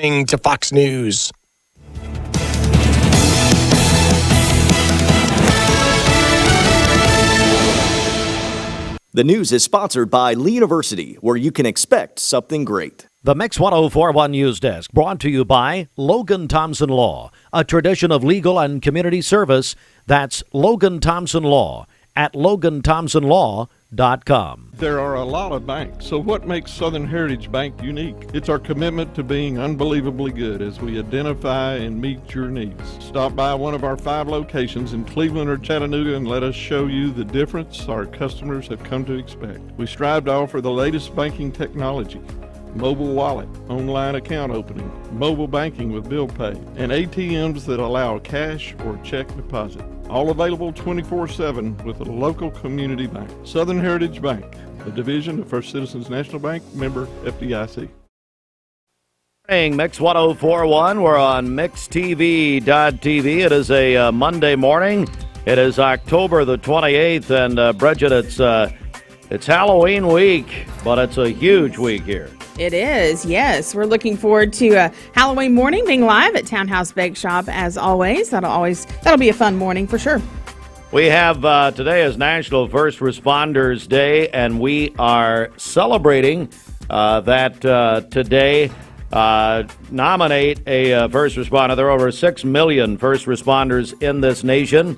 To Fox News. The news is sponsored by Lee University, where you can expect something great. The Mix 1041 News Desk brought to you by Logan Thompson Law, a tradition of legal and community service. That's Logan Thompson Law at LoganThompsonLaw.com. There are a lot of banks, so what makes Southern Heritage Bank unique? It's our commitment to being unbelievably good as we identify and meet your needs. Stop by one of our 5 locations in Cleveland or Chattanooga and let us show you the difference our customers have come to expect. We strive to offer the latest banking technology, mobile wallet, online account opening, mobile banking with bill pay, and ATMs that allow cash or check deposit. All available 24/7 with a local community bank. Southern Heritage Bank, a division of First Citizens National Bank, member FDIC. Mix 1041, we're on MixTV.tv. It is a Monday morning. It is October the 28th, and Bridget, it's Halloween week, but it's a huge week here. It is, yes. We're looking forward to Halloween morning being live at Townhouse Bake Shop as always. That'll be a fun morning for sure. We have today is National First Responders Day, and we are celebrating that today. Nominate a first responder. There are over 6 million first responders in this nation,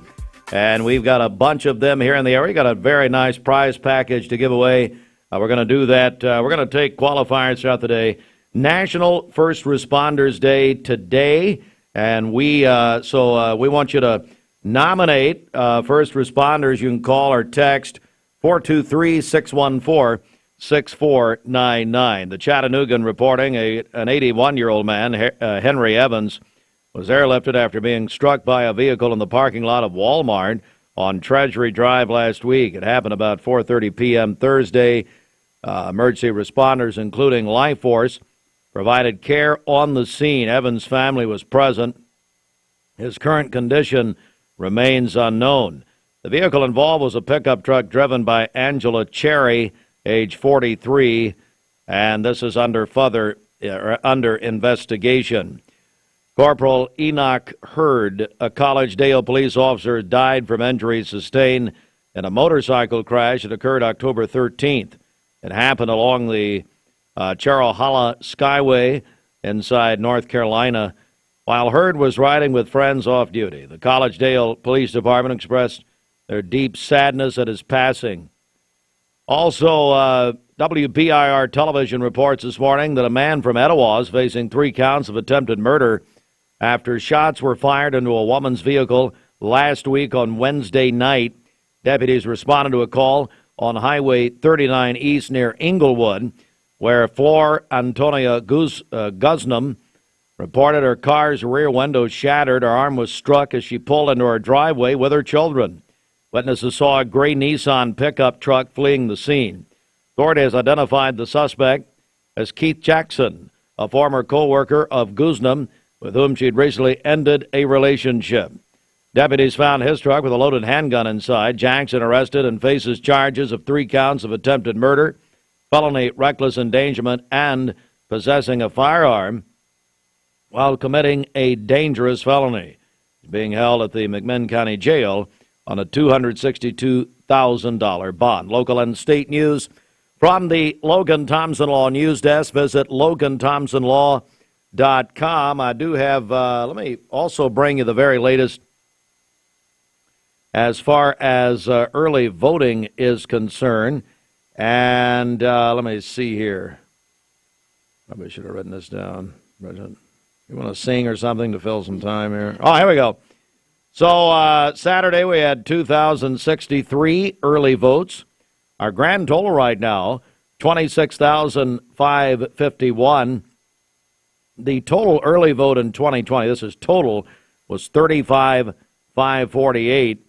and we've got a bunch of them here in the area. We've got a very nice prize package to give away. We're going to do that. We're going to take qualifiers throughout the day. National First Responders Day today, and we want you to nominate first responders. You can call or text 423-614-6499. The Chattanoogan reporting an 81-year-old man, Henry Evans, was airlifted after being struck by a vehicle in the parking lot of Walmart on Treasury Drive last week. It happened about 4:30 p.m. Thursday. Emergency responders, including Life Force, provided care on the scene. Evans' family was present. His current condition remains unknown. The vehicle involved was a pickup truck driven by Angela Cherry, age 43, and this is under investigation. Corporal Enoch Hurd, a Collegedale police officer, died from injuries sustained in a motorcycle crash that occurred October 13th. It happened along the Charalhalla Skyway inside North Carolina while Hurd was riding with friends off duty. The Collegedale Police Department expressed their deep sadness at his passing. Also, WBIR television reports this morning that a man from Etowah is facing 3 counts of attempted murder after shots were fired into a woman's vehicle last week on Wednesday night. Deputies responded to a call on Highway 39 East near Inglewood, where Flor Antonia Gusnam reported her car's rear window shattered. Her arm was struck as she pulled into her driveway with her children. Witnesses saw a gray Nissan pickup truck fleeing the scene. Authorities identified the suspect as Keith Jackson, a former co-worker of Gusnam, with whom she'd recently ended a relationship. Deputies found his truck with a loaded handgun inside. Jackson arrested and faces charges of 3 counts of attempted murder, felony reckless endangerment, and possessing a firearm while committing a dangerous felony. He's being held at the McMinn County Jail on a $262,000 bond. Local and state news from the Logan Thompson Law News Desk. Visit LoganThompsonLaw.com. I do have, let me also bring you the very latest as far as early voting is concerned. And let me see here. Probably should have written this down. You want to sing or something to fill some time here? Oh, here we go. So Saturday we had 2,063 early votes. Our grand total right now, 26,551. The total early vote in 2020, this is total, was 35,548.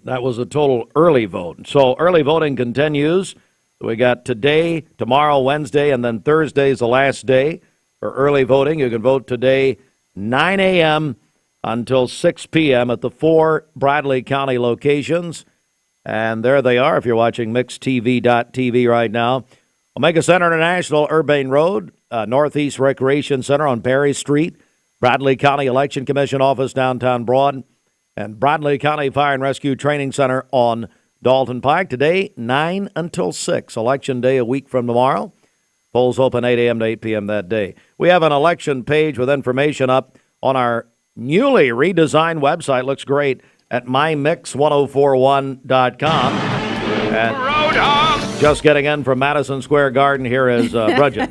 That was a total early vote. So early voting continues. We got today, tomorrow, Wednesday, and then Thursday is the last day for early voting. You can vote today, 9 a.m. until 6 p.m. at the 4 Bradley County locations. And there they are if you're watching MixTV.tv right now. Omega Center International, Urbane Road, Northeast Recreation Center on Berry Street, Bradley County Election Commission Office downtown Broad, and Bradley County Fire and Rescue Training Center on Dalton Pike. Today, 9 until 6. Election day a week from tomorrow. Polls open 8 a.m. to 8 p.m. that day. We have an election page with information up on our newly redesigned website. Looks great at mymix1041.com. And just getting in from Madison Square Garden, here is Bridget.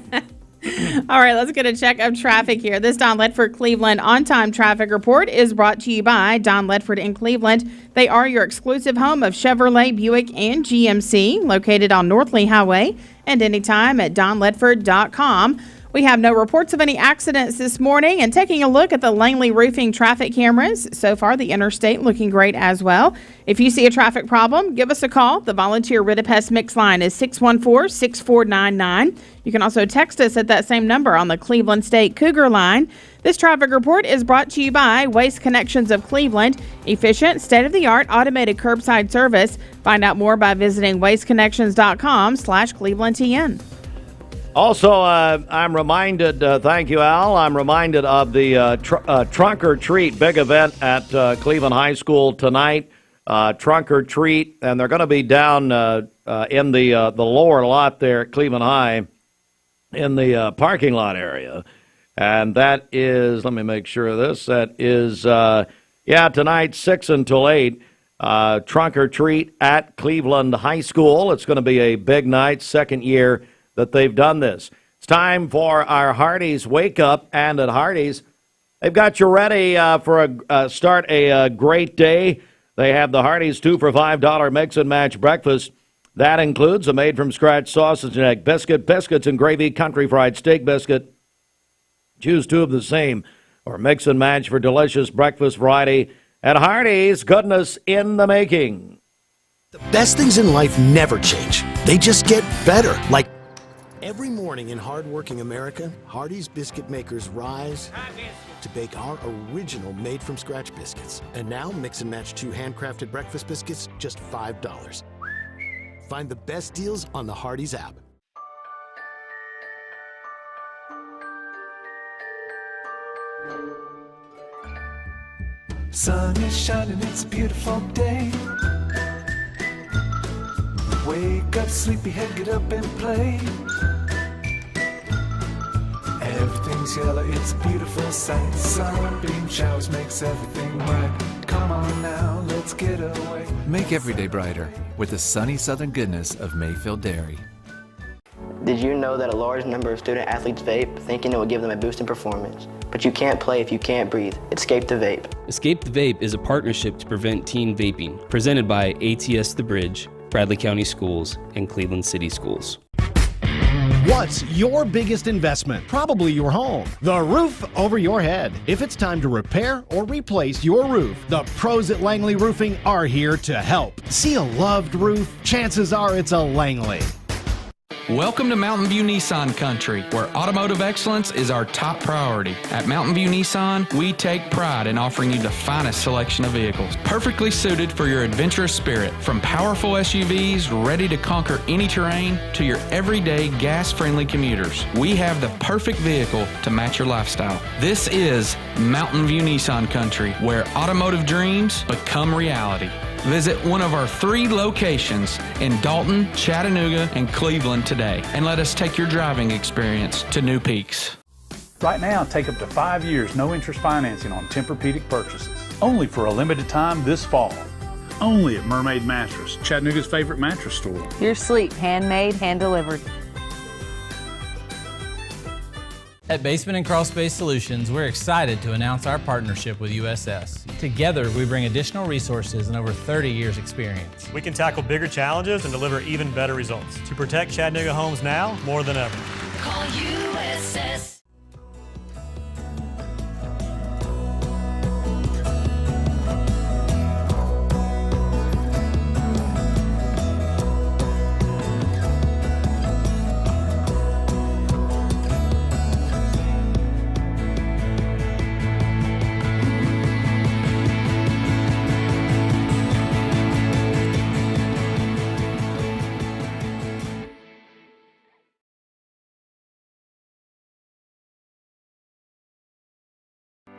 All right, let's get a check of traffic here. This Don Ledford Cleveland on-time traffic report is brought to you by Don Ledford in Cleveland. They are your exclusive home of Chevrolet, Buick, and GMC, located on North Lee Highway, and anytime at donledford.com. We have no reports of any accidents this morning, and taking a look at the Langley Roofing traffic cameras. So far, the interstate looking great as well. If you see a traffic problem, give us a call. The volunteer Ridipest Mix line is 614-6499. You can also text us at that same number on the Cleveland State Cougar line. This traffic report is brought to you by Waste Connections of Cleveland. Efficient, state-of-the-art, automated curbside service. Find out more by visiting wasteconnections.com/ClevelandTN. Also, I'm reminded, thank you, Al, I'm reminded of the Trunk or Treat big event at Cleveland High School tonight. Trunk or Treat, and they're going to be down in the lower lot there at Cleveland High in the parking lot area. And that is, let me make sure of this, that is, tonight, 6 until 8, Trunk or Treat at Cleveland High School. It's going to be a big night, second year that they've done this. It's time for our Hardee's Wake Up, and at Hardee's, they've got you ready for start a great day. They have the Hardee's 2 for $5 mix and match breakfast. That includes a made-from-scratch sausage and egg biscuit, biscuits and gravy, country fried steak biscuit. Choose 2 of the same, or mix and match for delicious breakfast variety. At Hardee's, goodness in the making. The best things in life never change. They just get better. Like every morning in hardworking America, Hardee's biscuit makers rise to bake our original made-from-scratch biscuits. And now, mix and match 2 handcrafted breakfast biscuits, just $5. Find the best deals on the Hardee's app. Sun is shining, it's a beautiful day. Wake up, sleepyhead, get up and play. Everything's yellow, it's a beautiful sight. Sunbeam showers makes everything bright. Come on now, let's get away. Make every day brighter with the sunny southern goodness of Mayfield Dairy. Did you know that a large number of student athletes vape, thinking it will give them a boost in performance? But you can't play if you can't breathe. Escape the vape. Escape the Vape is a partnership to prevent teen vaping, presented by ATS The Bridge, Bradley County Schools, and Cleveland City Schools. What's your biggest investment? Probably your home. The roof over your head. If it's time to repair or replace your roof, the pros at Langley Roofing are here to help. See a loved roof? Chances are it's a Langley. Welcome to Mountain View Nissan Country, where automotive excellence is our top priority. At Mountain View Nissan, we take pride in offering you the finest selection of vehicles, perfectly suited for your adventurous spirit. From powerful SUVs ready to conquer any terrain to your everyday gas-friendly commuters, we have the perfect vehicle to match your lifestyle. This is Mountain View Nissan Country, where automotive dreams become reality. Visit one of our 3 locations in Dalton, Chattanooga, and Cleveland today, and let us take your driving experience to new peaks. Right now, take up to 5 years no interest financing on Tempur-Pedic purchases. Only for a limited time this fall. Only at Mermaid Mattress, Chattanooga's favorite mattress store. Your sleep, handmade, hand-delivered. At Basement and Crawl Space Solutions, we're excited to announce our partnership with USS. Together, we bring additional resources and over 30 years experience. We can tackle bigger challenges and deliver even better results to protect Chattanooga homes now more than ever. Call USS.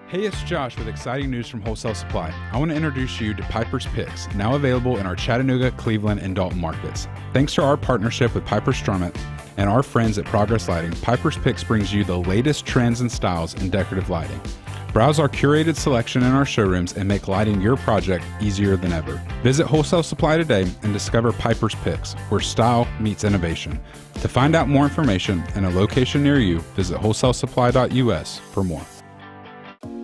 Hey, it's Josh with exciting news from Wholesale Supply. I want to introduce you to Piper's Picks, now available in our Chattanooga, Cleveland, and Dalton markets. Thanks to our partnership with Piper Strummett and our friends at Progress Lighting, Piper's Picks brings you the latest trends and styles in decorative lighting. Browse our curated selection in our showrooms and make lighting your project easier than ever. Visit Wholesale Supply today and discover Piper's Picks, where style meets innovation. To find out more information and a location near you, visit wholesalesupply.us for more.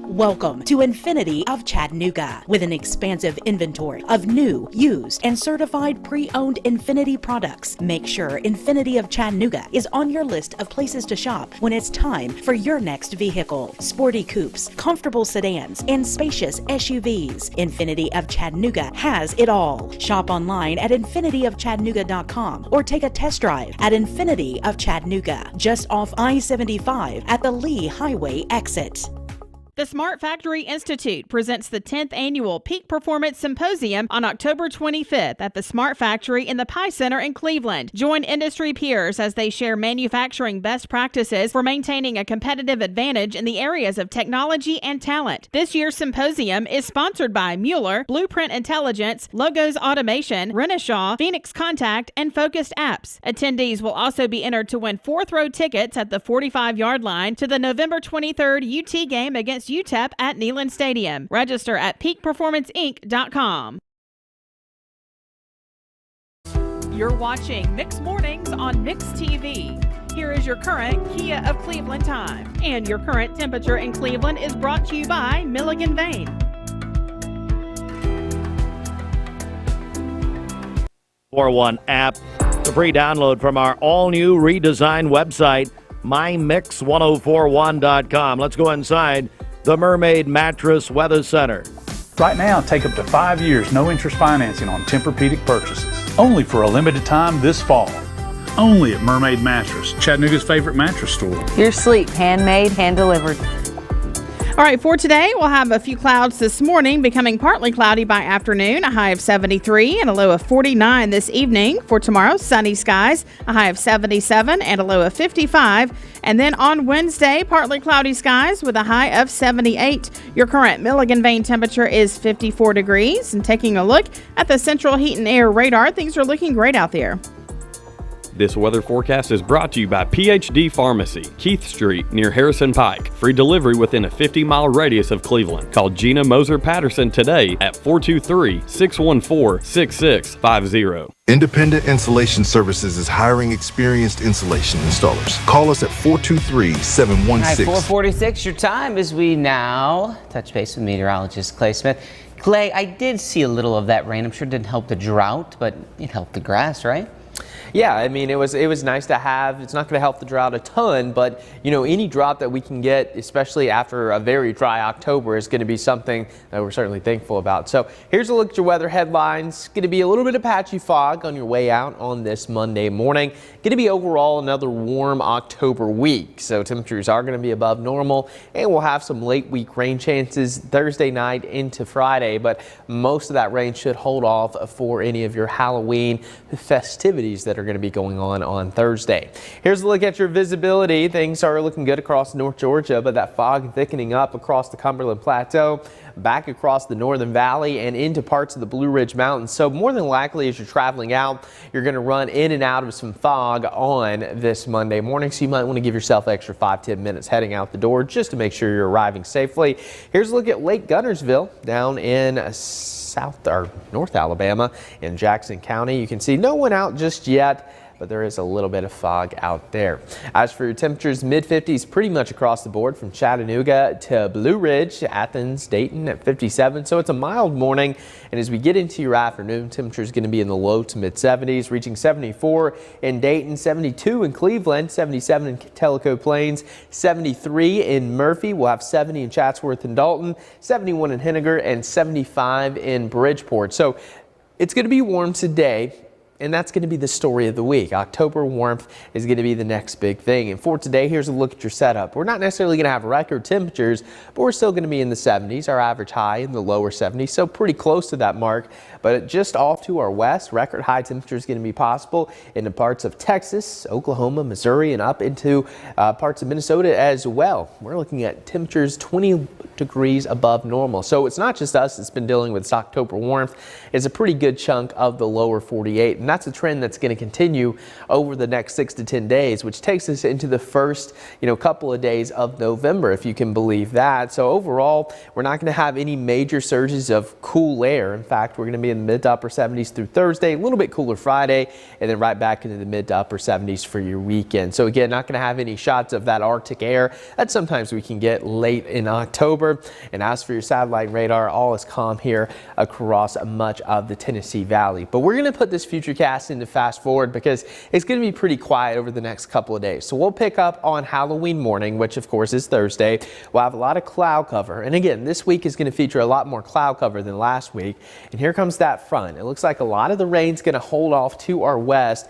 Welcome to Infinity of Chattanooga. With an expansive inventory of new, used, and certified pre-owned Infinity products, make sure Infinity of Chattanooga is on your list of places to shop when it's time for your next vehicle. Sporty coupes, comfortable sedans, and spacious SUVs. Infinity of Chattanooga has it all. Shop online at infinityofchattanooga.com or take a test drive at Infinity of Chattanooga, just off I-75 at the Lee Highway exit. The Smart Factory Institute presents the 10th annual Peak Performance Symposium on October 25th at the Smart Factory in the Pie Center in Cleveland. Join industry peers as they share manufacturing best practices for maintaining a competitive advantage in the areas of technology and talent. This year's symposium is sponsored by Mueller, Blueprint Intelligence, Logos Automation, Renishaw, Phoenix Contact, and Focused Apps. Attendees will also be entered to win 4th row tickets at the 45-yard line to the November 23rd UT game against UTEP at Neyland Stadium. Register at peakperformanceinc.com. You're watching Mix Mornings on Mix TV. Here is your current Kia of Cleveland time. And your current temperature in Cleveland is brought to you by Milligan Vane. #41 app, the free download from our all-new redesigned website, mymix1041.com. Let's go inside the Mermaid Mattress Weather Center. Right now, take up to 5 years, no interest financing on Tempur-Pedic purchases. Only for a limited time this fall. Only at Mermaid Mattress, Chattanooga's favorite mattress store. Your sleep, handmade, hand-delivered. All right, for today, we'll have a few clouds this morning, becoming partly cloudy by afternoon, a high of 73 and a low of 49 this evening. For tomorrow, sunny skies, a high of 77 and a low of 55. And then on Wednesday, partly cloudy skies with a high of 78. Your current Milligan Vane temperature is 54 degrees. And taking a look at the Central Heat and Air radar, things are looking great out there. This weather forecast is brought to you by PhD Pharmacy, Keith Street near Harrison Pike. Free delivery within a 50-mile radius of Cleveland. Call Gina Moser Patterson today at 423-614-6650. Independent Insulation Services is hiring experienced insulation installers. Call us at 423-716. 4:46, your time as we now touch base with meteorologist Clay Smith. Clay, I did see a little of that rain. I'm sure it didn't help the drought, but it helped the grass, right? Yeah, I mean, it was nice to have. It's not going to help the drought a ton, but, you know, any drop that we can get, especially after a very dry October, is going to be something that we're certainly thankful about. So here's a look at your weather headlines. Going to be a little bit of patchy fog on your way out on this Monday morning. Going to be overall another warm October week. So temperatures are going to be above normal, and we'll have some late week rain chances Thursday night into Friday, but most of that rain should hold off for any of your Halloween festivities that are going to be going on Thursday. Here's a look at your visibility. Things are looking good across North Georgia, but that fog thickening up across the Cumberland Plateau, back across the Northern Valley and into parts of the Blue Ridge Mountains. So more than likely as you're traveling out, you're going to run in and out of some fog on this Monday morning. So you might want to give yourself extra 5-10 minutes heading out the door just to make sure you're arriving safely. Here's a look at Lake Gunnersville down in South or North Alabama in Jackson County. You can see no one out just yet, but there is a little bit of fog out there. As for your temperatures, mid-50s pretty much across the board from Chattanooga to Blue Ridge, Athens, Dayton at 57. So it's a mild morning. And as we get into your afternoon, temperature is going to be in the low to mid-70s, reaching 74 in Dayton, 72 in Cleveland, 77 in Tellico Plains, 73 in Murphy. We'll have 70 in Chatsworth and Dalton, 71 in Henniger, and 75 in Bridgeport. So it's going to be warm today. And that's going to be the story of the week. October warmth is going to be the next big thing. And for today, here's a look at your setup. We're not necessarily going to have record temperatures, but we're still going to be in the 70s. Our average high in the lower 70s, so pretty close to that mark. But just off to our west, record high temperature is going to be possible in the parts of Texas, Oklahoma, Missouri, and up into parts of Minnesota as well. We're looking at temperatures 20 degrees above normal. So it's not just us that's been dealing with this October warmth. It's a pretty good chunk of the lower 48. And that's a trend that's going to continue over the next 6 to 10 days, which takes us into the first, couple of days of November, if you can believe that. So overall, we're not going to have any major surges of cool air. In fact, we're going to be in the mid to upper 70s through Thursday, a little bit cooler Friday, and then right back into the mid to upper 70s for your weekend. So again, not going to have any shots of that Arctic air that sometimes we can get late in October. And as for your satellite radar, all is calm here across much of the Tennessee Valley. But we're going to put this futurecast into fast forward because it's going to be pretty quiet over the next couple of days. So we'll pick up on Halloween morning, which of course is Thursday. We'll have a lot of cloud cover. And again, this week is going to feature a lot more cloud cover than last week. And here comes that front. It looks like a lot of the rain's going to hold off to our west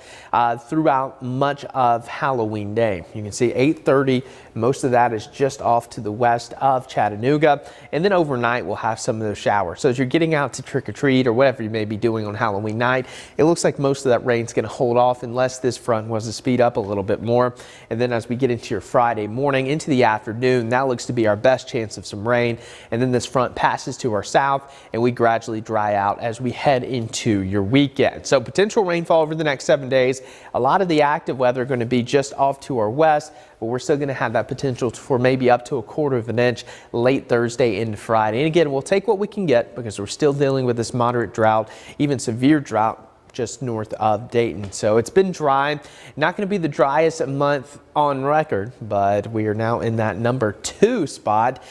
throughout much of Halloween day. You can see 8:30. Most of that is just off to the west of Chattanooga. And then overnight, we'll have some of those showers. So as you're getting out to trick or treat or whatever you may be doing on Halloween night, it looks like most of that rain's going to hold off unless this front was to speed up a little bit more. And then as we get into your Friday morning into the afternoon, that looks to be our best chance of some rain. And then this front passes to our south and we gradually dry out as we head into your weekend. So potential rainfall over the next 7 days. A lot of the active weather going to be just off to our west, but we're still going to have that potential for maybe up to 1/4 of an inch late Thursday into Friday. And again, we'll take what we can get because we're still dealing with this moderate drought, even severe drought just north of Dayton. So it's been dry, not going to be the driest month on record, but we are now in that number 2 spot.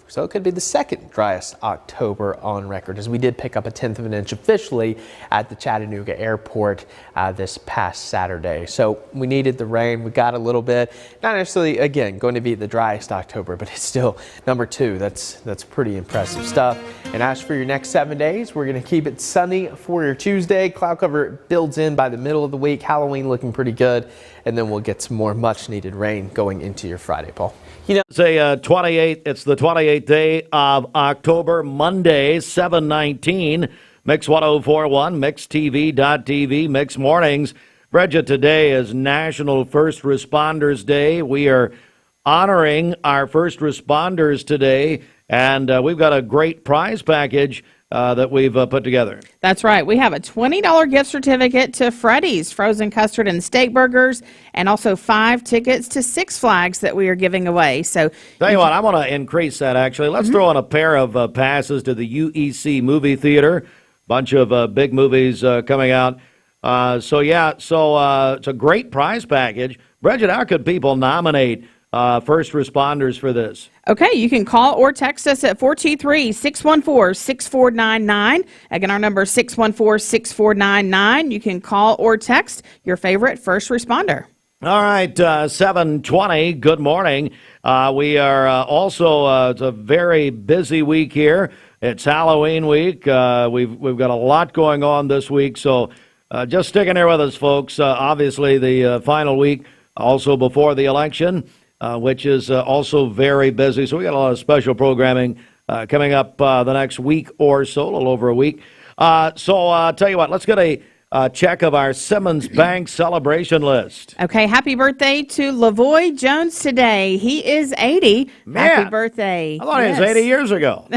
So it could be the second driest October on record, as we did pick up 1/10 of an inch officially at the Chattanooga airport this past Saturday. So we needed the rain. We got a little bit. Not necessarily, again, going to be the driest October, but it's still number 2. That's pretty impressive stuff. And as for your next 7 days, we're going to keep it sunny for your Tuesday. Cloud cover builds in by the middle of the week. Halloween looking pretty good. And then we'll get some more much needed rain going into your Friday, Paul. It's the 28th day of October, Monday, 7/19. Mix 104.1, MixTV.tv, Mix Mornings. Bridget, today is National First Responders Day. We are honoring our first responders today, and we've got a great prize package that we've put together. That's right. We have a $20 gift certificate to Freddy's Frozen Custard and Steak Burgers, and also 5 tickets to Six Flags that we are giving away. So, tell you what, I want to increase that, actually. Let's throw in a pair of passes to the UEC movie theater. Bunch of big movies coming out. So it's a great prize package. Bridget, how could people nominate first responders for this? Okay, you can call or text us at 423-614-6499. Again, our number is 614-6499. You can call or text your favorite first responder. All right, 7:20. Good morning. We are it's a very busy week here. It's Halloween week. We've got a lot going on this week, so just sticking here with us, folks. Obviously, the final week, also before the election, which is also very busy. So we got a lot of special programming coming up the next week or so, a little over a week. So tell you what, let's get a check of our Simmons Bank celebration list. Okay, happy birthday to Lavoy Jones today. He is 80. Man, happy birthday. I thought he was 80 years ago.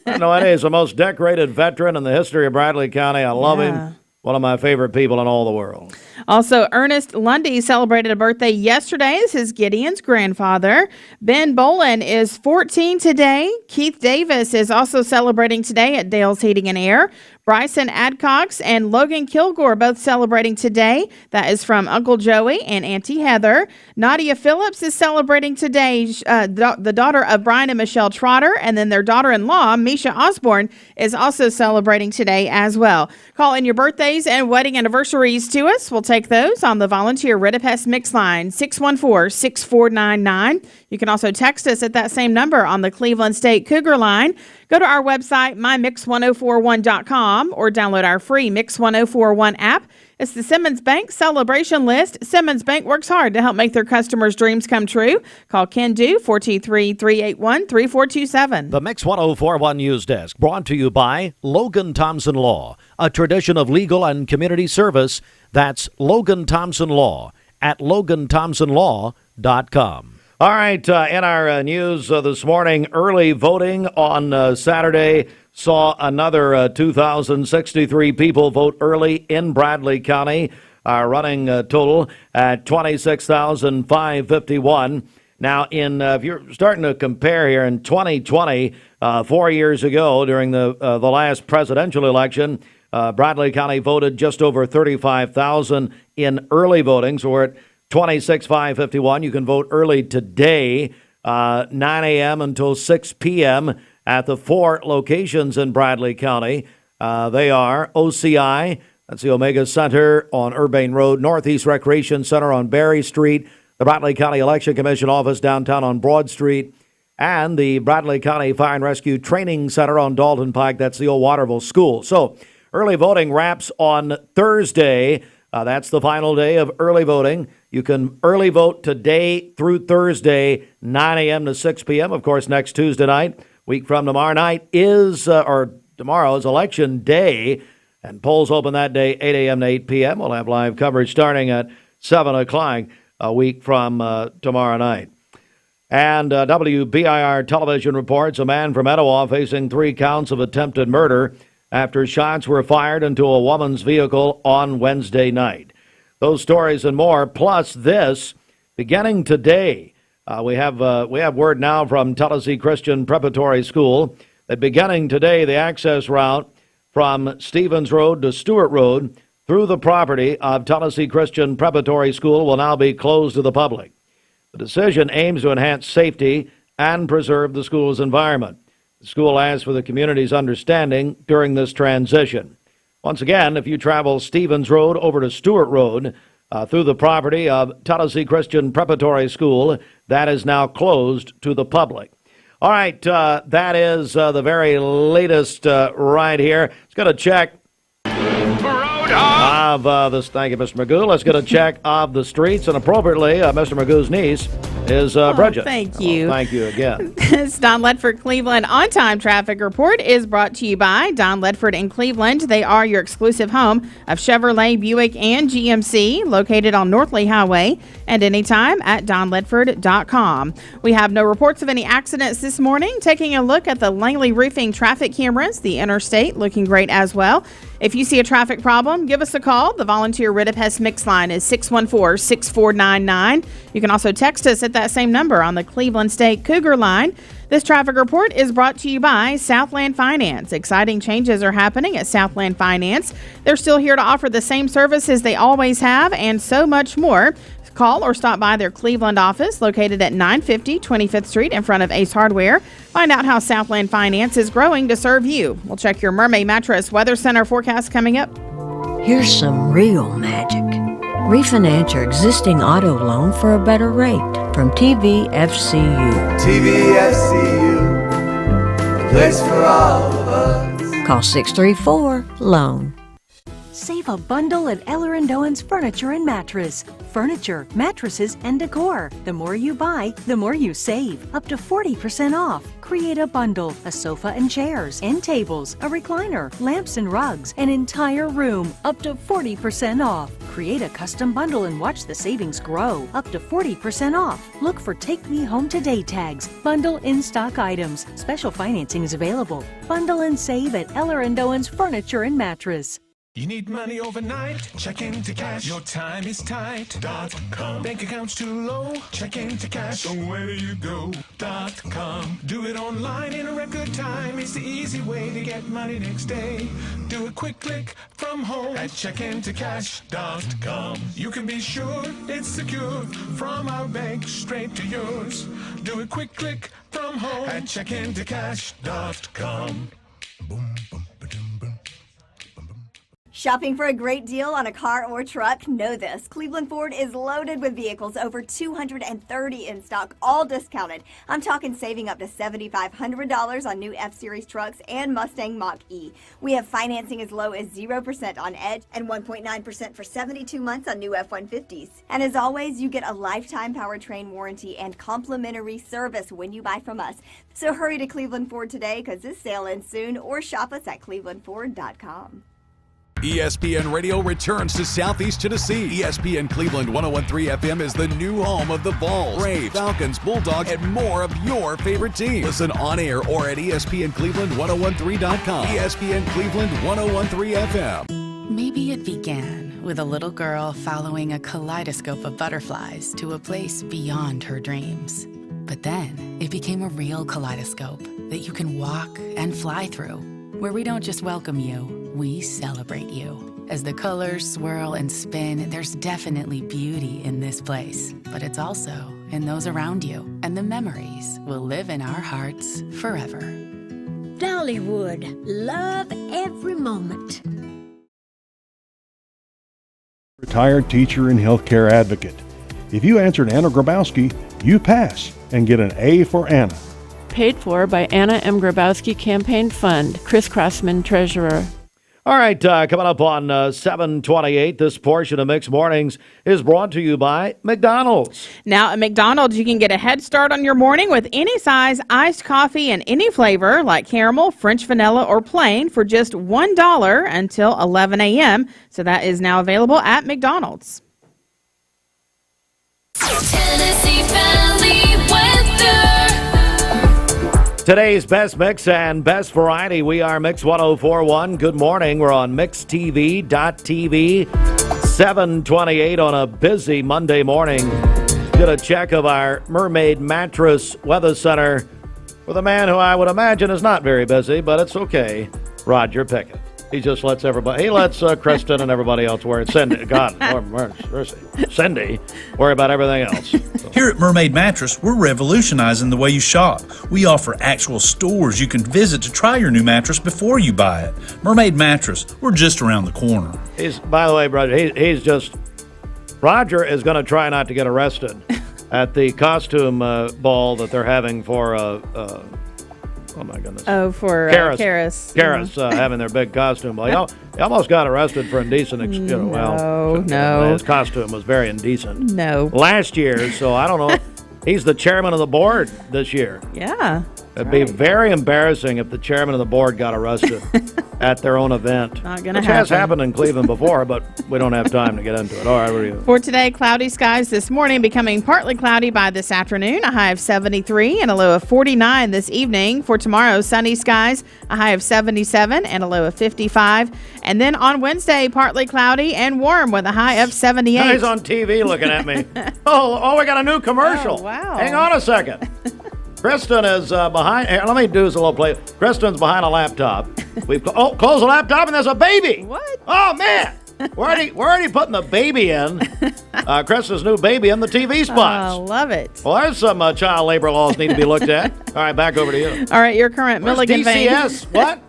I know he's the most decorated veteran in the history of Bradley County. I love him. One of my favorite people in all the world. Also, Ernest Lundy celebrated a birthday yesterday. This is Gideon's grandfather. Ben Bolin is 14 today. Keith Davis is also celebrating today at Dale's Heating and Air. Bryson Adcox and Logan Kilgore both celebrating today. That is from Uncle Joey and Auntie Heather. Nadia Phillips is celebrating today, the daughter of Brian and Michelle Trotter, and then their daughter-in-law, Misha Osborne, is also celebrating today as well. Call in your birthdays and wedding anniversaries to us. We'll take those on the volunteer Ridipest Mix line, 614-6499. You can also text us at that same number on the Cleveland State Cougar line. Go to our website, mymix1041.com, or download our free Mix 1041 app. It's the Simmons Bank Celebration List. Simmons Bank works hard to help make their customers' dreams come true. Call Ken Do, 423-381-3427. The Mix 1041 News Desk, brought to you by Logan Thompson Law, a tradition of legal and community service. That's Logan Thompson Law at loganthompsonlaw.com. All right, in our news this morning, early voting on Saturday saw another 2,063 people vote early in Bradley County, running total at 26,551. Now, if you're starting to compare here, in 2020, 4 years ago, during the last presidential election, Bradley County voted just over 35,000 in early voting, so we're at 26,551. You can vote early today, 9 a.m. until 6 p.m. at the 4 locations in Bradley County. They are OCI, that's the Omega Center on Urbane Road, Northeast Recreation Center on Berry Street, the Bradley County Election Commission office downtown on Broad Street, and the Bradley County Fire and Rescue Training Center on Dalton Pike. That's the old Waterville School. So early voting wraps on Thursday. That's the final day of early voting. You can early vote today through Thursday, 9 a.m. to 6 p.m. Of course, next Tuesday night, week from tomorrow night tomorrow is election day, and polls open that day, 8 a.m. to 8 p.m. We'll have live coverage starting at 7 o'clock a week from tomorrow night. And WBIR television reports a man from Etowah facing 3 counts of attempted murder after shots were fired into a woman's vehicle on Wednesday night. Those stories and more, plus this, beginning today, we have word now from Tennessee Christian Preparatory School that beginning today, the access route from Stevens Road to Stewart Road through the property of Tennessee Christian Preparatory School will now be closed to the public. The decision aims to enhance safety and preserve the school's environment. The school asks for the community's understanding during this transition. Once again, if you travel Stevens Road over to Stewart Road through the property of Tennessee Christian Preparatory School, that is now closed to the public. All right, that is the very latest right here. Let's get a check of this. Thank you, Mr. Magoo. Let's get a check of the streets, and appropriately, Mr. Magoo's niece is Bridget. Thank you. Thank you again. This Don Ledford Cleveland on-time traffic report is brought to you by Don Ledford in Cleveland. They are your exclusive home of Chevrolet, Buick, and GMC, located on Northley Highway, and anytime at donledford.com. We have no reports of any accidents this morning. Taking a look at the Langley Roofing traffic cameras, the interstate looking great as well. If you see a traffic problem, give us a call. The volunteer Ridipest Mix line is 614-6499. You can also text us at that same number on the Cleveland State Cougar line. This traffic report is brought to you by Southland Finance. Exciting changes are happening at Southland Finance. They're still here to offer the same services they always have and so much more. Call or stop by their Cleveland office located at 950 25th Street in front of Ace Hardware. Find out how Southland Finance is growing to serve you. We'll check your Mermaid Mattress Weather Center forecast coming up. Here's some real magic. Refinance your existing auto loan for a better rate from TVFCU. TVFCU, a place for all of us. Call 634-LOAN. Save a bundle at Eller & Owen's Furniture and Mattress. Furniture, mattresses, and decor. The more you buy, the more you save. Up to 40% off. Create a bundle, a sofa and chairs, end tables, a recliner, lamps and rugs, an entire room. Up to 40% off. Create a custom bundle and watch the savings grow. Up to 40% off. Look for Take Me Home Today tags. Bundle in-stock items. Special financing is available. Bundle and save at Eller & Owen's Furniture and Mattress. You need money overnight? Check into cash. Your time is tight. .com. Bank accounts too low? Check into cash. So where do you go? .com. Do it online in a record time. It's the easy way to get money next day. Do a quick click from home at checkintocash.com. You can be sure it's secure from our bank straight to yours. Do a quick click from home at checkintocash.com. Boom, boom. Shopping for a great deal on a car or truck? Know this. Cleveland Ford is loaded with vehicles, over 230 in stock, all discounted. I'm talking saving up to $7,500 on new F-Series trucks and Mustang Mach-E. We have financing as low as 0% on Edge and 1.9% for 72 months on new F-150s. And as always, you get a lifetime powertrain warranty and complimentary service when you buy from us. So hurry to Cleveland Ford today because this sale ends soon, or shop us at clevelandford.com. ESPN Radio returns to Southeast Tennessee. ESPN Cleveland 101.3 FM is the new home of the Vols, Braves, Falcons, Bulldogs, and more of your favorite teams. Listen on air or at ESPNCleveland1013.com. ESPN Cleveland 101.3 FM. Maybe it began with a little girl following a kaleidoscope of butterflies to a place beyond her dreams. But then it became a real kaleidoscope that you can walk and fly through, where we don't just welcome you, we celebrate you. As the colors swirl and spin, there's definitely beauty in this place, but it's also in those around you, and the memories will live in our hearts forever. Dollywood, love every moment. Retired teacher and healthcare advocate. If you answered Anna Grabowski, you pass and get an A for Anna. Paid for by Anna M. Grabowski Campaign Fund. Chris Crossman, Treasurer. All right, coming up on 7:28, this portion of Mixed Mornings is brought to you by McDonald's. Now, at McDonald's, you can get a head start on your morning with any size iced coffee in any flavor, like caramel, French vanilla, or plain, for just $1 until 11 a.m. So that is now available at McDonald's. Tennessee Valley weather. Today's best mix and best variety. We are Mix 104.1. Good morning. We're on MixTV.tv. 7:28 on a busy Monday morning. Get a check of our Mermaid Mattress Weather Center with a man who I would imagine is not very busy, but it's okay. Roger Pickett. He just lets everybody. He lets Kristen and everybody else worry. Cindy, God, Lord mercy. Cindy, worry about everything else. Here at Mermaid Mattress, we're revolutionizing the way you shop. We offer actual stores you can visit to try your new mattress before you buy it. Mermaid Mattress, we're just around the corner. By the way, brother, Roger is going to try not to get arrested at the costume ball that they're having for. Oh, my goodness. Oh, for Karis. Karis having their big costume. Well, he almost got arrested for indecent, No. His costume was very indecent. No. Last year, so I don't know. He's the chairman of the board this year. Yeah. It'd be very embarrassing if the chairman of the board got arrested at their own event. Not going to happen. Which has happened in Cleveland before, but we don't have time to get into it. All right, what are you? For today, cloudy skies this morning, becoming partly cloudy by this afternoon, a high of 73 and a low of 49 this evening. For tomorrow, sunny skies, a high of 77 and a low of 55. And then on Wednesday, partly cloudy and warm with a high of 78. Now he's on TV looking at me. Oh, we got a new commercial. Oh, wow. Hang on a second. Kristen is behind. Here, let me do this a little play. Kristen's behind a laptop. We've closed the laptop and there's a baby. What? Oh man, we're already putting the baby in. Kristen's new baby in the TV spots. Oh, love it. Well, there's some child labor laws need to be looked at. All right, back over to you. All right, your current Milligan vein. DCS? What?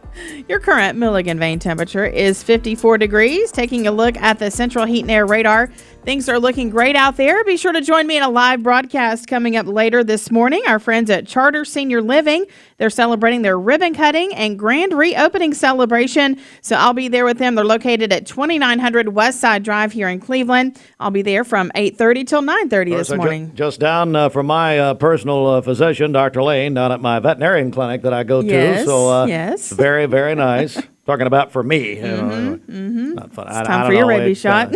Your current Milligan vein temperature is 54 degrees. Taking a look at the central heat and air radar, things are looking great out there. Be sure to join me in a live broadcast coming up later this morning. Our friends at Charter Senior Living, they're celebrating their ribbon cutting and grand reopening celebration. So I'll be there with them. They're located at 2900 West Side Drive here in Cleveland. I'll be there from 8:30 till 9:30 this morning. Just down from my personal physician, Dr. Lane, down at my veterinarian clinic that I go to. So yes. Very, very nice. Talking about for me. Not fun. It's time for your rabies shot.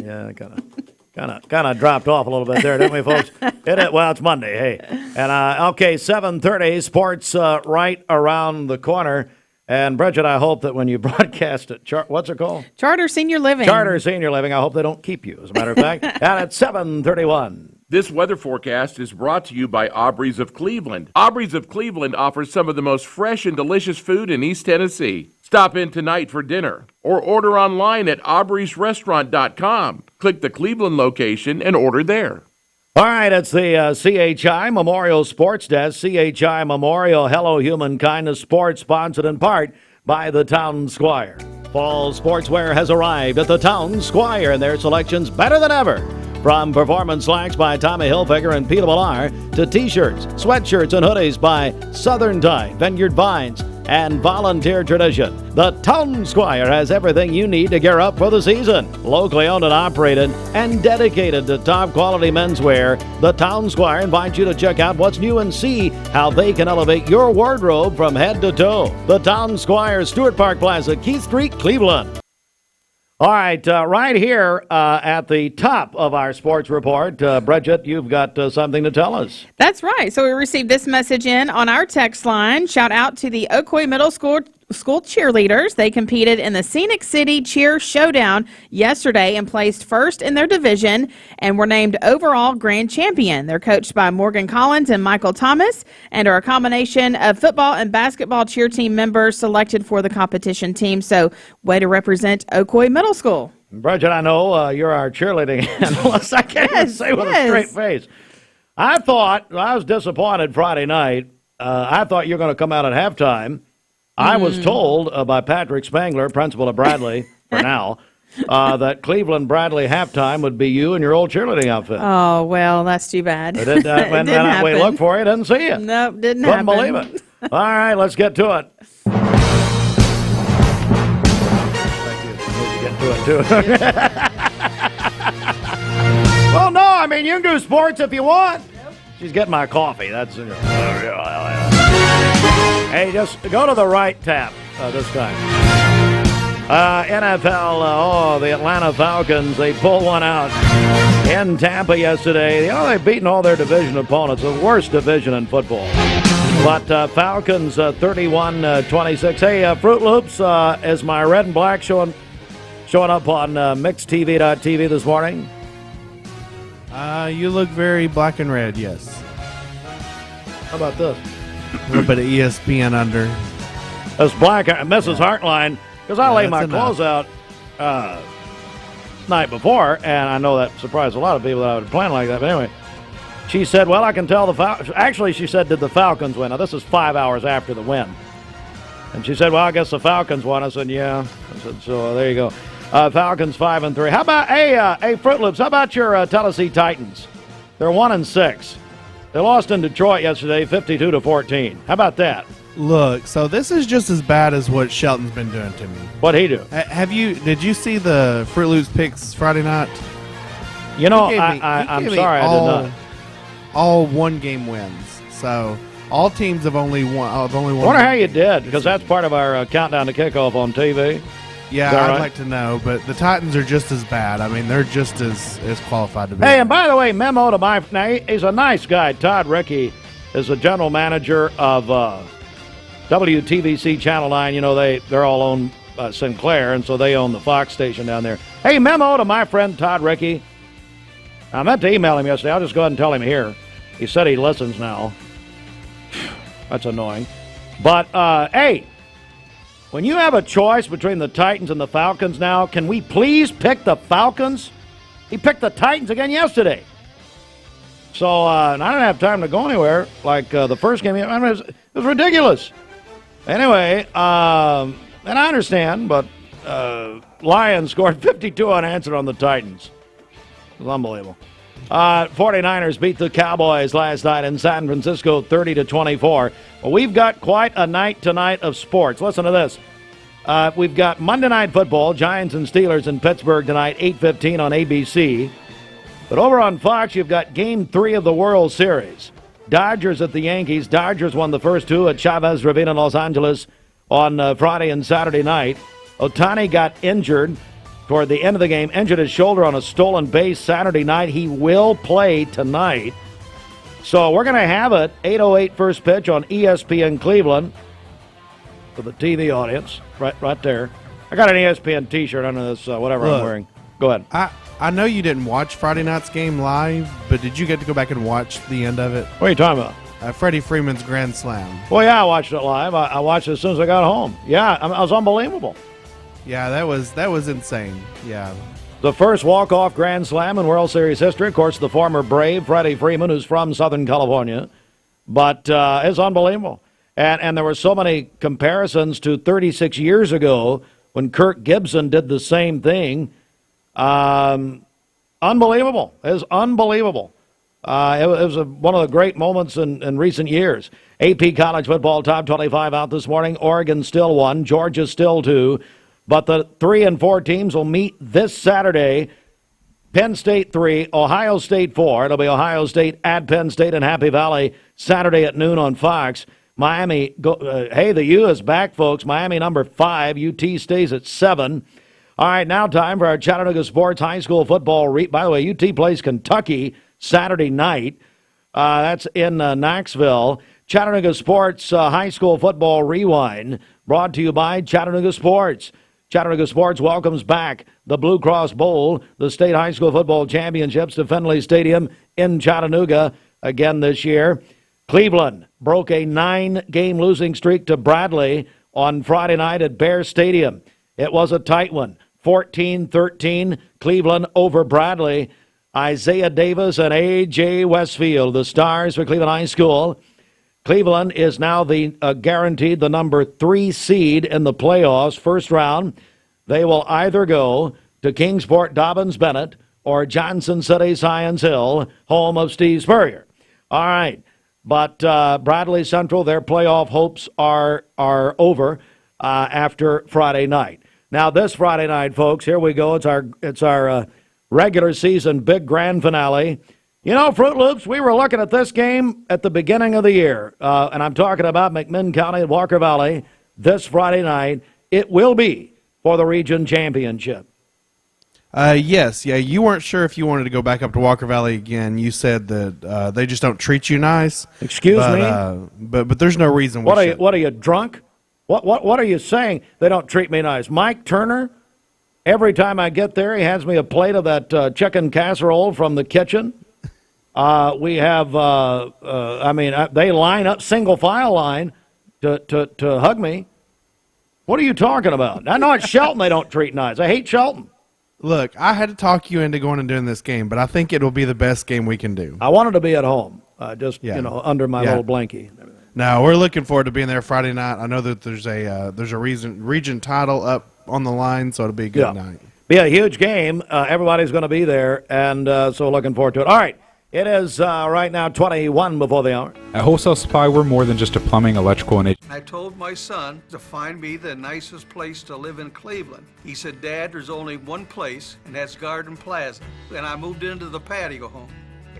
Kind of dropped off a little bit there, didn't we, folks? Well, it's Monday, hey. And, okay, 7:30, sports right around the corner. And, Bridget, I hope that when you broadcast it, what's it called? Charter Senior Living. Charter Senior Living. I hope they don't keep you, as a matter of fact. And at 7:31. This weather forecast is brought to you by Aubrey's of Cleveland. Aubrey's of Cleveland offers some of the most fresh and delicious food in East Tennessee. Stop in tonight for dinner or order online at aubreysrestaurant.com. Click the Cleveland location and order there. All right, it's the CHI Memorial Sports Desk. CHI Memorial Hello Human Kindness Sports, sponsored in part by the Town Squire. Fall sportswear has arrived at the Town Squire, and their selection's better than ever. From performance slacks by Tommy Hilfiger and Peter Millar to t-shirts, sweatshirts, and hoodies by Southern Tide, Vineyard Vines, and Volunteer Tradition. The Town Squire has everything you need to gear up for the season. Locally owned and operated and dedicated to top quality menswear, the Town Squire invites you to check out what's new and see how they can elevate your wardrobe from head to toe. The Town Squire, Stewart Park Plaza, Keith Street, Cleveland. All right, right here at the top of our sports report, Bridget, you've got something to tell us. That's right. So we received this message in on our text line. Shout out to the Ocoee Middle School cheerleaders. They competed in the Scenic City Cheer Showdown yesterday and placed first in their division and were named overall grand champion. They're coached by Morgan Collins and Michael Thomas and are a combination of football and basketball cheer team members selected for the competition team. So way to represent Ocoee Middle School. Bridget, I know you're our cheerleading analyst. I can't even say with a straight face. I was disappointed Friday night. I thought you were going to come out at halftime. I was told by Patrick Spangler, principal of Bradley, for now, that Cleveland Bradley halftime would be you in your old cheerleading outfit. Oh, well, that's too bad. It didn't, when we looked for you, didn't see you. Nope, didn't Couldn't happen. believe it. All right, let's get to it. Get to it, too. Well, no, I mean, you can do sports if you want. She's getting my coffee. That's Hey, just go to the right tap this time. NFL, the Atlanta Falcons, they pulled one out in Tampa yesterday. You know, they've beaten all their division opponents, the worst division in football. But Falcons 31-26. Hey, Fruit Loops, is my red and black showing up on mixedtv.tv this morning? You look very black and red, yes. How about this? A little bit of ESPN under. That's black, Mrs. Hartline, because I laid my clothes out night before, and I know that surprised a lot of people that I would plan like that. But anyway, she said, well, I can tell the Falcons. Actually, she said, did the Falcons win? Now, this is 5 hours after the win. And she said, well, I guess the Falcons won. I said, yeah. I said, so there you go. Falcons 5-3. How about, hey, Fruit Loops, how about your Tennessee Titans? They're 1-6. They lost in Detroit yesterday, 52-14. How about that? Look, so this is just as bad as what Shelton's been doing to me. What'd he do? Did you see the Fruit Loops picks Friday night? You know, I'm sorry, I did not. All one-game wins. So all teams have only won. I wonder how you did, because that's part of our countdown to kickoff on TV. Yeah, I'd like to know, but the Titans are just as bad. I mean, they're just as qualified to be. Hey, and by the way, memo to my... Now, he's a nice guy. Todd Rickey is the general manager of WTVC Channel 9. You know, they're all owned by Sinclair, and so they own the Fox station down there. Hey, memo to my friend Todd Rickey. I meant to email him yesterday. I'll just go ahead and tell him here. He said he listens now. That's annoying. But, hey... When you have a choice between the Titans and the Falcons now, can we please pick the Falcons? He picked the Titans again yesterday. So, and I didn't have time to go anywhere like the first game. I mean, it was ridiculous. Anyway, and I understand, but Lions scored 52 unanswered on the Titans. It was unbelievable. 49ers beat the Cowboys last night in San Francisco 30-24. Well, we've got quite a night tonight of sports. Listen to this. We've got Monday Night Football, Giants and Steelers in Pittsburgh tonight, 8:15 on ABC. But over on Fox, you've got Game 3 of the World Series. Dodgers at the Yankees. Dodgers won the first two at Chavez Ravine in Los Angeles on Friday and Saturday night. Ohtani got injured toward the end of the game, injured his shoulder on a stolen base Saturday night. He will play tonight. So we're going to have it, 8:08 first pitch on ESPN Cleveland for the TV audience, right there. I got an ESPN T-shirt under this, whatever I'm wearing. Go ahead. I know you didn't watch Friday night's game live, but did you get to go back and watch the end of it? What are you talking about? Freddie Freeman's Grand Slam. Well, yeah, I watched it live. I watched it as soon as I got home. Yeah, it was unbelievable. Yeah, that was insane. Yeah. The first walk-off Grand Slam in World Series history. Of course, the former Brave, Freddie Freeman, who's from Southern California. But it's unbelievable. And there were so many comparisons to 36 years ago when Kirk Gibson did the same thing. Unbelievable. It was unbelievable. It was one of the great moments in recent years. AP College Football Top 25 out this morning. Oregon still 1, Georgia still 2. But the 3 and 4 teams will meet this Saturday. Penn State 3, Ohio State 4. It'll be Ohio State at Penn State in Happy Valley Saturday at noon on Fox. Miami, hey, the U is back, folks. Miami number 5. UT stays at 7. All right, now time for our Chattanooga Sports High School football. By the way, UT plays Kentucky Saturday night. That's in Knoxville. Chattanooga Sports High School football rewind brought to you by Chattanooga Sports. Chattanooga Sports welcomes back the Blue Cross Bowl, the state high school football championships to Findlay Stadium in Chattanooga again this year. Cleveland broke a 9-game losing streak to Bradley on Friday night at Bear Stadium. It was a tight one, 14-13, Cleveland over Bradley. Isaiah Davis and A.J. Westfield, the stars for Cleveland High School. Cleveland is now guaranteed the number 3 seed in the playoffs, first round. They will either go to Kingsport Dobbins Bennett or Johnson City Science Hill, home of Steve Spurrier. All right, but Bradley Central, their playoff hopes are over after Friday night. Now this Friday night, folks, here we go. It's our regular season big grand finale. You know, Fruit Loops, we were looking at this game at the beginning of the year, and I'm talking about McMinn County and Walker Valley this Friday night. It will be for the region championship. Yes, you weren't sure if you wanted to go back up to Walker Valley again. You said that they just don't treat you nice. Excuse me? But there's no reason What are you, drunk? What are you saying? They don't treat me nice. Mike Turner, every time I get there, he hands me a plate of that chicken casserole from the kitchen. We have, they line up, single file line to hug me. What are you talking about? I know it's Shelton they don't treat nice. I hate Shelton. Look, I had to talk you into going and doing this game, but I think it will be the best game we can do. I wanted to be at home, under my little blankie. No, we're looking forward to being there Friday night. I know that there's a region title up on the line, so it'll be a good night. Be a huge game. Everybody's going to be there, and so looking forward to it. All right. It is right now 21 before the hour. At Wholesale Supply, we're more than just a plumbing, electrical, and I told my son to find me the nicest place to live in Cleveland. He said, Dad, there's only one place, and that's Garden Plaza. And I moved into the patio home.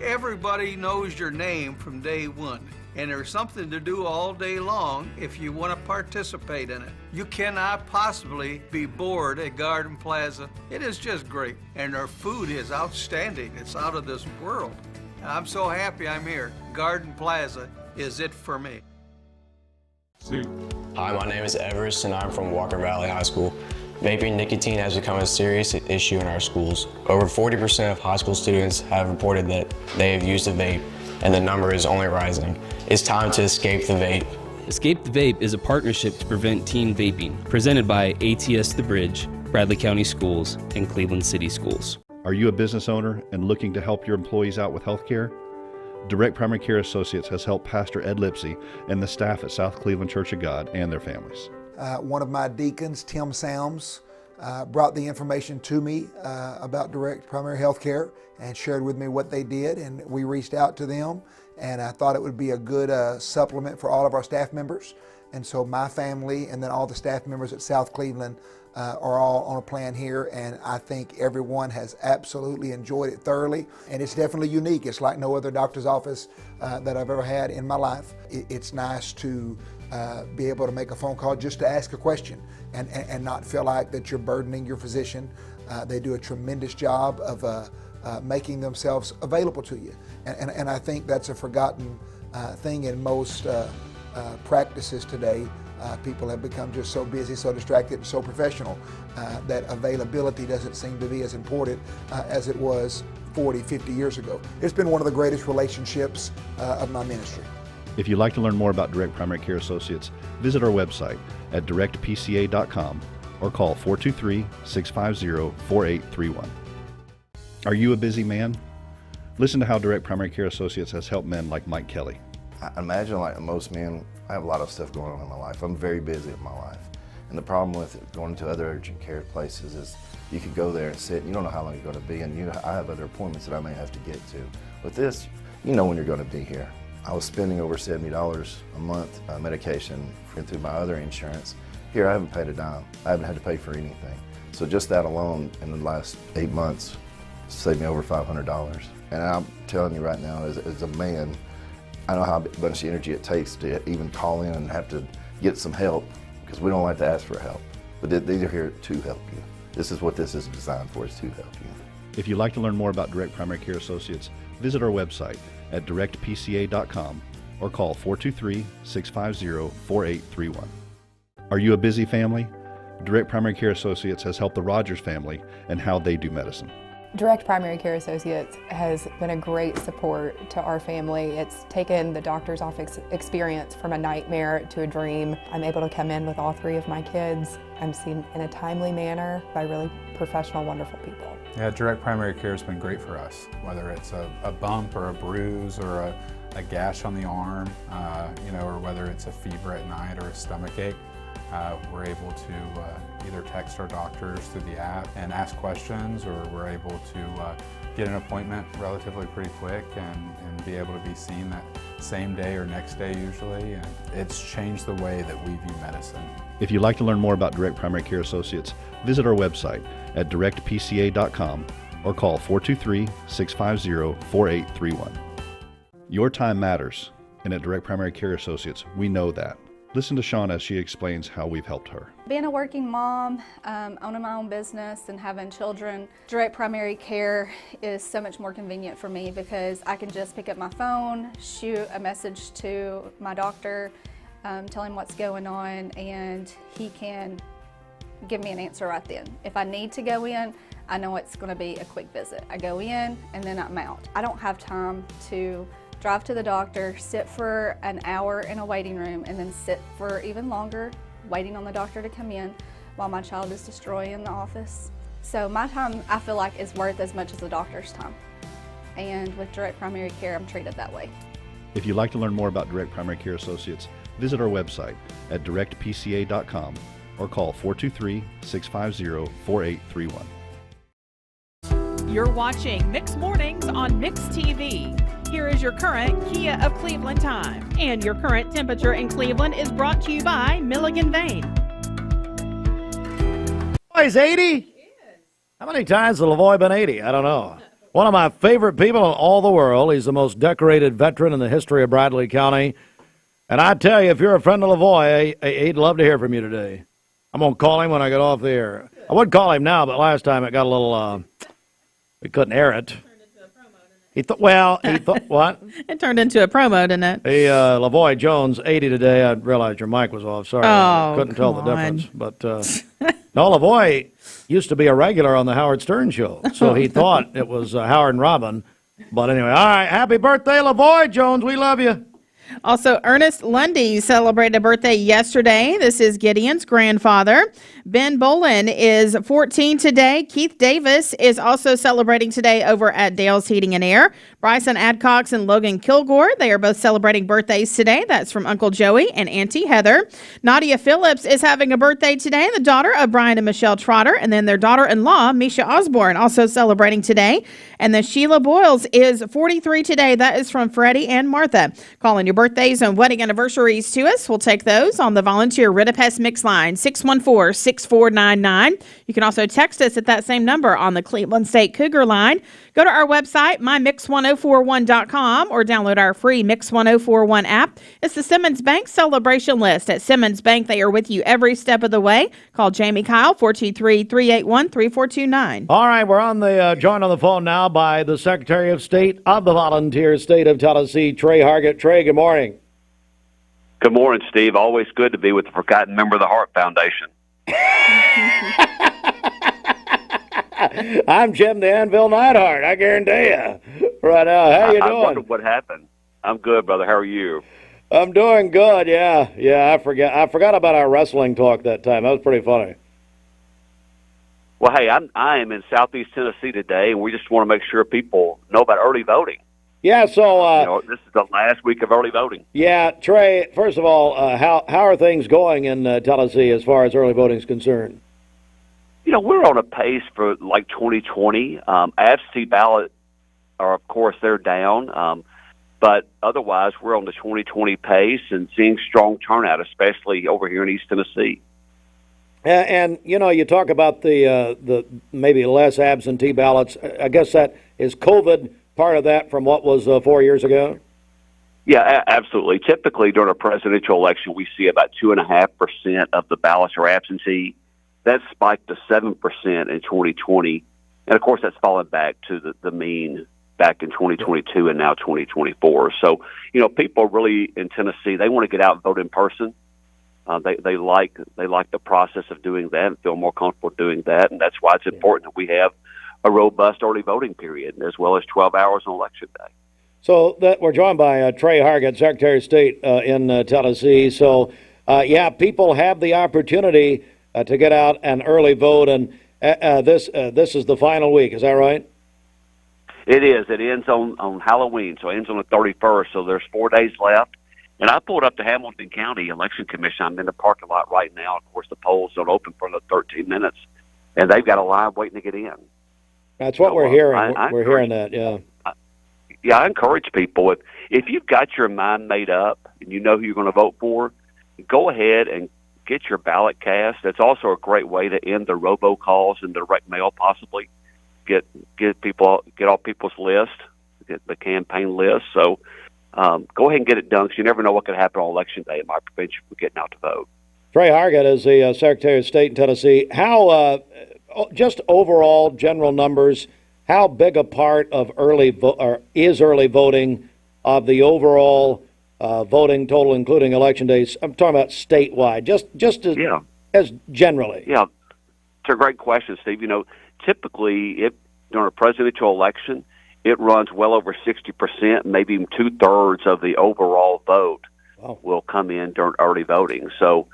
Everybody knows your name from day one. And there's something to do all day long if you want to participate in it. You cannot possibly be bored at Garden Plaza. It is just great. And their food is outstanding. It's out of this world. I'm so happy I'm here. Garden Plaza is it for me. Hi, my name is Everest and I'm from Walker Valley High School. Vaping nicotine has become a serious issue in our schools. Over 40% of high school students have reported that they have used a vape, and the number is only rising. It's time to escape the vape. Escape the Vape is a partnership to prevent teen vaping, presented by ATS The Bridge, Bradley County Schools, and Cleveland City Schools. Are you a business owner and looking to help your employees out with health care? Direct Primary Care Associates has helped Pastor Ed Lipsey and the staff at South Cleveland Church of God and their families. One of my deacons, Tim Sams, brought the information to me about Direct Primary Health Care and shared with me what they did, and we reached out to them, and I thought it would be a good supplement for all of our staff members. And so my family and then all the staff members at South Cleveland are all on a plan here, and I think everyone has absolutely enjoyed it thoroughly, and it's definitely unique. It's like no other doctor's office that I've ever had in my life. It's nice to be able to make a phone call just to ask a question and not feel like that you're burdening your physician. They do a tremendous job of making themselves available to you, and I think that's a forgotten thing in most practices today. People have become just so busy, so distracted, and so professional that availability doesn't seem to be as important as it was 40, 50 years ago. It's been one of the greatest relationships of my ministry. If you'd like to learn more about Direct Primary Care Associates, visit our website at directpca.com or call 423-650-4831. Are you a busy man? Listen to how Direct Primary Care Associates has helped men like Mike Kelly. I imagine like most men, I have a lot of stuff going on in my life. I'm very busy in my life. And the problem with going to other urgent care places is you could go there and sit, and you don't know how long you're going to be, and I have other appointments that I may have to get to. With this, you know when you're going to be here. I was spending over $70 a month on medication through my other insurance. Here, I haven't paid a dime. I haven't had to pay for anything. So just that alone in the last 8 months saved me over $500. And I'm telling you right now, as a man, I know how much energy it takes to even call in and have to get some help, because we don't like to ask for help. But these are here to help you. This is what this is designed for, is to help you. If you'd like to learn more about Direct Primary Care Associates, visit our website at directpca.com or call 423-650-4831. Are you a busy family? Direct Primary Care Associates has helped the Rogers family and how they do medicine. Direct Primary Care Associates has been a great support to our family. It's taken the doctor's office experience from a nightmare to a dream. I'm able to come in with all 3 of my kids. I'm seen in a timely manner by really professional, wonderful people. Yeah, Direct Primary Care has been great for us, whether it's a bump or a bruise or a gash on the arm, or whether it's a fever at night or a stomach ache. We're able to either text our doctors through the app and ask questions, or we're able to get an appointment relatively pretty quick and be able to be seen that same day or next day usually. And it's changed the way that we view medicine. If you'd like to learn more about Direct Primary Care Associates, visit our website at directpca.com or call 423-650-4831. Your time matters, and at Direct Primary Care Associates, we know that. Listen to Shauna as she explains how we've helped her. Being a working mom, owning my own business and having children, Direct Primary Care is so much more convenient for me because I can just pick up my phone, shoot a message to my doctor, tell him what's going on, and he can give me an answer right then. If I need to go in, I know it's going to be a quick visit. I go in and then I'm out. I don't have time to drive to the doctor, sit for an hour in a waiting room, and then sit for even longer waiting on the doctor to come in while my child is destroying in the office. So my time, I feel like, is worth as much as the doctor's time. And with Direct Primary Care, I'm treated that way. If you'd like to learn more about Direct Primary Care Associates, visit our website at directpca.com or call 423-650-4831. You're watching Mix Mornings on Mix TV. Here is your current Kia of Cleveland time. And your current temperature in Cleveland is brought to you by Milligan Vane. Oh, he's 80? How many times has Lavoie been 80? I don't know. One of my favorite people in all the world. He's the most decorated veteran in the history of Bradley County. And I tell you, if you're a friend of Lavoie, he'd love to hear from you today. I'm going to call him when I get off the air. I would call him now, but last time it got a little, we couldn't air it. He thought what? It turned into a promo, didn't it? Hey, Lavoie Jones, 80 today. I realized your mic was off. Sorry. I couldn't tell the difference. But, no, Lavoie used to be a regular on the Howard Stern show. So he thought it was Howard and Robin. But anyway, all right. Happy birthday, Lavoie Jones. We love you. Also, Ernest Lundy celebrated a birthday yesterday. This is Gideon's grandfather. Ben Bolin is 14 today. Keith Davis is also celebrating today over at Dale's Heating and Air. Bryson Adcox and Logan Kilgore, they are both celebrating birthdays today. That's from Uncle Joey and Auntie Heather. Nadia Phillips is having a birthday today, the daughter of Brian and Michelle Trotter. And then their daughter-in-law, Misha Osborne, also celebrating today. And then Sheila Boyles is 43 today. That is from Freddie and Martha. Calling your birthdays and wedding anniversaries to us. We'll take those on the volunteer Ritapest Mix line, 614-6499. You can also text us at that same number on the Cleveland State Cougar line. Go to our website, mymix1041.com, or download our free Mix 1041 app. It's the Simmons Bank celebration list. At Simmons Bank, they are with you every step of the way. Call Jamie Kyle, 423-381-3429. All right, we're on the joined on the phone now by the Secretary of State of the Volunteer State of Tennessee, Trey Harget. Trey, good morning. Good morning, Steve. Always good to be with the forgotten member of the Heart Foundation. I'm Jim the Anvil Neidhart, I guarantee you. Right now, how you doing? I wondered what happened. I'm good, brother. How are you? I'm doing good, yeah. I forgot about our wrestling talk that time. That was pretty funny. Well, hey, I am in Southeast Tennessee today, and we just want to make sure people know about early voting. Yeah, so this is the last week of early voting. yeah, Trey. First of all, how are things going in Tennessee as far as early voting is concerned? We're on a pace for like 2020. Absentee ballot are, of course, they're down. But otherwise, we're on the 2020 pace and seeing strong turnout, especially over here in East Tennessee. And you talk about the maybe less absentee ballots. I guess that is COVID part of that from what was 4 years ago. Yeah, absolutely. Typically, during a presidential election, we see about 2.5% of the ballots are absentee. That spiked to 7% in 2020, and of course, that's fallen back to the mean back in 2022 and now 2024. So, people really in Tennessee, they want to get out and vote in person. They like the process of doing that and feel more comfortable doing that, and that's why it's important that we have a robust early voting period as well as 12 hours on Election Day. So that we're joined by Trey Harget, Secretary of State in Tennessee. So, people have the opportunity to get out and early vote, and this is the final week. Is that right? It is. It ends on Halloween, so it ends on the 31st. So there's 4 days left. And I pulled up to Hamilton County Election Commission. I'm in the parking lot right now. Of course, the polls don't open for another 13 minutes, and they've got a line waiting to get in. That's what we're hearing. We're hearing that, yeah. I encourage people, if you've got your mind made up and you know who you're going to vote for, go ahead and get your ballot cast. That's also a great way to end the robocalls and direct mail, possibly. Get all people's list, get the campaign list. So go ahead and get it done, because you never know what could happen on Election Day. It might prevent you from getting out to vote. Trey Harget is the Secretary of State in Tennessee. How, just overall general numbers, how big a part of is early voting of the overall voting total, including election days? I'm talking about statewide, just as generally. Yeah, it's a great question, Steve. Typically, during a presidential election, it runs well over 60%, maybe even 2/3 of the overall vote will come in during early voting. So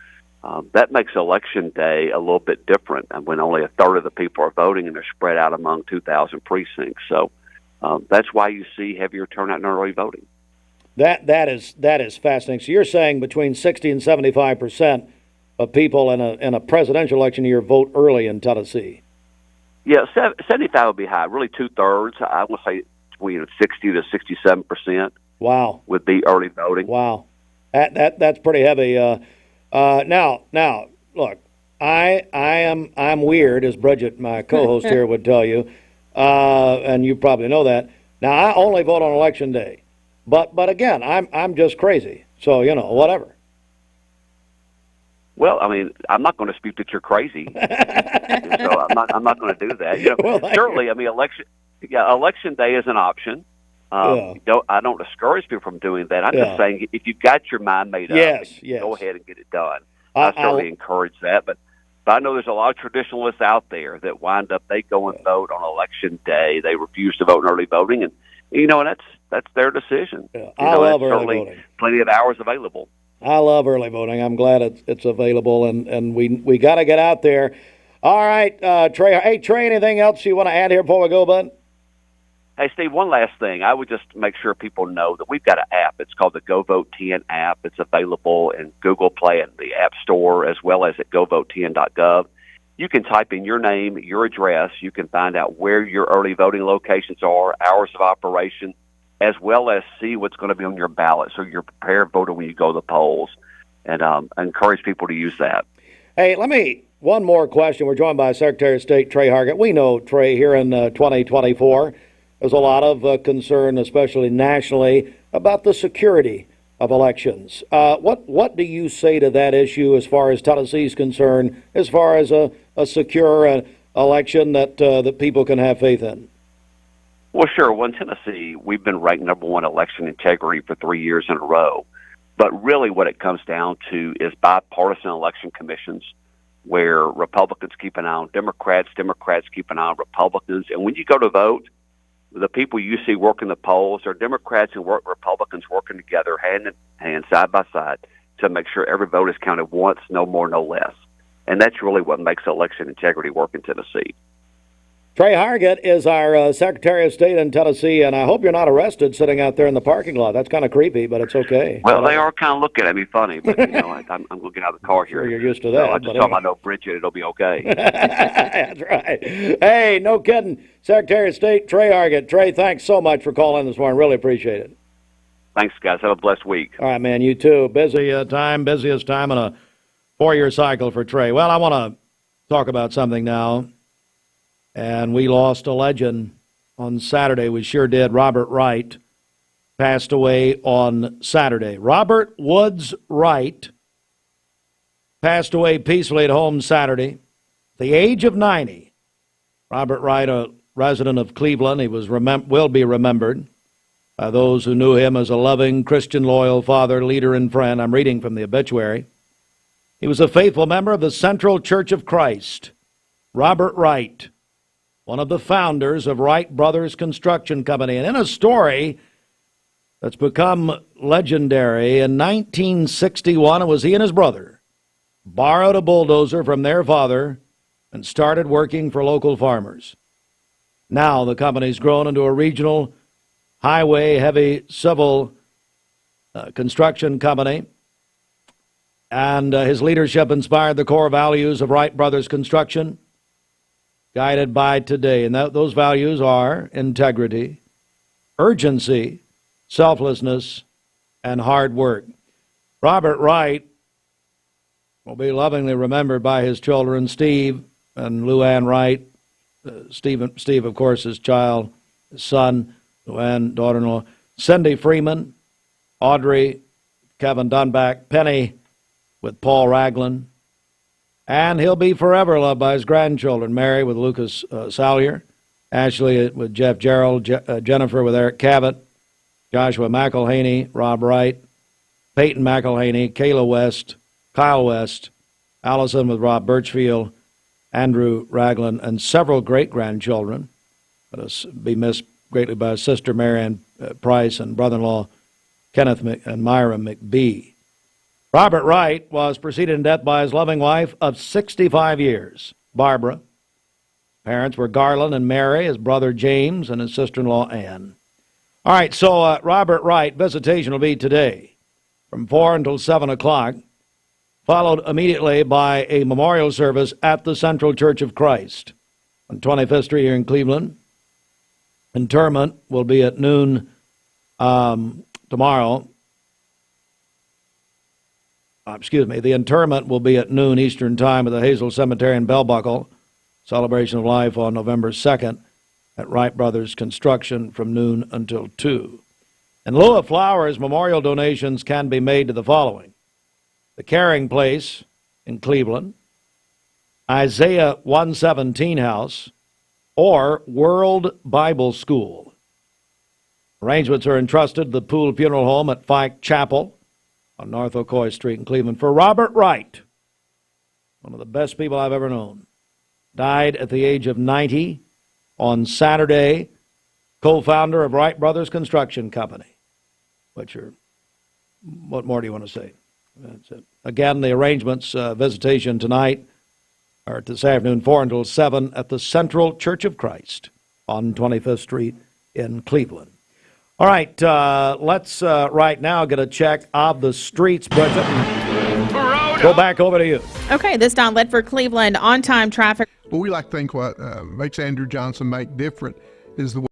that makes Election Day a little bit different, and when only 1/3 of the people are voting and they're spread out among 2,000 precincts. So that's why you see heavier turnout in early voting. That is fascinating. So you're saying between 60 and 75% of people in a presidential election year vote early in Tennessee. Yeah, 75 would be high. Really, 2/3. I would say between 60 to 67%. Wow, would be early voting. Wow, that's pretty heavy. Now, look, I'm weird, as Bridget, my co-host here, would tell you, and you probably know that. Now, I only vote on Election Day, but again, I'm just crazy. So whatever. Well, I mean, I'm not going to dispute that you're crazy, so I'm not going to do that. Well, certainly, I mean, Election Day is an option. I don't discourage people from doing that. I'm just saying, if you've got your mind made up, go ahead and get it done. I certainly encourage that, but I know there's a lot of traditionalists out there that wind up, they go and vote on Election Day. They refuse to vote in early voting, and that's their decision. Yeah. I love early voting. Plenty of hours available. I love early voting. I'm glad it's available, and we got to get out there. All right, Trey. Hey, Trey, anything else you want to add here before we go, bud? Hey, Steve, one last thing. I would just make sure people know that we've got an app. It's called the Go Vote TN app. It's available in Google Play and the App Store, as well as at govotetn.gov. You can type in your name, your address. You can find out where your early voting locations are, hours of operation, as well as see what's going to be on your ballot, so you're prepared voter when you go to the polls. And I encourage people to use that. Hey, one more question. We're joined by Secretary of State Trey Harget. We know, Trey, here in 2024, there's a lot of concern, especially nationally, about the security of elections. What do you say to that issue as far as Tennessee's concerned, as far as a secure election that people can have faith in? Well, sure. Well, in Tennessee, we've been ranked #1 election integrity for 3 years in a row. But really what it comes down to is bipartisan election commissions where Republicans keep an eye on Democrats, Democrats keep an eye on Republicans. And when you go to vote, the people you see working the polls are Democrats and Republicans working together hand in hand, side by side, to make sure every vote is counted once, no more, no less. And that's really what makes election integrity work in Tennessee. Trey Harget is our Secretary of State in Tennessee, and I hope you're not arrested sitting out there in the parking lot. That's kind of creepy, but it's okay. Well, they are kind of looking at me funny, but I'm going to get out of the car here. Sure, you're used to that. So I just tell them I know Pritchard. It'll be okay. That's right. Hey, no kidding. Secretary of State Trey Harget. Trey, thanks so much for calling this morning. Really appreciate it. Thanks, guys. Have a blessed week. All right, man. You too. Busiest time in a 4-year cycle for Trey. Well, I want to talk about something now. And we lost a legend on Saturday. We sure did. Robert Wright passed away on Saturday. Robert Woods Wright passed away peacefully at home Saturday at the age of 90. Robert Wright, a resident of Cleveland, he will be remembered by those who knew him as a loving, Christian, loyal father, leader, and friend. I'm reading from the obituary. He was a faithful member of the Central Church of Christ. Robert Wright, one of the founders of Wright Brothers Construction Company. And in a story that's become legendary, in 1961, it was he and his brother borrowed a bulldozer from their father and started working for local farmers. Now the company's grown into a regional highway heavy civil construction company, and his leadership inspired the core values of Wright Brothers Construction, guided by today. And those values are integrity, urgency, selflessness, and hard work. Robert Wright will be lovingly remembered by his children, Steve and Luann Wright. Steve, of course, his child, his son, Luann, daughter-in-law, Cindy Freeman, Audrey, Kevin Dunback, Penny with Paul Ragland. And he'll be forever loved by his grandchildren, Mary with Lucas Salyer, Ashley with Jeff Gerald, Jennifer with Eric Cabot, Joshua McElhaney, Rob Wright, Peyton McElhaney, Kayla West, Kyle West, Allison with Rob Birchfield, Andrew Ragland, and several great-grandchildren. But be missed greatly by his sister Marianne Price and brother-in-law Kenneth and Myra McBee. Robert Wright was preceded in death by his loving wife of 65 years, Barbara. Parents were Garland and Mary, his brother James, and his sister-in-law Ann. All right, so Robert Wright, visitation will be today from 4 until 7 o'clock, followed immediately by a memorial service at the Central Church of Christ on 25th Street here in Cleveland. Interment will be at noon tomorrow. The interment will be at noon Eastern Time at the Hazel Cemetery in Bell Buckle. Celebration of Life on November 2nd at Wright Brothers Construction from noon until 2. In lieu of flowers, memorial donations can be made to the following: the Caring Place in Cleveland, Isaiah 117 House, or World Bible School. Arrangements are entrusted to the Poole Funeral Home at Fike Chapel on North Ocoee Street in Cleveland. For Robert Wright, one of the best people I've ever known, died at the age of 90 on Saturday, co-founder of Wright Brothers Construction Company. What more do you want to say? That's it. Again, the arrangements, visitation tonight, or this afternoon, 4 until 7 at the Central Church of Christ on 25th Street in Cleveland. All right, let's right now get a check of the streets, Bridget. Go back over to you. Okay, this Don Ledford, Cleveland, on-time traffic. Well, we like to think what makes Andrew Johnson make different is the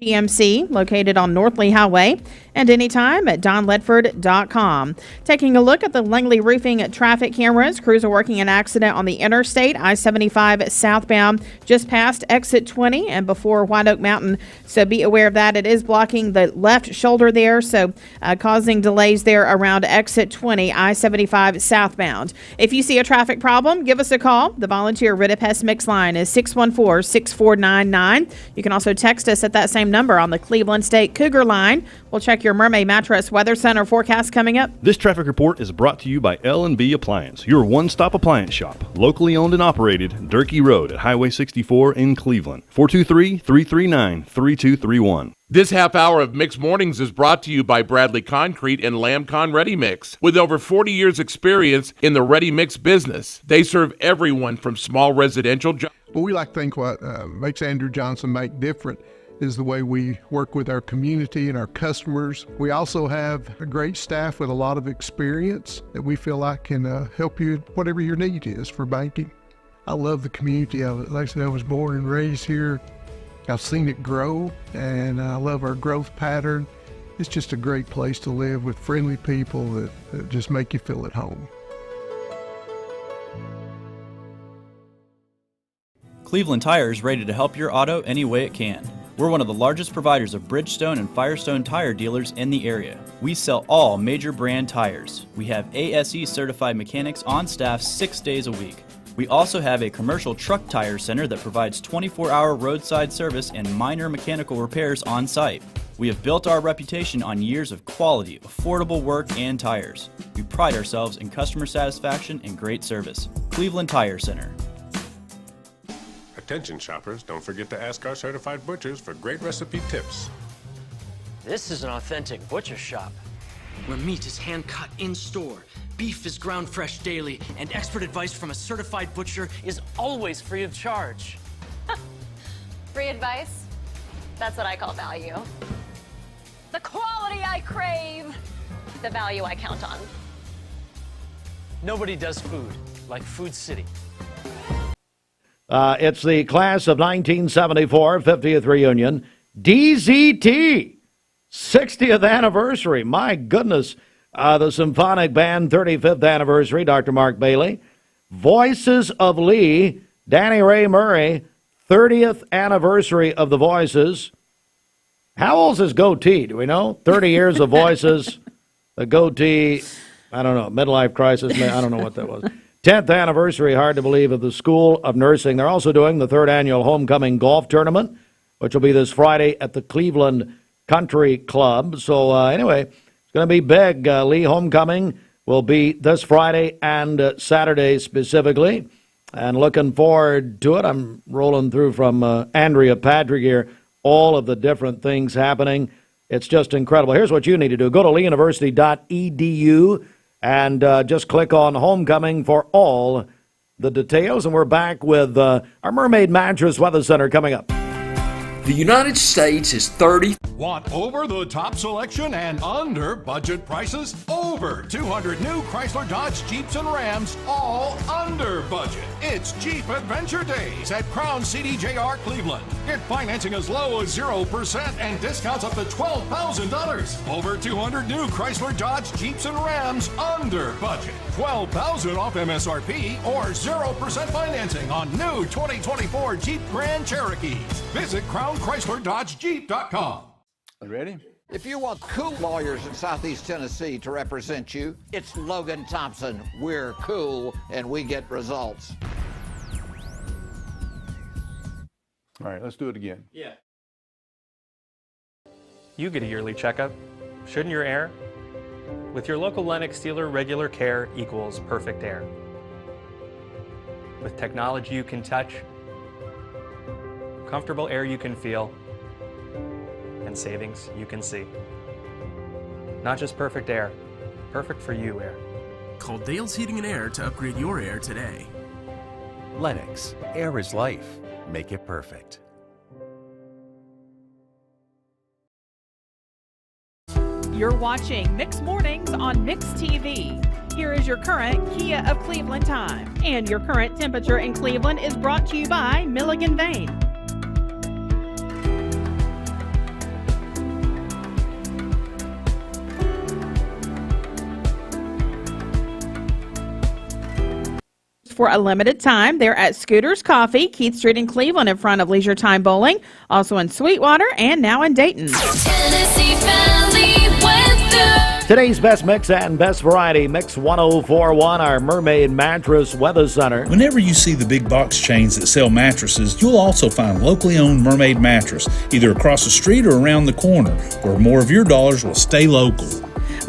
GMC, located on Northley Highway, and anytime at donledford.com. Taking a look at the Langley Roofing traffic cameras, crews are working an accident on the interstate, I-75 southbound, just past exit 20 and before White Oak Mountain. So be aware of that. It is blocking the left shoulder there, so causing delays there around exit 20, I-75 southbound. If you see a traffic problem, give us a call. The volunteer Rid Pest Mix line is 614-6499. You can also text us at that same number on the Cleveland State Cougar line. We'll check your Mermaid Mattress Weather Center forecast coming up. This traffic report is brought to you by L&B Appliance, your one-stop appliance shop, locally owned and operated, Durkee Road at Highway 64 in Cleveland. 423-339-3231. This half hour of Mixed Mornings is brought to you by Bradley Concrete and Lamcon Ready Mix. With over 40 years experience in the ready mix business, they serve everyone from small residential jobs. But we like to think what makes Andrew Johnson make different is the way we work with our community and our customers. We also have a great staff with a lot of experience that we feel like can help you whatever your need is for banking. I love the community of it. Like I said, I was born and raised here. I've seen it grow, and I love our growth pattern. It's just a great place to live with friendly people that just make you feel at home. Cleveland Tire is ready to help your auto any way it can. We're one of the largest providers of Bridgestone and Firestone tire dealers in the area. We sell all major brand tires. We have ASE certified mechanics on staff 6 days a week. We also have a commercial truck tire center that provides 24-hour roadside service and minor mechanical repairs on site. We have built our reputation on years of quality, affordable work and tires. We pride ourselves in customer satisfaction and great service. Cleveland Tire Center. Attention shoppers, don't forget to ask our certified butchers for great recipe tips. This is an authentic butcher shop, where meat is hand-cut in-store, beef is ground fresh daily, and expert advice from a certified butcher is always free of charge. Free advice? That's what I call value. The quality I crave, the value I count on. Nobody does food like Food City. It's the class of 1974 50th reunion, DZT, 60th anniversary. My goodness, the Symphonic Band 35th anniversary, Dr. Mark Bailey. Voices of Lee, Danny Ray Murray, 30th anniversary of the Voices. How old's his goatee? Do we know? 30 years of Voices. The goatee, I don't know, midlife crisis. I don't know what that was. 10th anniversary, hard to believe, of the School of Nursing. They're also doing the 3rd annual Homecoming Golf Tournament, which will be this Friday at the Cleveland Country Club. So anyway, it's going to be big. Lee Homecoming will be this Friday and Saturday specifically. And looking forward to it. I'm rolling through from Andrea Patrick here, all of the different things happening. It's just incredible. Here's what you need to do. Go to leeuniversity.edu and just click on Homecoming for all the details. And we're back with our Mermaid Mattress Weather Center coming up. The United States is 30. Want over-the-top selection and under-budget prices? Over 200 new Chrysler, Dodge, Jeeps, and Rams, all under budget. It's Jeep Adventure Days at Crown CDJR Cleveland. Get financing as low as 0% and discounts up to $12,000. Over 200 new Chrysler, Dodge, Jeeps, and Rams under budget. $12,000 off MSRP or 0% financing on new 2024 Jeep Grand Cherokees. Visit CrownChryslerDodgeJeep.com. Ready? If you want cool lawyers in Southeast Tennessee to represent you, it's Logan Thompson. We're cool and we get results. All right, let's do it again. Yeah. You get a yearly checkup. Shouldn't your air? With your local Lennox dealer, regular care equals perfect air. With technology you can touch, comfortable air you can feel, and savings you can see. Not just perfect air, perfect for you air. Call Dale's Heating and Air to upgrade your air today. Lennox, air is life. Make it perfect. You're watching Mix Mornings on Mix TV. Here is your current Kia of Cleveland time. And your current temperature in Cleveland is brought to you by Milligan Vane. For a limited time, they're at Scooter's Coffee, Keith Street in Cleveland in front of Leisure Time Bowling, also in Sweetwater and now in Dayton. Tennessee Valley weather. Today's best mix and best variety, Mix 1041, our Mermaid Mattress Weather Center. Whenever you see the big box chains that sell mattresses, you'll also find locally owned Mermaid Mattress, either across the street or around the corner, where more of your dollars will stay local.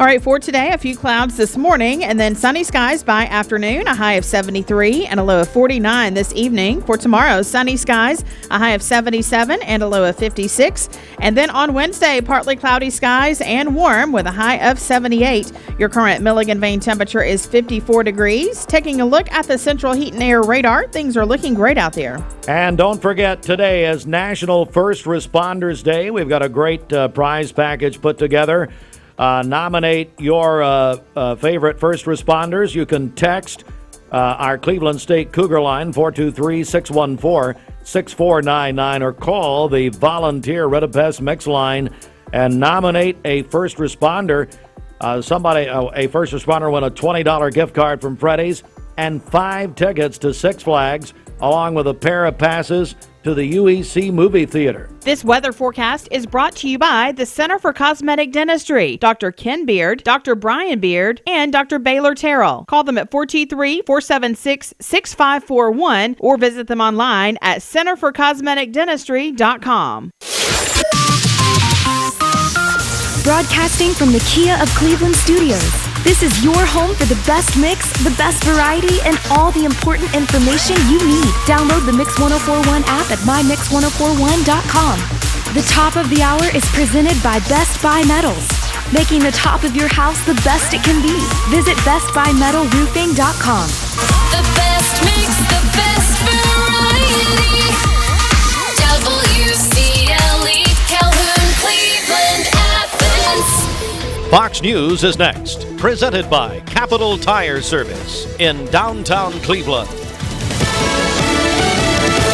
All right, for today, a few clouds this morning and then sunny skies by afternoon, a high of 73 and a low of 49 this evening. For tomorrow, sunny skies, a high of 77 and a low of 56. And then on Wednesday, partly cloudy skies and warm with a high of 78. Your current Milligan Vane temperature is 54 degrees. Taking a look at the Central Heat and Air radar, things are looking great out there. And don't forget, today is National First Responders Day. We've got a great prize package put together. Nominate your favorite first responders. You can text our Cleveland State Cougar line, 423-614-6499, or call the volunteer Red of Pest Mix line and nominate a first responder. A first responder won a $20 gift card from Freddy's and 5 tickets to Six Flags, along with a pair of passes to the UEC movie theater. This weather forecast is brought to you by the Center for Cosmetic Dentistry, Dr. Ken Beard, Dr. Brian Beard, and Dr. Baylor Terrell. Call them at 423-476-6541 or visit them online at centerforcosmeticdentistry.com. Broadcasting from the Kia of Cleveland studios. This is your home for the best mix, the best variety, and all the important information you need. Download the Mix 1041 app at mymix1041.com. The top of the hour is presented by Best Buy Metals, making the top of your house the best it can be. Visit bestbuymetalroofing.com. The best mix, the best variety. WCLE, Calhoun, Cleveland, Athens. Fox News is next, presented by Capital Tire Service in downtown Cleveland.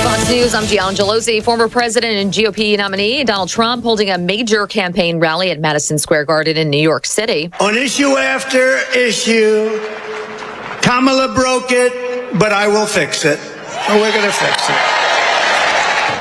Fox News, I'm Gianna Gelosi. Former President and GOP nominee Donald Trump holding a major campaign rally at Madison Square Garden in New York City. On issue after issue, Kamala broke it, but I will fix it. And we're going to fix it.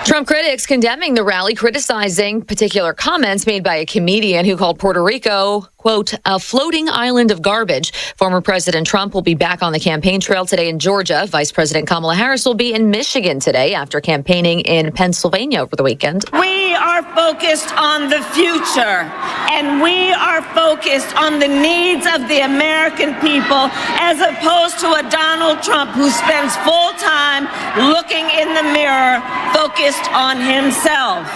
Trump critics condemning the rally, criticizing particular comments made by a comedian who called Puerto Rico, quote, a floating island of garbage. Former President Trump will be back on the campaign trail today in Georgia. Vice President Kamala Harris will be in Michigan today after campaigning in Pennsylvania over the weekend. We are focused on the future, and we are focused on the needs of the American people, as opposed to a Donald Trump who spends full time looking in the mirror, focused on himself.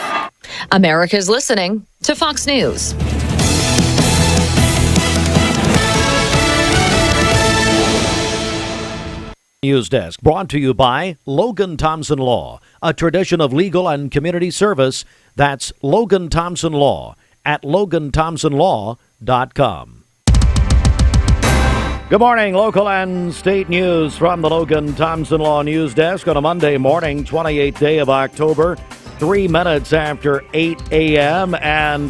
America's listening to Fox News. News Desk brought to you by Logan Thompson Law, a tradition of legal and community service. That's Logan Thompson Law at LoganThompsonLaw.com. Good morning, local and state news from the Logan Thompson Law News Desk on a Monday morning, 28th day of October, 3 minutes after 8 a.m. And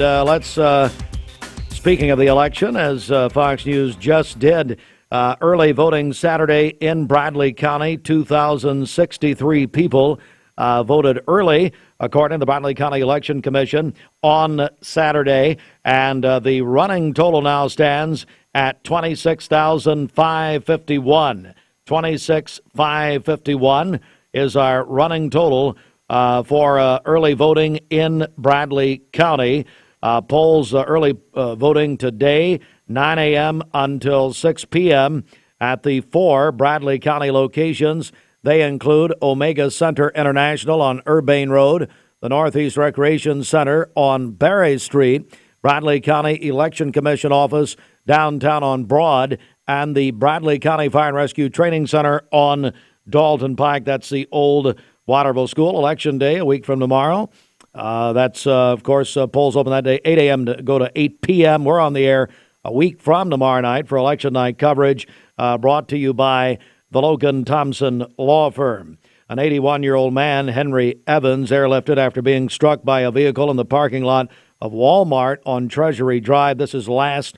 speaking of the election, as Fox News just did, early voting Saturday in Bradley County, 2,063 people voted early, according to the Bradley County Election Commission, on Saturday. And the running total now stands at 26,551. 26,551 is our running total for early voting in Bradley County. Polls early voting today, 9 a.m. until 6 p.m. at the 4 Bradley County locations. They include Omega Center International on Urbane Road, the Northeast Recreation Center on Berry Street, Bradley County Election Commission office downtown on Broad, and the Bradley County Fire and Rescue Training Center on Dalton Pike. That's the old Waterville School. Election day, a week from tomorrow. That's, of course, polls open that day, 8 a.m. to go to 8 p.m. We're on the air a week from tomorrow night for election night coverage, brought to you by the Logan Thompson Law Firm. An 81-year-old man, Henry Evans, airlifted after being struck by a vehicle in the parking lot of Walmart on Treasury Drive. This is last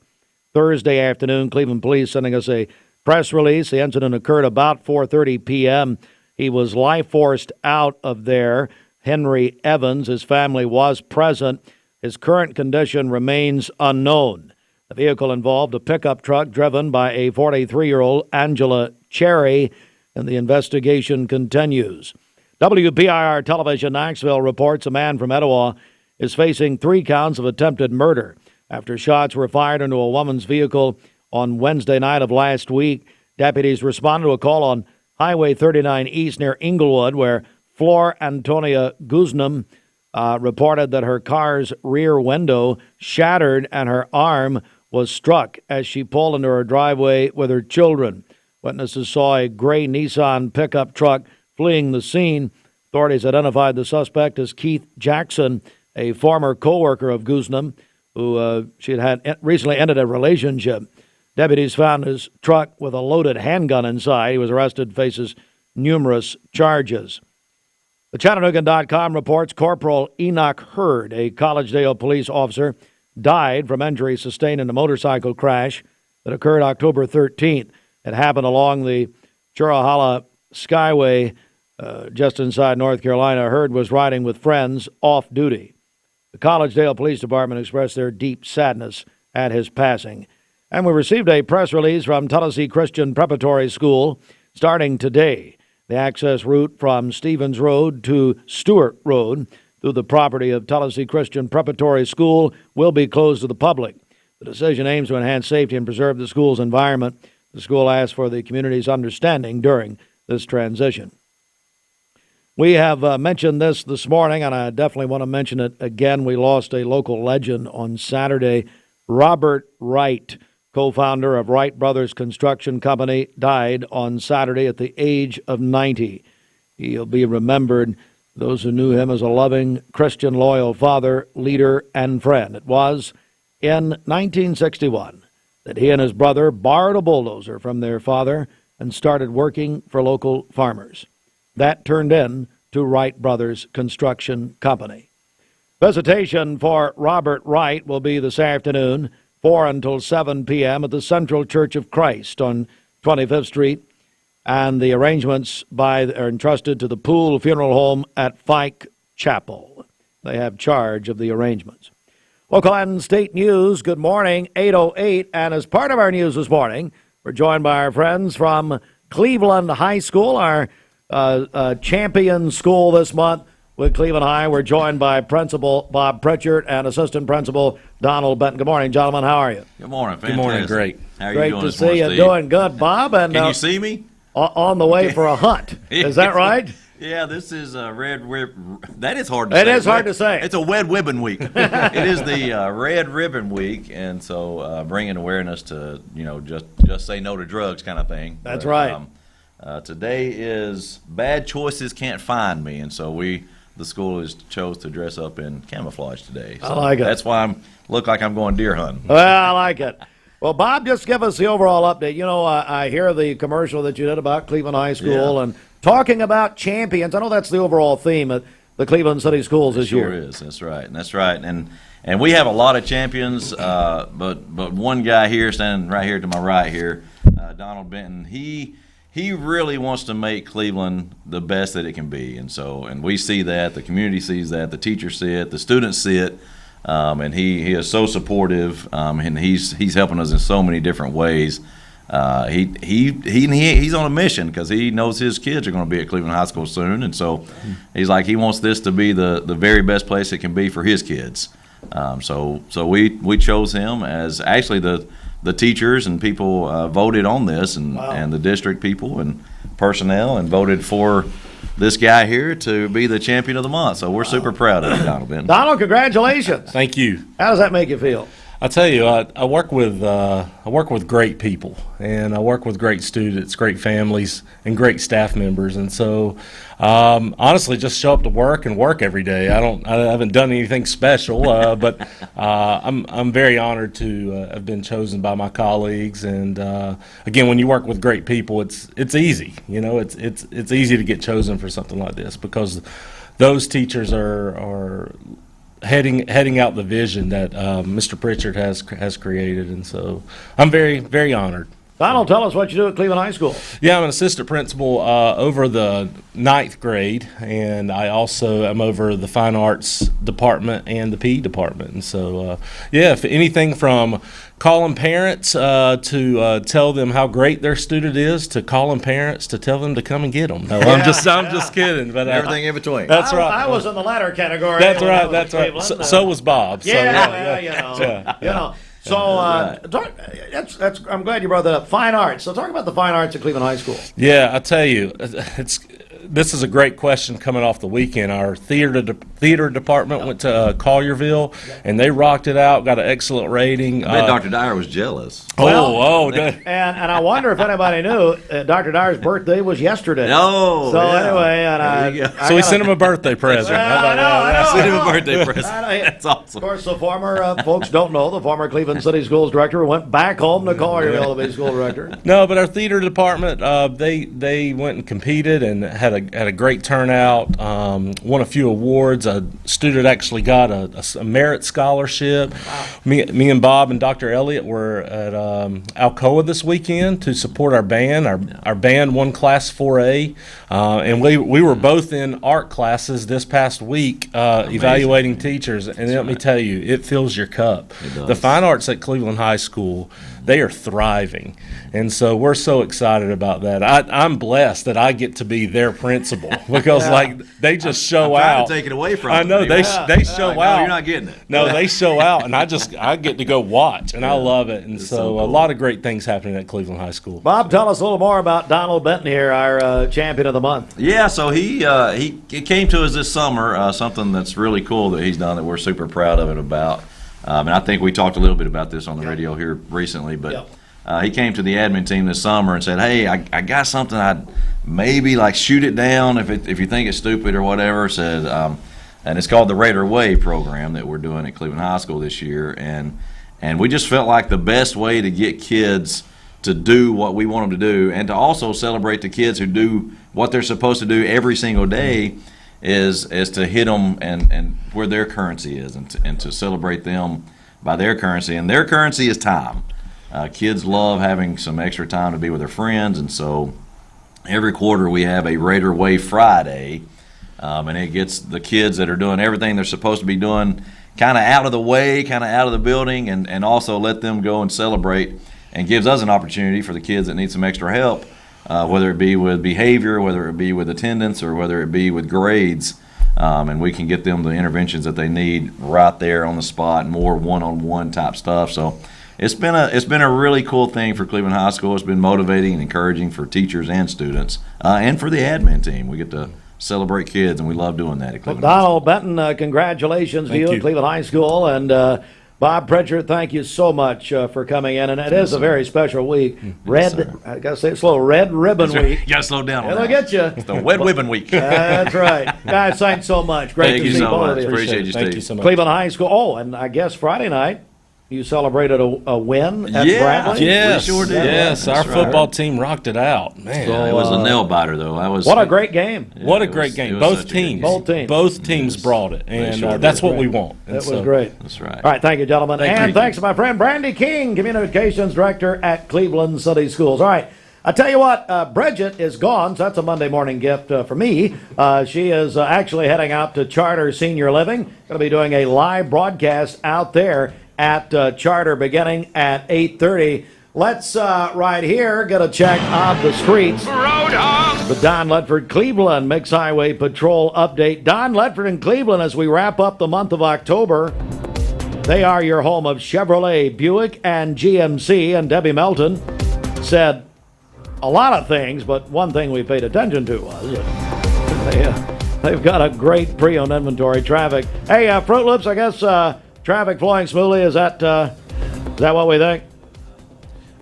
Thursday afternoon. Cleveland police sending us a press release. The incident occurred about 4:30 p.m. He was life-forced out of there. Henry Evans, his family was present. His current condition remains unknown. The vehicle involved a pickup truck driven by a 43-year-old Angela Cherry, and the investigation continues. WBIR Television Knoxville reports a man from Etowah is facing 3 counts of attempted murder. after shots were fired into a woman's vehicle on Wednesday night of last week. Deputies responded to a call on Highway 39 East near Inglewood, where Flor Antonia Guzman reported that her car's rear window shattered and her arm was struck as she pulled into her driveway with her children. Witnesses saw a gray Nissan pickup truck fleeing the scene. Authorities identified the suspect as Keith Jackson, a former co-worker of Guzman, who she had recently ended a relationship. Deputies found his truck with a loaded handgun inside. He was arrested, faces numerous charges. The Chattanooga.com reports Corporal Enoch Hurd, a Collegedale police officer, died from injuries sustained in a motorcycle crash that occurred October 13th. It happened along the Churrahala Skyway just inside North Carolina. Hurd was riding with friends off duty. The Collegedale Police Department expressed their deep sadness at his passing. And we received a press release from Tennessee Christian Preparatory School starting today. The access route from Stevens Road to Stewart Road through the property of Tennessee Christian Preparatory School will be closed to the public. The decision aims to enhance safety and preserve the school's environment. The school asks for the community's understanding during this transition. We have mentioned this morning, and I definitely want to mention it again. We lost a local legend on Saturday. Robert Wright, co-founder of Wright Brothers Construction Company, died on Saturday at the age of 90. He'll be remembered, those who knew him, as a loving, Christian, loyal father, leader, and friend. It was in 1961 that he and his brother borrowed a bulldozer from their father and started working for local farmers. That turned into Wright Brothers Construction Company. Visitation for Robert Wright will be this afternoon, 4 until 7 p.m. at the Central Church of Christ on 25th Street, and the arrangements are entrusted to the Poole Funeral Home at Fike Chapel. They have charge of the arrangements. Local and state news, good morning, 8:08, and as part of our news this morning, we're joined by our friends from Cleveland High School, our champion school this month with Cleveland High. We're joined by Principal Bob Pritchard and Assistant Principal Donald Benton. Good morning, gentlemen. How are you? Good morning. Fantastic. Good morning. Great. How are Great you doing to this see morning, you. Steve? Doing good, Bob. And Can you see me? On the way for a hunt. Is that right? Yeah, this is Red Ribbon. That is hard to say. It is hard to say. It's a Red Ribbon Week. It is the Red Ribbon Week, and so bringing awareness to, just say no to drugs kind of thing. That's right. Today is Bad Choices Can't Find Me, and so the school has chose to dress up in camouflage today. So I like it. That's why I look like I'm going deer hunting. Well, I like it. Well, Bob, just give us the overall update. I hear the commercial that you did about Cleveland High School and talking about champions. I know that's the overall theme at the Cleveland City Schools this year. Sure is. That's right. And we have a lot of champions, but one guy here, standing right here to my right here, Donald Benton, he really wants to make Cleveland the best that it can be. And we see that, the community sees that, the teachers see it, the students see it. And he is so supportive, and he's helping us in so many different ways. He's on a mission because he knows his kids are going to be at Cleveland High School soon, and so he's like, he wants this to be the very best place it can be for his kids. So we chose him as actually the teachers and people voted on this, and the district people and personnel, and voted for this guy here to be the champion of the month. So we're super proud of you, Donald Benton. Donald, congratulations. Thank you. How does that make you feel? I tell you, I work with great people, and I work with great students, great families, and great staff members. And so, honestly, just show up to work and work every day. I haven't done anything special, but I'm very honored to have been chosen by my colleagues. And again, when you work with great people, it's easy. It's easy to get chosen for something like this because those teachers are heading out the vision that Mr. Pritchard has created, and so I'm very, very honored. Donald, tell us what you do at Cleveland High School. Yeah, I'm an assistant principal over the 9th grade, and I also am over the fine arts department and the PE department. And so, if anything from calling parents to tell them how great their student is, to calling parents to tell them to come and get them. No, I'm just kidding. But everything in between. That's right. I was in the latter category. That's right. That's right. So was Bob. So, I'm glad you brought that up. Fine arts. So, talk about the fine arts at Cleveland High School. Yeah, I tell you, this is a great question coming off the weekend. Our theater department went to Collierville, and they rocked it out, got an excellent rating. I bet Dr. Dyer was jealous. And I wonder if anybody knew Dr. Dyer's birthday was yesterday. No. So anyway, so we sent him a birthday present. Sent him a birthday present. That's awesome. Of course, the former folks don't know the former Cleveland City Schools director went back home to Collierville to be school director. No, but our theater department, they went and competed and had a great turnout. Won a few awards. A student actually got a merit scholarship. Wow. Me and Bob and Dr. Elliott were at Alcoa this weekend to support our band. Our band won Class 4A, and we were both in art classes this past week evaluating teachers. And let me tell you, it fills your cup. The fine arts at Cleveland High School, they are thriving, and so we're so excited about that. I'm blessed that I get to be their principal because they just show I'm out. To take it away from I know them. they show out. No, you're not getting it. No, they show out, and I get to go watch, and I love it. And so cool. A lot of great things happening at Cleveland High School. Bob, tell us a little more about Donald Benton here, our champion of the month. Yeah, so he came to us this summer. Something that's really cool that he's done that we're super proud of it about. And I think we talked a little bit about this on the radio here recently, but he came to the admin team this summer and said, "Hey, I got something. I'd maybe shoot it down if you think it's stupid or whatever." Said, and it's called the Raider Way program that we're doing at Cleveland High School this year, and we just felt like the best way to get kids to do what we want them to do, and to also celebrate the kids who do what they're supposed to do every single day, is to hit them and where their currency is, and to celebrate them by their currency. And their currency is time. Kids love having some extra time to be with their friends, and so every quarter we have a Raider Way Friday, and it gets the kids that are doing everything they're supposed to be doing kind of out of the way, kind of out of the building, and also let them go and celebrate, and gives us an opportunity for the kids that need some extra help, whether it be with behavior, whether it be with attendance, or whether it be with grades, and we can get them the interventions that they need right there on the spot, more one-on-one type stuff. So it's been a really cool thing for Cleveland High School. It's been motivating and encouraging for teachers and students, and for the admin team. We get to celebrate kids, and we love doing that at Cleveland High School. Donald Benton, congratulations to you at Cleveland High School, and Bob Pritchard, thank you so much for coming in, and it is a very special week. I gotta say it slow, Red Ribbon Week. You gotta slow down on It'll that. get you. It's the Wet Ribbon Week. That's right. Guys, thanks so much. Great Thank to you see so both much. of you. Appreciate you, Steve. Thank you so much. Cleveland High School. Oh, and I guess Friday night you celebrated a win at Bradley? Yes, we sure did. Yes, That's our right. football team rocked it out. Man, So, it was a nail biter, though. What a great game. What a great game. Both teams. Both teams brought it, and that's what we want. And It was great. That's right. All right, thank you, gentlemen. Thank and you. thanks to my friend Brandy King, Communications Director at Cleveland City Schools. All right, I tell you what, Bridget is gone, so that's a Monday morning gift for me. She is actually heading out to Charter Senior Living. Going to be doing a live broadcast out there at Charter beginning at 8:30. Let's, right here, get a check of the streets. The Don Ledford Cleveland Mix Highway Patrol update. Don Ledford in Cleveland as we wrap up the month of October. They are your home of Chevrolet, Buick, and GMC. And Debbie Melton said a lot of things, but one thing we paid attention to was they've got a great pre-owned inventory. Traffic. Hey, Fruit Loops, I guess traffic flowing smoothly. Is that what we think?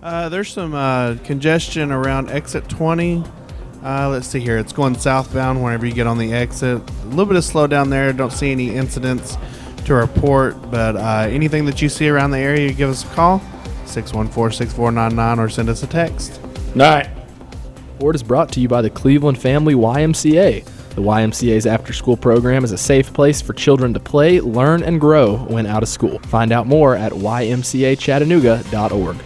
There's some congestion around exit 20. Let's see here. It's going southbound whenever you get on the exit. A little bit of slowdown there. Don't see any incidents to report, but anything that you see around the area, give us a call, 614-6499, or send us a text. All right. Report is brought to you by the Cleveland Family YMCA. The YMCA's after-school program is a safe place for children to play, learn, and grow when out of school. Find out more at ymcachattanooga.org.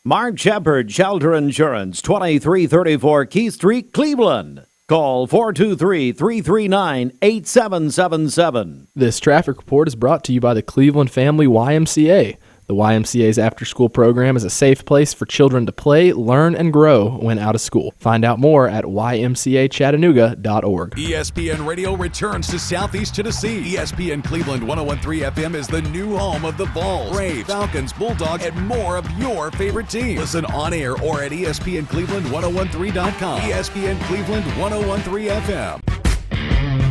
Mark Shepard, Shelter Insurance, 2334 Key Street, Cleveland. Call 423-339-8777. This traffic report is brought to you by the Cleveland Family YMCA. The YMCA's after-school program is a safe place for children to play, learn, and grow when out of school. Find out more at ymcachattanooga.org. ESPN Radio returns to Southeast Tennessee. ESPN Cleveland 101.3 FM is the new home of the Vols, Braves, Falcons, Bulldogs, and more of your favorite teams. Listen on air or at ESPNCleveland1013.com. ESPN Cleveland 101.3 FM.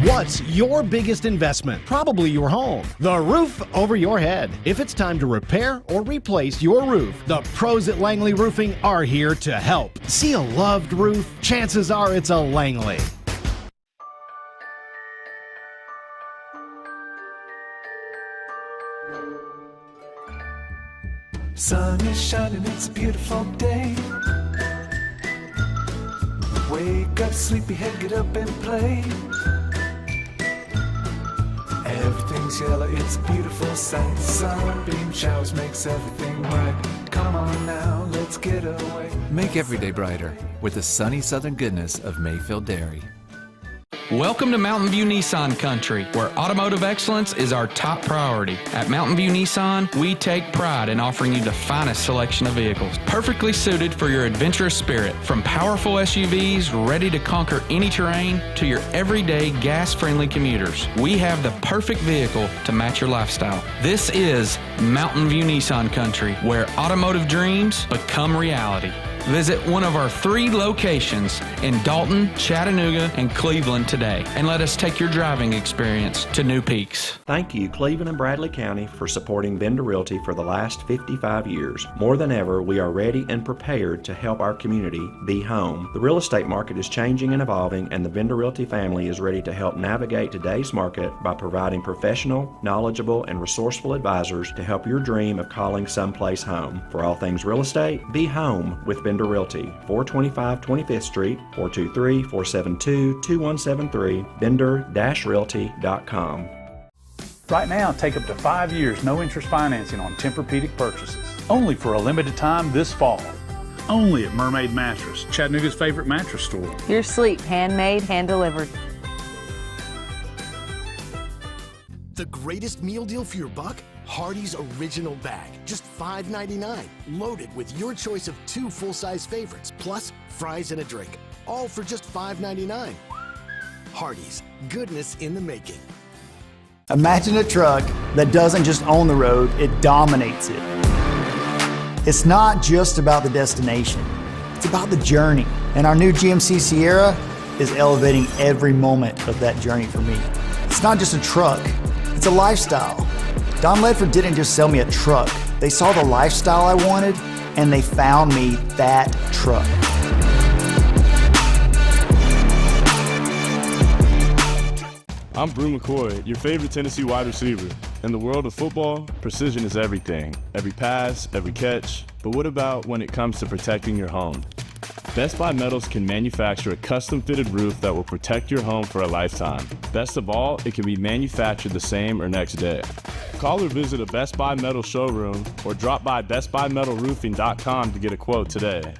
What's your biggest investment? Probably your home. The roof over your head. If it's time to repair or replace your roof, the pros at Langley Roofing are here to help. See a loved roof? Chances are it's a Langley. Sun is shining, it's a beautiful day. Wake up, sleepyhead, get up and play. Everything's yellow, it's a beautiful sight. Sunbeam showers makes everything bright. Come on now, let's get away. Make every day brighter with the sunny southern goodness of Mayfield Dairy. Welcome to Mountain View Nissan Country, where automotive excellence is our top priority. At Mountain View Nissan, we take pride in offering you the finest selection of vehicles, perfectly suited for your adventurous spirit. From powerful SUVs ready to conquer any terrain to your everyday gas-friendly commuters, we have the perfect vehicle to match your lifestyle. This is Mountain View Nissan Country, where automotive dreams become reality. Visit one of our 3 locations in Dalton, Chattanooga, and Cleveland today, and let us take your driving experience to new peaks. Thank you, Cleveland and Bradley County, for supporting Bender Realty for the last 55 years. More than ever, we are ready and prepared to help our community be home. The real estate market is changing and evolving, and the Bender Realty family is ready to help navigate today's market by providing professional, knowledgeable, and resourceful advisors to help your dream of calling someplace home. For all things real estate, be home with Bender Realty, 425 25th Street, 423-472-2173, bender-realty.com. Right now, take up to 5 years no interest financing on Tempur-Pedic purchases. Only for a limited time this fall. Only at Mermaid Mattress, Chattanooga's favorite mattress store. Your sleep, handmade, hand-delivered. The greatest meal deal for your buck? Hardee's Original Bag, just $5.99, loaded with your choice of 2 full-size favorites, plus fries and a drink, all for just $5.99. Hardee's, goodness in the making. Imagine a truck that doesn't just own the road, it dominates it. It's not just about the destination, it's about the journey. And our new GMC Sierra is elevating every moment of that journey for me. It's not just a truck, it's a lifestyle. Don Ledford didn't just sell me a truck. They saw the lifestyle I wanted, and they found me that truck. I'm Brew McCoy, your favorite Tennessee wide receiver. In the world of football, precision is everything. Every pass, every catch. But what about when it comes to protecting your home? Best Buy Metals can manufacture a custom-fitted roof that will protect your home for a lifetime. Best of all, it can be manufactured the same or next day. Call or visit a Best Buy Metal showroom or drop by bestbuymetalroofing.com to get a quote today.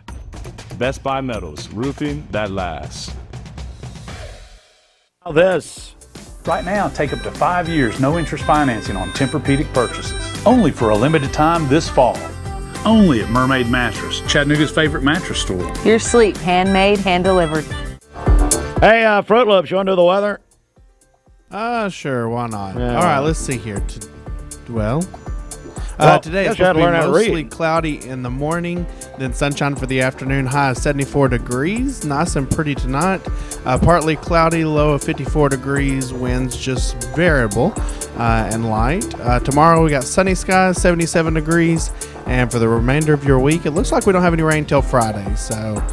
Best Buy Metals, roofing that lasts. Now this. Right now, take up to 5 years no interest financing on Tempur-Pedic purchases. Only for a limited time this fall. Only at Mermaid Mattress, Chattanooga's favorite mattress store. Your sleep, handmade, hand-delivered. Hey, Fruit Loops, you want to do the weather? Sure, why not? Yeah. All right, let's see here. Today it's supposed to be mostly cloudy in the morning, then sunshine for the afternoon, high of 74 degrees. Nice and pretty tonight. Partly cloudy, low of 54 degrees. Winds just variable and light. Tomorrow we got sunny skies, 77 degrees. And for the remainder of your week, it looks like we don't have any rain till Friday. So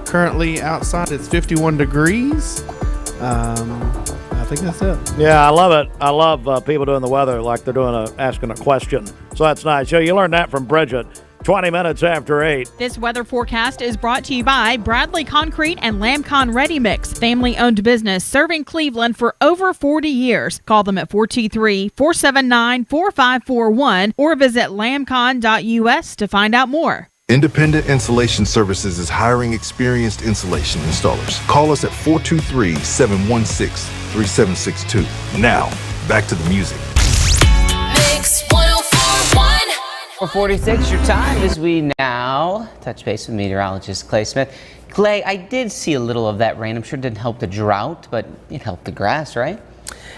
currently outside it's 51 degrees. I think that's it. Yeah, I love it. I love people doing the weather like they're doing asking a question. So that's nice. So you learned that from Bridget. 20 minutes after 8. This weather forecast is brought to you by Bradley Concrete and Lamcon Ready Mix, family-owned business serving Cleveland for over 40 years. Call them at 423-479-4541 or visit lamcon.us to find out more. Independent Installation Services is hiring experienced installation installers. Call us at 423-716-3762. Now, back to the music. Mix 104.1. 4:46, your time as we now touch base with meteorologist Clay Smith. Clay, I did see a little of that rain. I'm sure it didn't help the drought, but it helped the grass, right?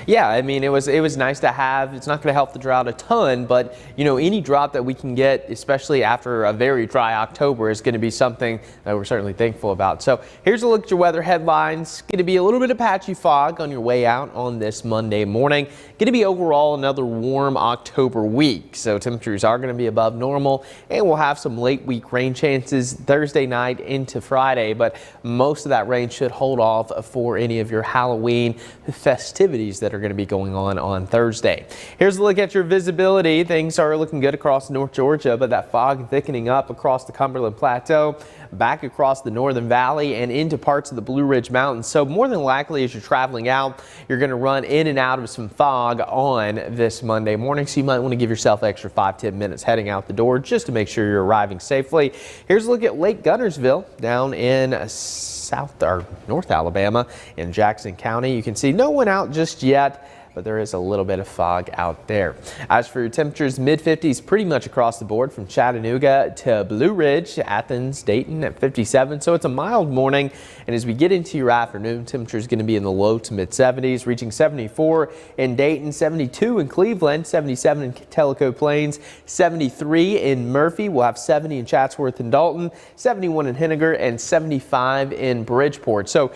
Yeah, I mean, it was nice to have. It's not going to help the drought a ton, but, you know, any drop that we can get, especially after a very dry October, is going to be something that we're certainly thankful about. So here's a look at your weather headlines. Going to be a little bit of patchy fog on your way out on this Monday morning. Going to be overall another warm October week. So temperatures are going to be above normal, and we'll have some late week rain chances Thursday night into Friday, but most of that rain should hold off for any of your Halloween festivities that are going to be going on Thursday. Here's a look at your visibility. Things are looking good across North Georgia, but that fog thickening up across the Cumberland Plateau, back across the Northern Valley and into parts of the Blue Ridge Mountains. So more than likely as you're traveling out, you're going to run in and out of some fog on this Monday morning. So you might want to give yourself extra 5-10 minutes heading out the door just to make sure you're arriving safely. Here's a look at Lake Guntersville down in South or North Alabama in Jackson County. You can see no one out just yet, but there is a little bit of fog out there. As for your temperatures, mid-50s pretty much across the board from Chattanooga to Blue Ridge, Athens, Dayton at 57. So it's a mild morning. And as we get into your afternoon, temperature is going to be in the low to mid-70s, reaching 74 in Dayton, 72 in Cleveland, 77 in Tellico Plains, 73 in Murphy. We'll have 70 in Chatsworth and Dalton, 71 in Henniger, and 75 in Bridgeport. So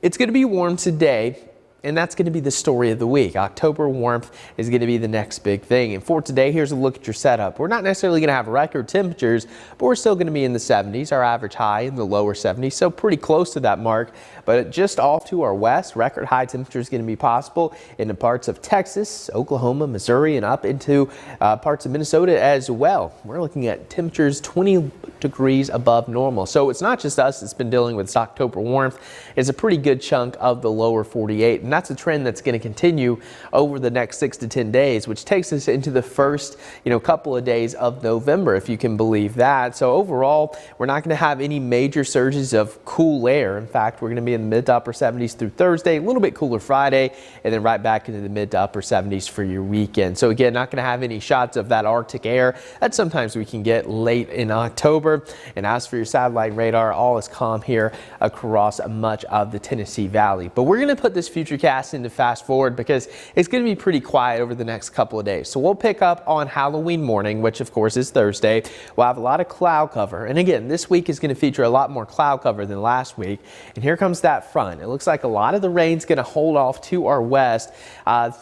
it's going to be warm today. And that's going to be the story of the week. October warmth is going to be the next big thing. And for today, here's a look at your setup. We're not necessarily going to have record temperatures, but we're still going to be in the 70s. Our average high in the lower 70s, so pretty close to that mark. But just off to our west, record high temperature is going to be possible in the parts of Texas, Oklahoma, Missouri, and up into parts of Minnesota as well. We're looking at temperatures 20 degrees above normal. So it's not just us that's been dealing with this October warmth. It's a pretty good chunk of the lower 48. And that's a trend that's going to continue over the next 6 to 10 days, which takes us into the first, couple of days of November, if you can believe that. So overall, we're not going to have any major surges of cool air. In fact, we're going to be in the mid to upper 70s through Thursday, a little bit cooler Friday, and then right back into the mid to upper 70s for your weekend. So again, not going to have any shots of that Arctic air that sometimes we can get late in October. And as for your satellite radar, all is calm here across much of the Tennessee Valley. But we're going to put this future cast into fast forward because it's going to be pretty quiet over the next couple of days. So we'll pick up on Halloween morning, which of course is Thursday. We'll have a lot of cloud cover. And again, this week is going to feature a lot more cloud cover than last week. And here comes that front. It looks like a lot of the rain's going to hold off to our west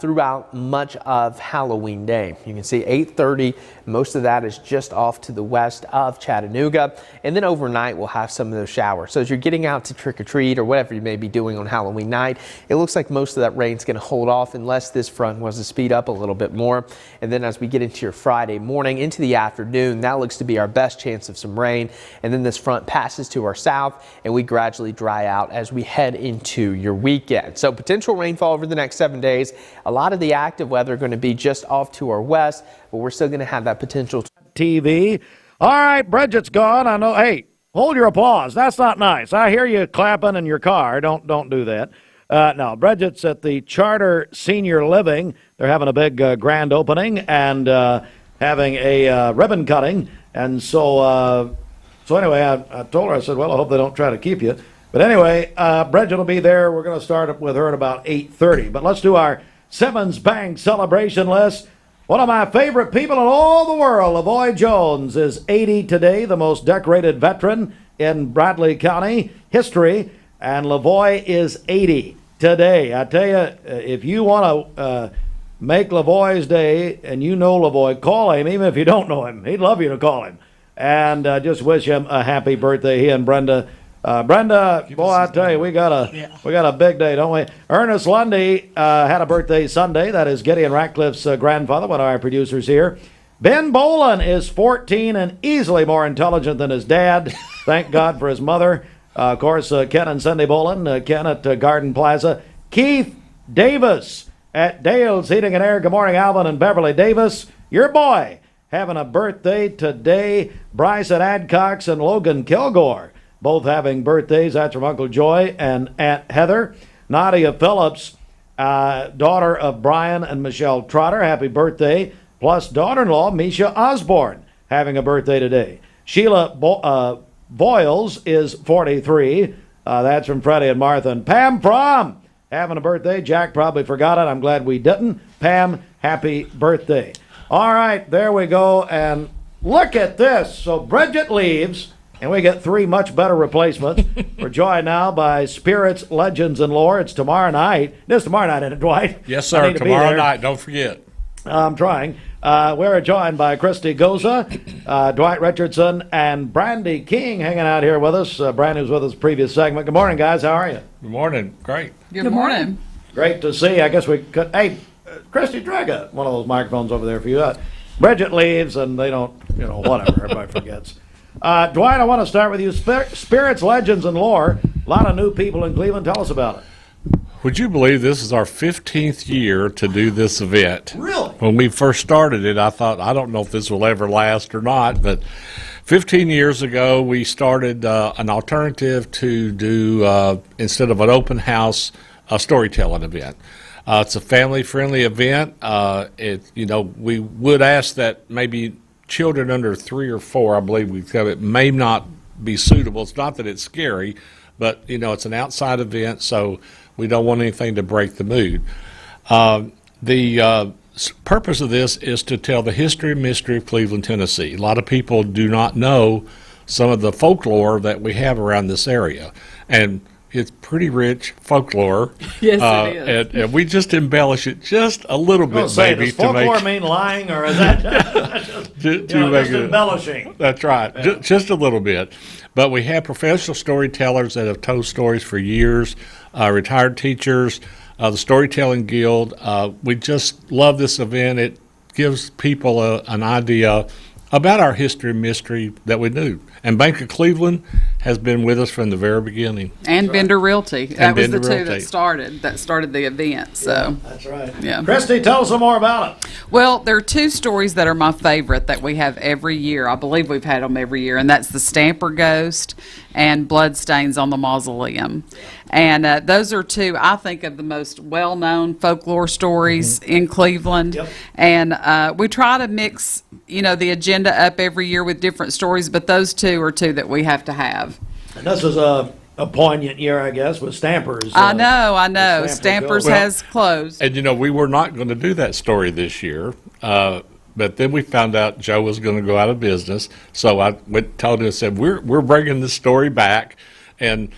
throughout much of Halloween day. You can see 8:30. Most of that is just off to the west of Chattanooga. And then overnight, we'll have some of those showers. So as you're getting out to trick or treat or whatever you may be doing on Halloween night, it looks like most of that rain's going to hold off unless this front was to speed up a little bit more. And then as we get into your Friday morning into the afternoon, that looks to be our best chance of some rain. And then this front passes to our south and we gradually dry out as we head into your weekend. So potential rainfall over the next 7 days. A lot of the active weather going to be just off to our west, but we're still going to have that potential. TV. All right, Bridget's gone. I know. Hey, hold your applause. That's not nice. I hear you clapping in your car. Don't do that. No, Bridget's at the Charter Senior Living. They're having a big grand opening and having a ribbon cutting. And so anyway, I told her, I said, well, I hope they don't try to keep you. But anyway, Bridget will be there. We're going to start with her at about 8:30. But let's do our Simmons Bank celebration list. One of my favorite people in all the world, Lavoy Jones, is 80 today, the most decorated veteran in Bradley County history. And Lavoy is 80 today. I tell you, if you want to make Lavoy's day, and you know Lavoy, call him, even if you don't know him. He'd love you to call him. And just wish him a happy birthday, he and Brenda. Brenda, boy, I tell you, we got a big day, don't we? Ernest Lundy had a birthday Sunday. That is Gideon Ratcliffe's grandfather, one of our producers here. Ben Bolin is 14 and easily more intelligent than his dad. Thank God for his mother. Of course, Ken and Cindy Bolin, Ken at Garden Plaza. Keith Davis at Dale's Heating and Air. Good morning, Alvin and Beverly Davis. Your boy having a birthday today. Bryson Adcox and Logan Kilgore both having birthdays. That's from Uncle Joy and Aunt Heather. Nadia Phillips, daughter of Brian and Michelle Trotter, happy birthday. Plus daughter-in-law Misha Osborne having a birthday today. Sheila Boyles is 43. That's from Freddie and Martha. And Pam Prom having a birthday. Jack probably forgot it. I'm glad we didn't. Pam, happy birthday. All right, there we go. And look at this. So Bridget leaves, and we get 3 much better replacements. We're joined now by Spirits, Legends, and Lore. It's tomorrow night. This tomorrow night, isn't it, Dwight? Yes, sir. Tomorrow night. Don't forget. I'm trying. We're joined by Christy Goza, Dwight Richardson, and Brandy King hanging out here with us. Brandy was with us previous segment. Good morning, guys. How are you? Good morning. Great. Good morning. Great to see. I guess we could. Hey, Christy, drag one of those microphones over there for you. Bridget leaves, and they don't, whatever. Everybody forgets. Dwight, I want to start with you. Spirits, Legends, and Lore. A lot of new people in Cleveland. Tell us about it. Would you believe this is our 15th year to do this event? Really? When we first started it, I thought, I don't know if this will ever last or not, but 15 years ago, we started an alternative to do, instead of an open house, a storytelling event. It's a family-friendly event. We would ask that maybe children under 3 or 4, I believe we've got it, may not be suitable. It's not that it's scary, but, it's an outside event, so we don't want anything to break the mood. The purpose of this is to tell the history and mystery of Cleveland, Tennessee. A lot of people do not know some of the folklore that we have around this area. And it's pretty rich folklore. Yes, it is. And we just embellish it just a little bit, maybe. Does folklore mean lying, or is that just embellishing? That's right, Yeah. Just a little bit. But we have professional storytellers that have told stories for years, retired teachers, the Storytelling Guild. We just love this event. It gives people an idea about our history and mystery that we knew. And Bank of Cleveland has been with us from the very beginning. And Bender Realty. That was the Bender two Realty. that started the event. So that's right. Yeah. Christy, tell us some more about it. Well, there are 2 stories that are my favorite that we have every year. I believe we've had them every year, and that's the Stamper Ghost and Bloodstains on the Mausoleum. And those are 2, I think, of the most well-known folklore stories in Cleveland. Yep. And we try to mix, the agenda up every year with different stories, but those 2 are 2 that we have to have. And this is a poignant year, I guess, with Stampers. I know. Stampers has closed. And, we were not going to do that story this year. But then we found out Joe was going to go out of business. So I told him and said, we're bringing this story back. And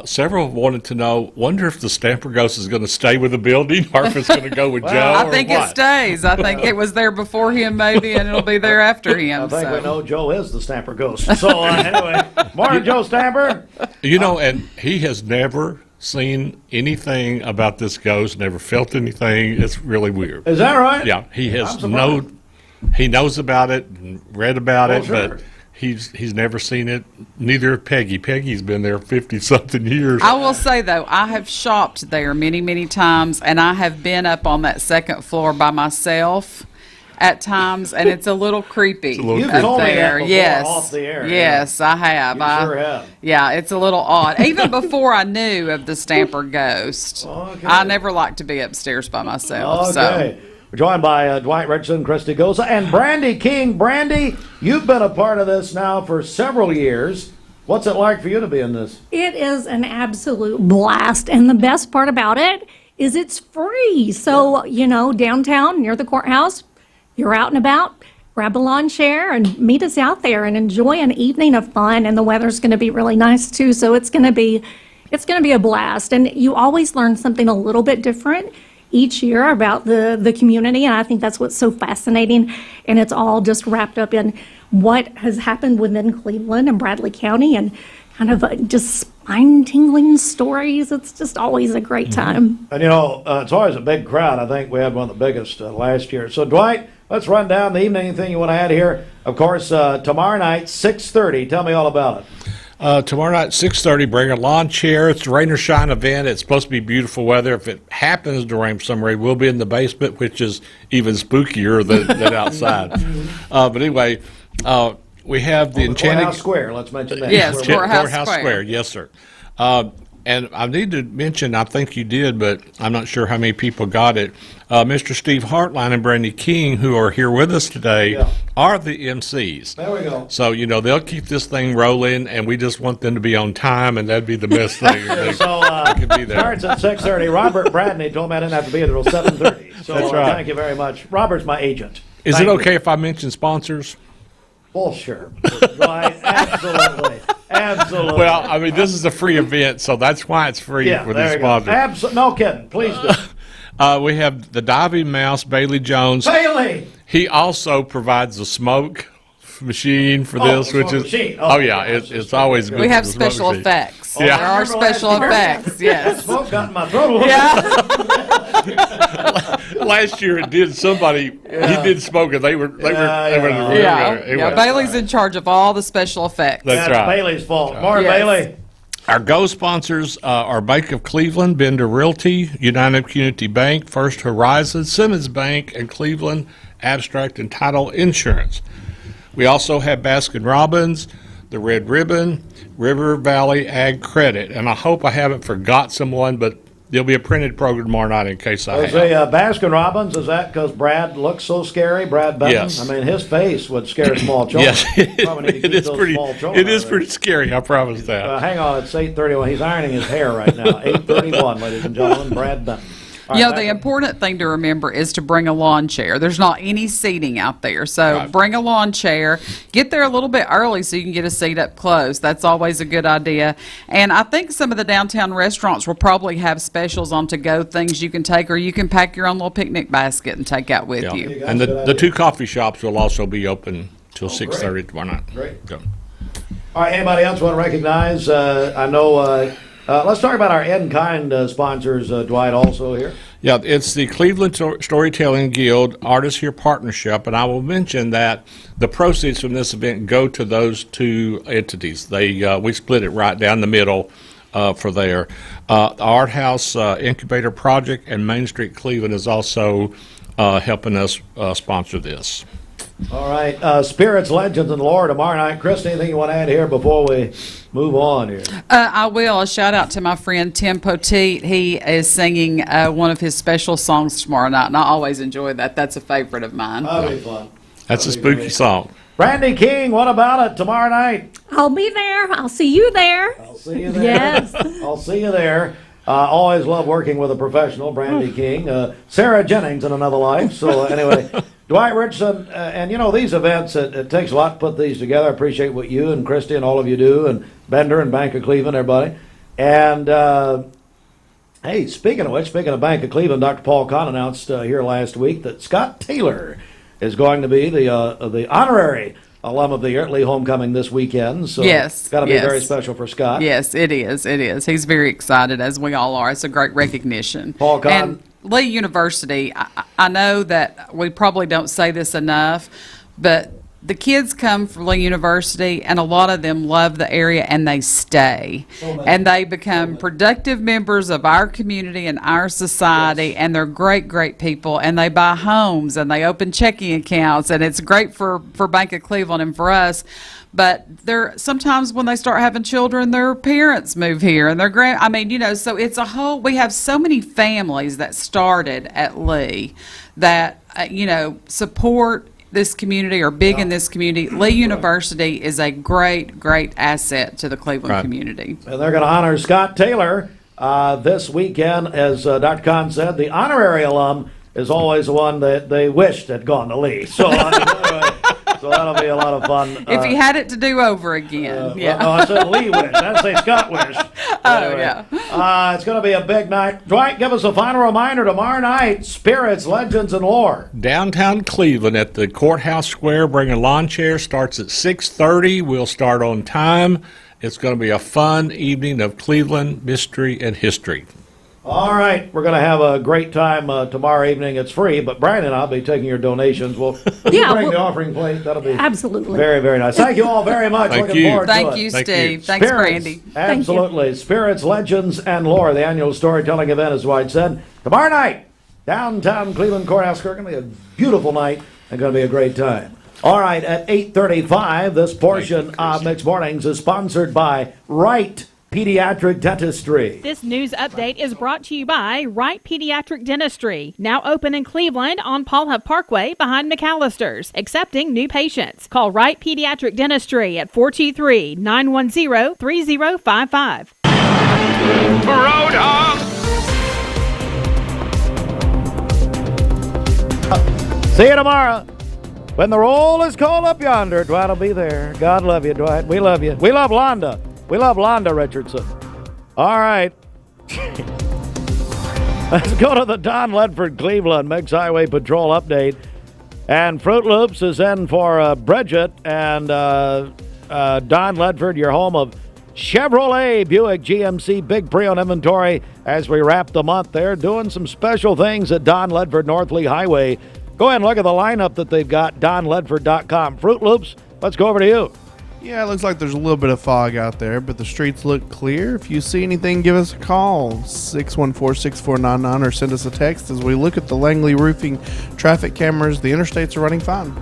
several wanted to know, wonder if the Stamper Ghost is going to stay with the building or if it's going to go with Joe. I think it stays. I think it was there before him, maybe, and it'll be there after him. I think we know Joe is the Stamper Ghost. So anyway, morning, Joe Stamper. And he has never seen anything about this ghost, never felt anything. It's really weird. Is that right? Yeah, he has he knows about it and read about it, sure. but he's never seen it. Neither has Peggy. Peggy's been there 50-something years. I will say, though, I have shopped there many, many times, and I have been up on that 2nd floor by myself at times, and it's a little creepy. You've told me that before off the air. Yes, I have. You sure have. Yeah, it's a little odd. Even before I knew of the Stamper Ghost, I never liked to be upstairs by myself. Okay. We're joined by Dwight Richardson, Christy Goza, and Brandy King. Brandy, you've been a part of this now for several years. What's it like for you to be in this? It is an absolute blast, and the best part about it is it's free. So, downtown near the courthouse, you're out and about, grab a lawn chair and meet us out there and enjoy an evening of fun, and the weather's going to be really nice too, so it's going to be a blast. And you always learn something a little bit different each year about the community, and I think that's what's so fascinating, and it's all just wrapped up in what has happened within Cleveland and Bradley County, and kind of just spine-tingling stories. It's just always a great time. And it's always a big crowd. I think we had one of the biggest last year. So Dwight, let's run down the evening. Anything you want to add here? Of course, tomorrow night, 6:30. Tell me all about it. Tomorrow night, 6:30, bring a lawn chair. It's a rain or shine event. It's supposed to be beautiful weather. If it happens to rain for some reason, we'll be in the basement, which is even spookier than outside. But anyway, we have the Enchanted Courthouse Square. Let's mention that. Yes, Courthouse Square. Yes, sir. And I need to mention, I think you did, but I'm not sure how many people got it. Mr. Steve Hartline and Brandy King, who are here with us today, are the MCs. There we go. So, they'll keep this thing rolling, and we just want them to be on time, and that'd be the best thing. So, starts at 6:30. Robert Bradney told me I didn't have to be there until 7:30. So, That's right. Thank you very much. Robert's my agent. Is Thank it you. okay if I mention sponsors? Well, sure. Right, absolutely. Absolutely. Well, I mean, this is a free event, so that's why it's free for the sponsors. No kidding. Please do. We have the Diving Mouse, Bailey Jones. Bailey! He also provides a smoke machine for this, which is machine. it's always good. We have for the smoke special machine. effects. Yeah. There are special effects. Yes. Smoke got in my throat. Last year it did. Somebody he did smoke, and they were in the room. Yeah. Bailey's in charge of all the special effects. That's right. Bailey's fault. More Bailey. Our Go sponsors are Bank of Cleveland, Bender Realty, United Community Bank, First Horizon, Simmons Bank, and Cleveland Abstract and Title Insurance. We also have Baskin Robbins, the Red Ribbon, River Valley Ag Credit, and I hope I haven't forgot someone, but there'll be a printed program tomorrow night in case I have. Say Baskin Robbins, is that because Brad looks so scary? Brad Benton? Yes. I mean, his face would scare small children. Yes, it is pretty scary, I promise that. Hang on, it's 8:31. He's ironing his hair right now. 8:31, ladies and gentlemen, Brad Benton. The important thing to remember is to bring a lawn chair. There's not any seating out there, so bring a lawn chair. Get there a little bit early so you can get a seat up close. That's always a good idea. And I think some of the downtown restaurants will probably have specials on to-go things you can take, or you can pack your own little picnic basket and take out with you. And the two coffee shops will also be open till 6:30 tomorrow night. Great. Go. All right, anybody else want to recognize? I know. Let's talk about our in-kind sponsors, Dwight, also here. Yeah, it's the Cleveland Storytelling Guild Artists Here Partnership, and I will mention that the proceeds from this event go to those two entities. We split it right down the middle for there. The Art House Incubator Project and Main Street Cleveland is also helping us sponsor this. All right, Spirits, Legends, and Lore tomorrow night. Chris, anything you want to add here before we move on here? I will. A shout out to my friend Tim Poteet. He is singing one of his special songs tomorrow night, and I always enjoy that. That's a favorite of mine. That'll be fun. That's a spooky song. Brandy King, what about it tomorrow night? I'll be there. I'll see you there. I'll see you there. Yes. I'll see you there. Always love working with a professional, Brandy King. Sarah Jennings in another life. So anyway, Dwight Richardson, and these events, it takes a lot to put these together. I appreciate what you and Christy and all of you do, and Bender and Bank of Cleveland, everybody. And hey, speaking of Bank of Cleveland, Dr. Paul Kahn announced here last week that Scott Taylor is going to be the honorary alum of the year at Lee Homecoming this weekend. So it's got to be very special for Scott. Yes, it is. It is. He's very excited, as we all are. It's a great recognition. Paul Kahn. And Lee University, I know that we probably don't say this enough, but the kids come from Lee University, and a lot of them love the area, and they stay. And they become productive members of our community and our society, and they're great, great people. And they buy homes, and they open checking accounts, and it's great for Bank of Cleveland and for us. But sometimes when they start having children, their parents move here, and their so it's a whole. We have so many families that started at Lee that support this community, or big in this community. Lee University is a great, great asset to the Cleveland community. And they're going to honor Scott Taylor this weekend. As Dr. Kahn said, the honorary alum is always the one that they wished had gone to Lee. So anyway, so that'll be a lot of fun. If he had it to do over again. No, I said Lee wished. I didn't say Scott wished. Anyway, it's going to be a big night. Dwight, give us a final reminder tomorrow night, Spirits, Legends, and Lore. Downtown Cleveland at the Courthouse Square, bring a lawn chair, starts at 6:30. We'll start on time. It's going to be a fun evening of Cleveland mystery and history. All right, we're going to have a great time tomorrow evening. It's free, but Brian and I'll be taking your donations. We'll Yeah, Bring the well, offering plate. That'll be absolutely. very, very nice. Thank you all very much. Thank Looking you. forward to Thank it. you, Thank Steve. you. Thanks, Spirits, Brandy. Absolutely. Spirits, Legends, and Lore, the annual storytelling event, as Dwight said. Tomorrow night, downtown Cleveland Courthouse. Going to be a beautiful night and going to be a great time. All right, at 8:35, this portion of Mixed Mornings is sponsored by Wright Pediatric Dentistry. This news update is brought to you by Wright Pediatric Dentistry, now open in Cleveland on Paul Hub Parkway behind McAllister's, accepting new patients. Call Wright Pediatric Dentistry at 423-910-3055. Roadhouse! See you tomorrow. When the roll is called up yonder, Dwight will be there. God love you, Dwight. We love you. We love Londa. We love Londa Richardson. All right. Let's go to the Don Ledford Cleveland Mix Highway Patrol update. And Fruit Loops is in for Bridget and Don Ledford, your home of Chevrolet, Buick, GMC, big pre-owned inventory as we wrap the month there. Doing some special things at Don Ledford North Lee Highway. Go ahead and look at the lineup that they've got, donledford.com. Fruit Loops, let's go over to you. Yeah, it looks like there's a little bit of fog out there, but the streets look clear. If you see anything, give us a call, 614-6499, or send us a text as we look at the Langley Roofing traffic cameras. The interstates are running fine.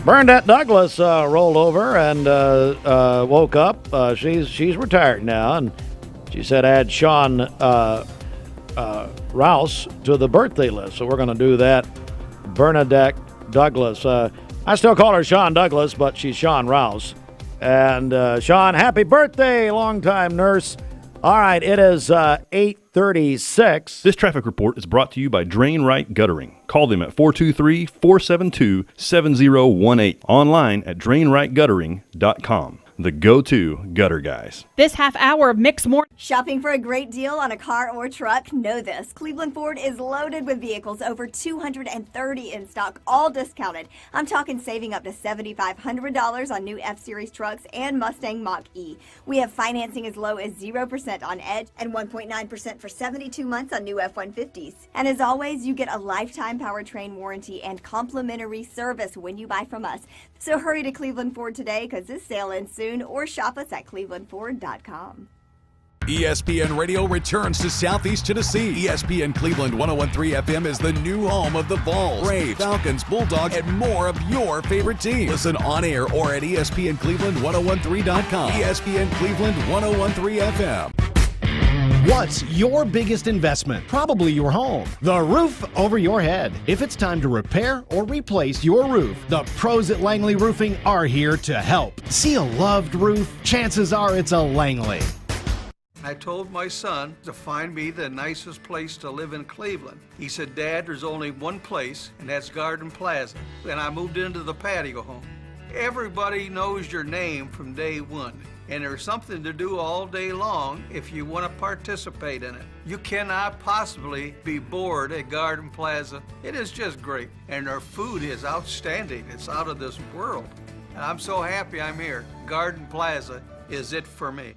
Bernadette Douglas rolled over and woke up. She's retired now, and she said add Sean Rouse to the birthday list. So we're going to do that. Bernadette Douglas. I still call her Sean Douglas, but she's Sean Rouse. And Sean, happy birthday, longtime nurse. All right, it is 8:36. This traffic report is brought to you by Drain Right Guttering. Call them at 423-472-7018. Online at drainrightguttering.com. The go-to gutter guys. This half hour of Mixed Morning. Shopping for a great deal on a car or truck? Know this. Cleveland Ford is loaded with vehicles, over 230 in stock, all discounted. I'm talking saving up to $7,500 on new F-Series trucks and Mustang Mach-E. We have financing as low as 0% on Edge and 1.9% for 72 months on new F-150s. And as always, you get a lifetime powertrain warranty and complimentary service when you buy from us. So hurry to Cleveland Ford today, because this sale ends soon, or shop us at clevelandford.com. ESPN Radio returns to Southeast Tennessee. ESPN Cleveland 101.3 FM is the new home of the Vols, Braves, Falcons, Bulldogs, and more of your favorite teams. Listen on air or at ESPNCleveland1013.com. ESPN Cleveland 101.3 FM. What's your biggest investment? Probably your home. The roof over your head. If it's time to repair or replace your roof, the pros at Langley Roofing are here to help. See a loved roof? Chances are it's a Langley. I told my son to find me the nicest place to live in Cleveland. He said, Dad, there's only one place, and that's Garden Plaza. And I moved into the patio home. Everybody knows your name from day one. And there's something to do all day long if you want to participate in it. You cannot possibly be bored at Garden Plaza. It is just great. And their food is outstanding. It's out of this world. And I'm so happy I'm here. Garden Plaza is it for me.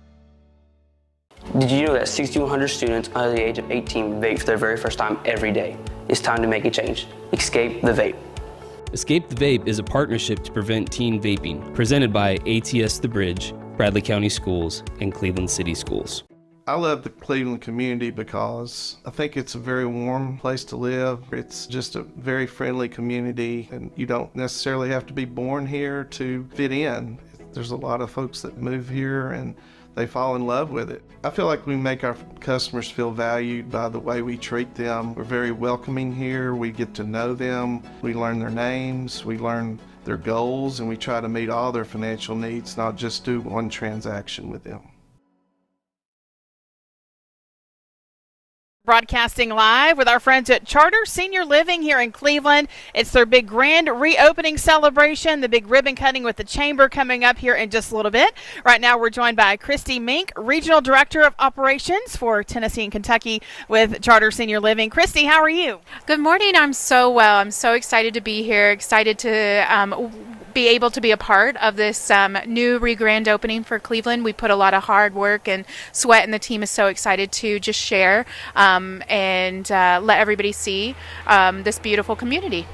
Did you know that 6,100 students under the age of 18 vape for their very first time every day? It's time to make a change. Escape the vape. Escape the Vape is a partnership to prevent teen vaping, presented by ATS The Bridge, Bradley County Schools, and Cleveland City Schools. I love the Cleveland community because I think it's a very warm place to live. It's just a very friendly community, and you don't necessarily have to be born here to fit in. There's a lot of folks that move here and they fall in love with it. I feel like we make our customers feel valued by the way we treat them. We're very welcoming here. We get to know them. We learn their names. We learn their goals, and we try to meet all their financial needs, not just do one transaction with them. Broadcasting live with our friends at Charter Senior Living here in Cleveland. It's their big grand reopening celebration, the big ribbon cutting with the chamber coming up here in just a little bit. Right now we're joined by Christy Mink, Regional Director of Operations for Tennessee and Kentucky with Charter Senior Living. Christy, how are you? Good morning. I'm so well. I'm so excited to be here, excited to be able to be a part of this new grand opening for Cleveland. We put a lot of hard work and sweat, and the team is so excited to just share and let everybody see this beautiful community.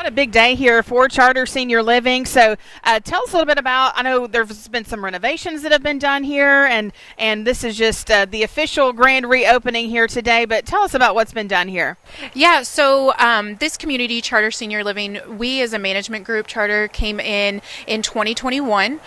What a big day here for Charter Senior Living. So tell us a little bit about, I know there's been some renovations that have been done here, and this is just the official grand reopening here today, but tell us about what's been done here. Yeah, so this community, Charter Senior Living, we as a management group, Charter, came in 2021.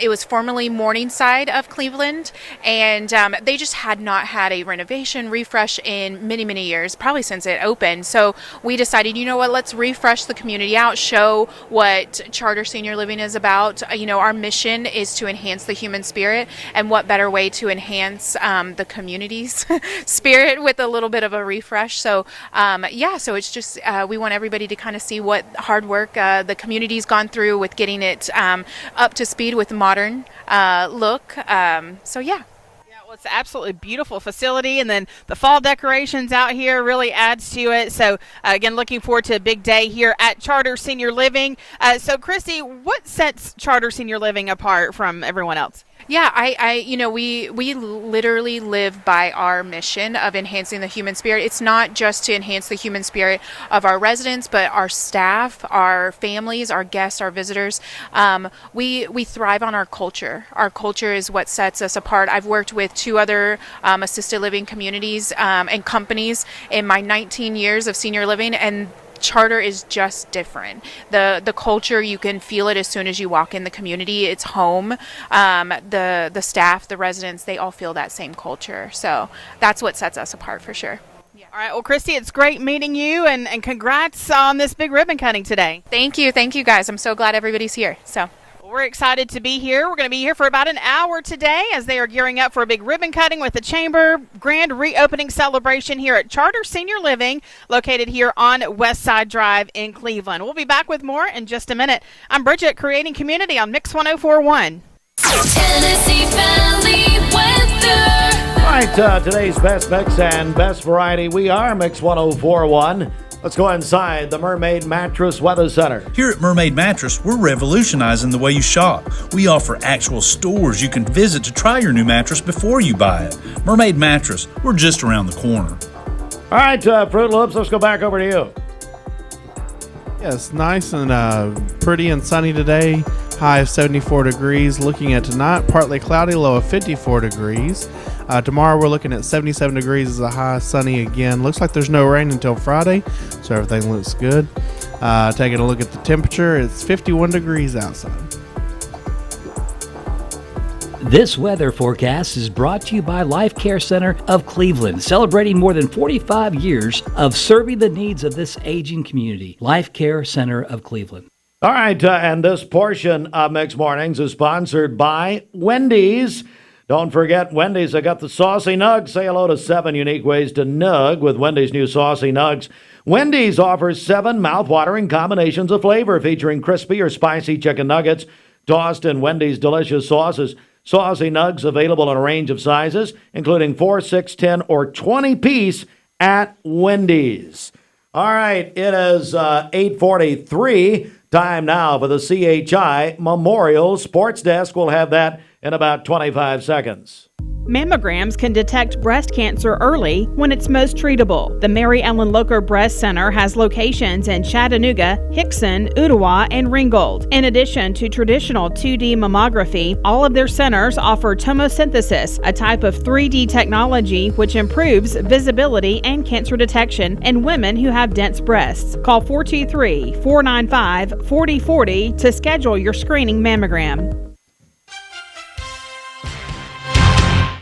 It was formerly Morningside of Cleveland, and they just had not had a renovation refresh in many, many years, probably since it opened. So we decided, you know what, let's refresh the community out, show what Charter Senior Living is about. Our mission is to enhance the human spirit, and what better way to enhance the community's spirit with a little bit of a refresh. So so it's just we want everybody to kind of see what hard work the community's gone through with getting it up to speed with modern look. Well, it's an absolutely beautiful facility, and then the fall decorations out here really adds to it. So, again, looking forward to a big day here at Charter Senior Living. So, Christy, what sets Charter Senior Living apart from everyone else? Yeah, we literally live by our mission of enhancing the human spirit. It's not just to enhance the human spirit of our residents, but our staff, our families, our guests, our visitors. We thrive on our culture. Our culture is what sets us apart. I've worked with 2 other assisted living communities and companies in my 19 years of senior living, and Charter is just different. The culture, you can feel it as soon as you walk in the community. It's home. The staff, the residents, they all feel that same culture. So that's what sets us apart for sure. All right. Well, Christy, it's great meeting you, and congrats on this big ribbon cutting today. Thank you, guys. I'm so glad everybody's here. We're excited to be here. We're going to be here for about an hour today as they are gearing up for a big ribbon cutting with the Chamber grand reopening celebration here at Charter Senior Living, located here on West Side Drive in Cleveland. We'll be back with more in just a minute. I'm Bridget, creating community on Mix 104.1. Tennessee Valley weather. All right, today's best mix and best variety. We are Mix 104.1. Let's go inside the Mermaid Mattress Weather Center. Here at Mermaid Mattress, we're revolutionizing the way you shop. We offer actual stores you can visit to try your new mattress before you buy it. Mermaid Mattress, we're just around the corner. All right, Fruit Loops, let's go back over to you. Yes, nice and pretty and sunny today. High of 74 degrees. Looking at tonight, partly cloudy, low of 54 degrees. Tomorrow we're looking at 77 degrees as a high, sunny again. Looks like there's no rain until Friday, so everything looks good. Taking a look at the temperature, it's 51 degrees outside. This weather forecast is brought to you by Life Care Center of Cleveland, celebrating more than 45 years of serving the needs of this aging community. Life Care Center of Cleveland. All right, and this portion of Mix Mornings is sponsored by Wendy's. Don't forget, Wendy's, I got the Saucy Nugs. Say hello to 7 unique ways to nug with Wendy's new Saucy Nugs. Wendy's offers 7 mouth-watering combinations of flavor featuring crispy or spicy chicken nuggets tossed in Wendy's delicious sauces. Saucy Nugs available in a range of sizes, including 4, 6, 10, or 20 piece at Wendy's. All right, it is 8:43. Time now for the CHI Memorial Sports Desk. We'll have that in about 25 seconds. Mammograms can detect breast cancer early when it's most treatable. The Mary Ellen Locher Breast Center has locations in Chattanooga, Hickson, Ottawa, and Ringgold. In addition to traditional 2D mammography, all of their centers offer tomosynthesis, a type of 3D technology which improves visibility and cancer detection in women who have dense breasts. Call 423-495-4040 to schedule your screening mammogram.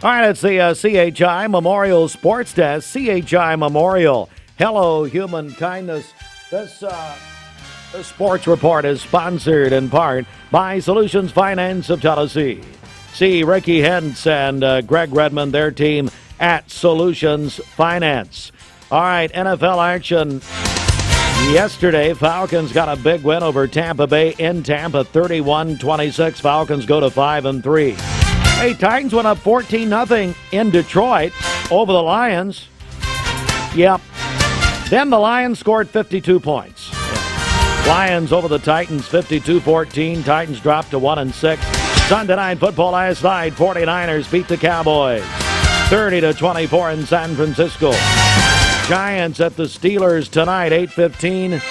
All right, it's the CHI Memorial Sports Desk. CHI Memorial. Hello, human kindness. This sports report is sponsored in part by Solutions Finance of Tennessee. See Ricky Hentz and Greg Redmond, their team at Solutions Finance. All right, NFL action. Yesterday, Falcons got a big win over Tampa Bay in Tampa, 31-26. Falcons go to 5-3. Hey, Titans went up 14-0 in Detroit over the Lions. Yep. Then the Lions scored 52 points. Lions over the Titans 52-14. Titans dropped to 1-6. Sunday Night Football last night, 49ers beat the Cowboys 30-24 in San Francisco. Giants at the Steelers tonight, 8:15.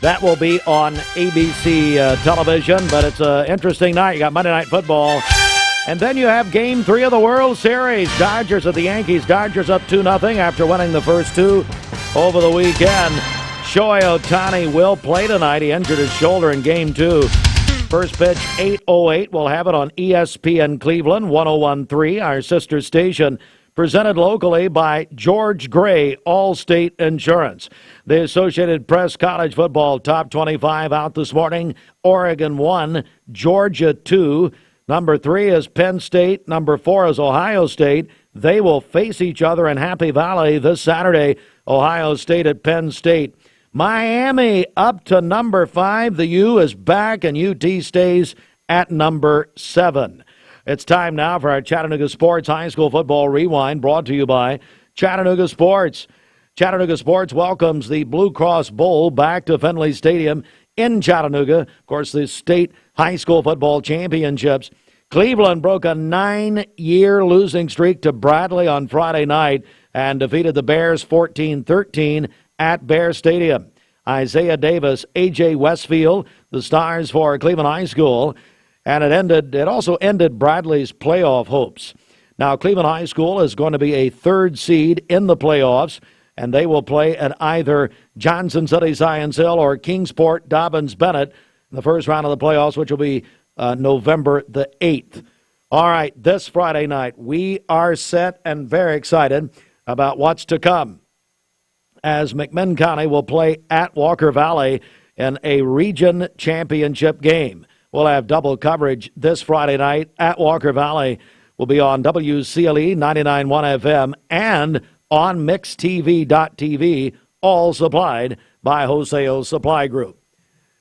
That will be on ABC television, but it's an interesting night. You got Monday Night Football. And then you have Game 3 of the World Series. Dodgers at the Yankees. Dodgers up 2-0 after winning the first two over the weekend. Shohei Ohtani will play tonight. He injured his shoulder in Game 2. First pitch, 8:08. We'll have it on ESPN Cleveland, 101.3, our sister station. Presented locally by George Gray, Allstate Insurance. The Associated Press College Football Top 25 out this morning. Oregon 1, Georgia 2. Number 3 is Penn State. Number 4 is Ohio State. They will face each other in Happy Valley this Saturday. Ohio State at Penn State. Miami up to number 5. The U is back, and UT stays at number 7. It's time now for our Chattanooga Sports High School Football Rewind, brought to you by Chattanooga Sports. Chattanooga Sports welcomes the Blue Cross Bowl back to Findlay Stadium in Chattanooga. Of course, the state high school football championships. Cleveland broke a 9-year losing streak to Bradley on Friday night and defeated the Bears 14-13 at Bear Stadium. Isaiah Davis, A.J. Westfield, the stars for Cleveland High School. And it also ended Bradley's playoff hopes. Now, Cleveland High School is going to be a 3rd seed in the playoffs, and they will play at either Johnson City Science Hill or Kingsport Dobbins Bennett in the first round of the playoffs, which will be November the 8th. All right, this Friday night, we are set and very excited about what's to come, as McMinn County will play at Walker Valley in a region championship game. We'll have double coverage this Friday night at Walker Valley. We'll be on WCLE 99.1 FM and on MixTV.tv, all supplied by Joseo Supply Group.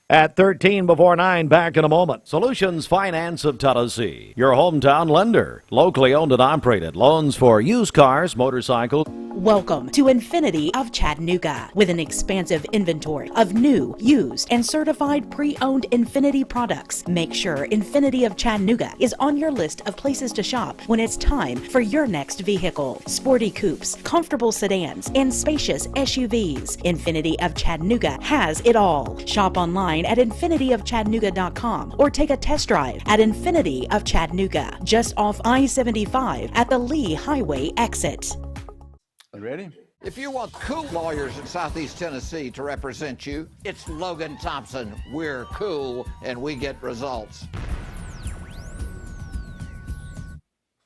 At 13 before 9, back in a moment. Solutions Finance of Tennessee, your hometown lender. Locally owned and operated. Loans for used cars, motorcycles. Welcome to Infinity of Chattanooga, with an expansive inventory of new, used, and certified pre-owned Infinity products. Make sure Infinity of Chattanooga is on your list of places to shop when it's time for your next vehicle. Sporty coupes, comfortable sedans, and spacious SUVs. Infinity of Chattanooga has it all. Shop online at infinityofchattanooga.com or take a test drive at Infinity of Chattanooga, just off I-75 at the Lee Highway exit. Ready? If you want cool lawyers in Southeast Tennessee to represent you, it's Logan Thompson. We're cool and we get results.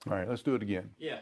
All right, let's do it again. Yeah.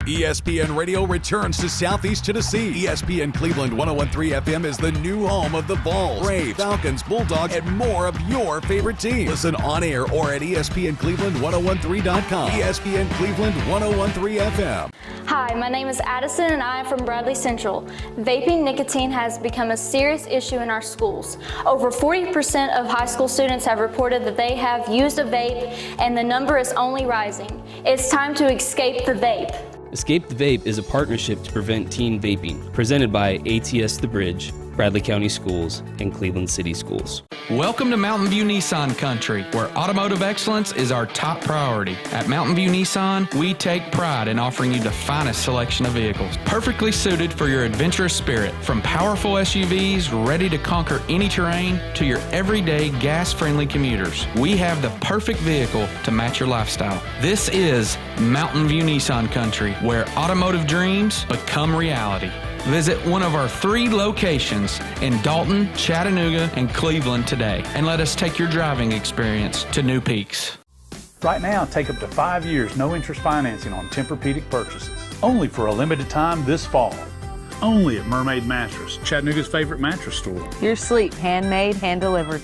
ESPN Radio returns to Southeast Tennessee. ESPN Cleveland 101.3 FM is the new home of the Vols, Braves, Falcons, Bulldogs, and more of your favorite teams. Listen on air or at ESPNCleveland1013.com. ESPN Cleveland 101.3 FM. Hi, my name is Addison and I am from Bradley Central. Vaping nicotine has become a serious issue in our schools. Over 40% of high school students have reported that they have used a vape, and the number is only rising. It's time to escape the vape. Escape the Vape is a partnership to prevent teen vaping, presented by ATS The Bridge, Bradley County Schools, and Cleveland City Schools. Welcome to Mountain View Nissan Country, where automotive excellence is our top priority. At Mountain View Nissan, we take pride in offering you the finest selection of vehicles, perfectly suited for your adventurous spirit. From powerful SUVs ready to conquer any terrain to your everyday gas-friendly commuters, we have the perfect vehicle to match your lifestyle. This is Mountain View Nissan Country, where automotive dreams become reality. Visit one of our 3 locations in Dalton, Chattanooga, and Cleveland today, and let us take your driving experience to new peaks. Right now, take up to 5 years no interest financing on Tempur-Pedic purchases. Only for a limited time this fall. Only at Mermaid Mattress, Chattanooga's favorite mattress store. Your sleep, handmade, hand-delivered.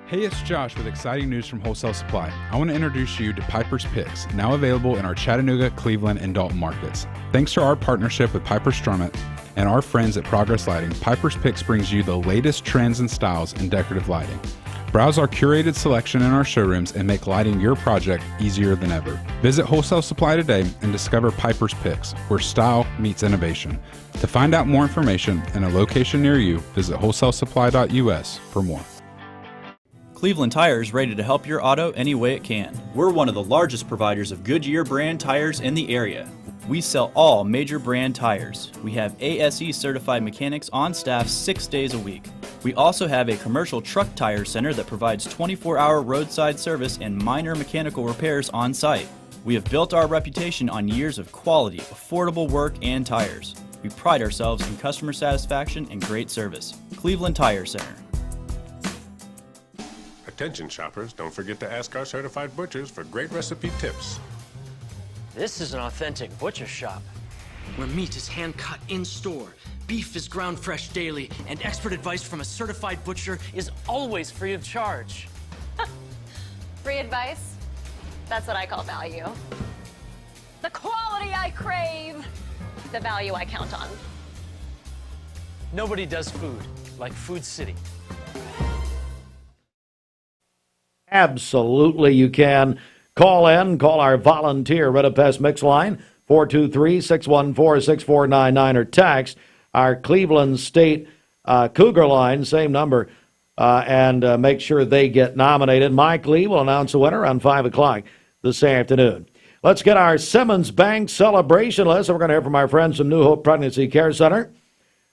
Hey, it's Josh with exciting news from Wholesale Supply. I want to introduce you to Piper's Picks, now available in our Chattanooga, Cleveland, and Dalton markets. Thanks to our partnership with Piper Strummett and our friends at Progress Lighting, Piper's Picks brings you the latest trends and styles in decorative lighting. Browse our curated selection in our showrooms and make lighting your project easier than ever. Visit Wholesale Supply today and discover Piper's Picks, where style meets innovation. To find out more information and a location near you, visit wholesalesupply.us for more. Cleveland Tire is ready to help your auto any way it can. We're one of the largest providers of Goodyear brand tires in the area. We sell all major brand tires. We have ASE certified mechanics on staff 6 days a week. We also have a commercial truck tire center that provides 24-hour roadside service and minor mechanical repairs on site. We have built our reputation on years of quality, affordable work and tires. We pride ourselves in customer satisfaction and great service. Cleveland Tire Center. Attention shoppers, don't forget to ask our certified butchers for great recipe tips. This is an authentic butcher shop, where meat is hand-cut in-store, beef is ground fresh daily, and expert advice from a certified butcher is always free of charge. Free advice? That's what I call value. The quality I crave, the value I count on. Nobody does food like Food City. Absolutely, you can. Call our volunteer Red Up Pest Mix line, 423-614-6499, or text our Cleveland State Cougar line, same number, and make sure they get nominated. Mike Lee will announce the winner around 5 o'clock this afternoon. Let's get our Simmons Bank celebration list. We're going to hear from our friends from New Hope Pregnancy Care Center.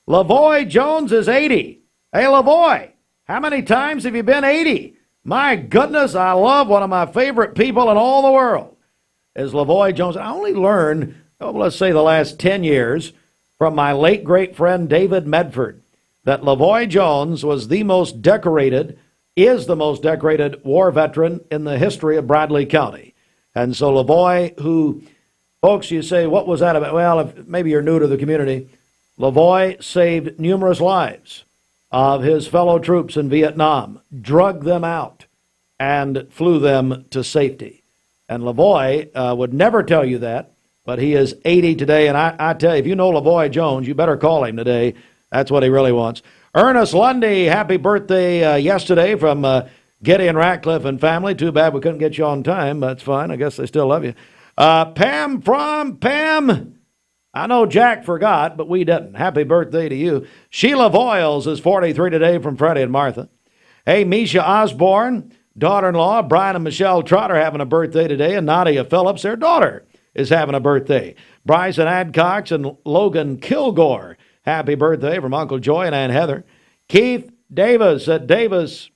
Lavoy Jones is 80. Hey, Lavoy, how many times have you been 80? My goodness, I love one of my favorite people in all the world is Lavoy Jones. I only learned, let's say the last 10 years, from my late great friend David Medford, that Lavoy Jones is the most decorated war veteran in the history of Bradley County. And so Lavoy, who, folks, you say, what was that about? Well, if maybe you're new to the community, Lavoy saved numerous lives of his fellow troops in Vietnam, drugged them out, and flew them to safety. And Lavoy would never tell you that, but he is 80 today, and I tell you, if you know Lavoy Jones, you better call him today. That's what he really wants. Ernest Lundy, happy birthday yesterday from Gideon Ratcliffe and family. Too bad we couldn't get you on time, but that's fine. I guess they still love you. Pam, I know Jack forgot, but we didn't. Happy birthday to you. Sheila Voiles is 43 today from Freddie and Martha. Hey, Misha Osborne, daughter-in-law, Brian and Michelle Trotter having a birthday today, and Nadia Phillips, their daughter, is having a birthday. Bryson Adcox and Logan Kilgore, happy birthday from Uncle Joy and Aunt Heather. Keith Davis at Davis.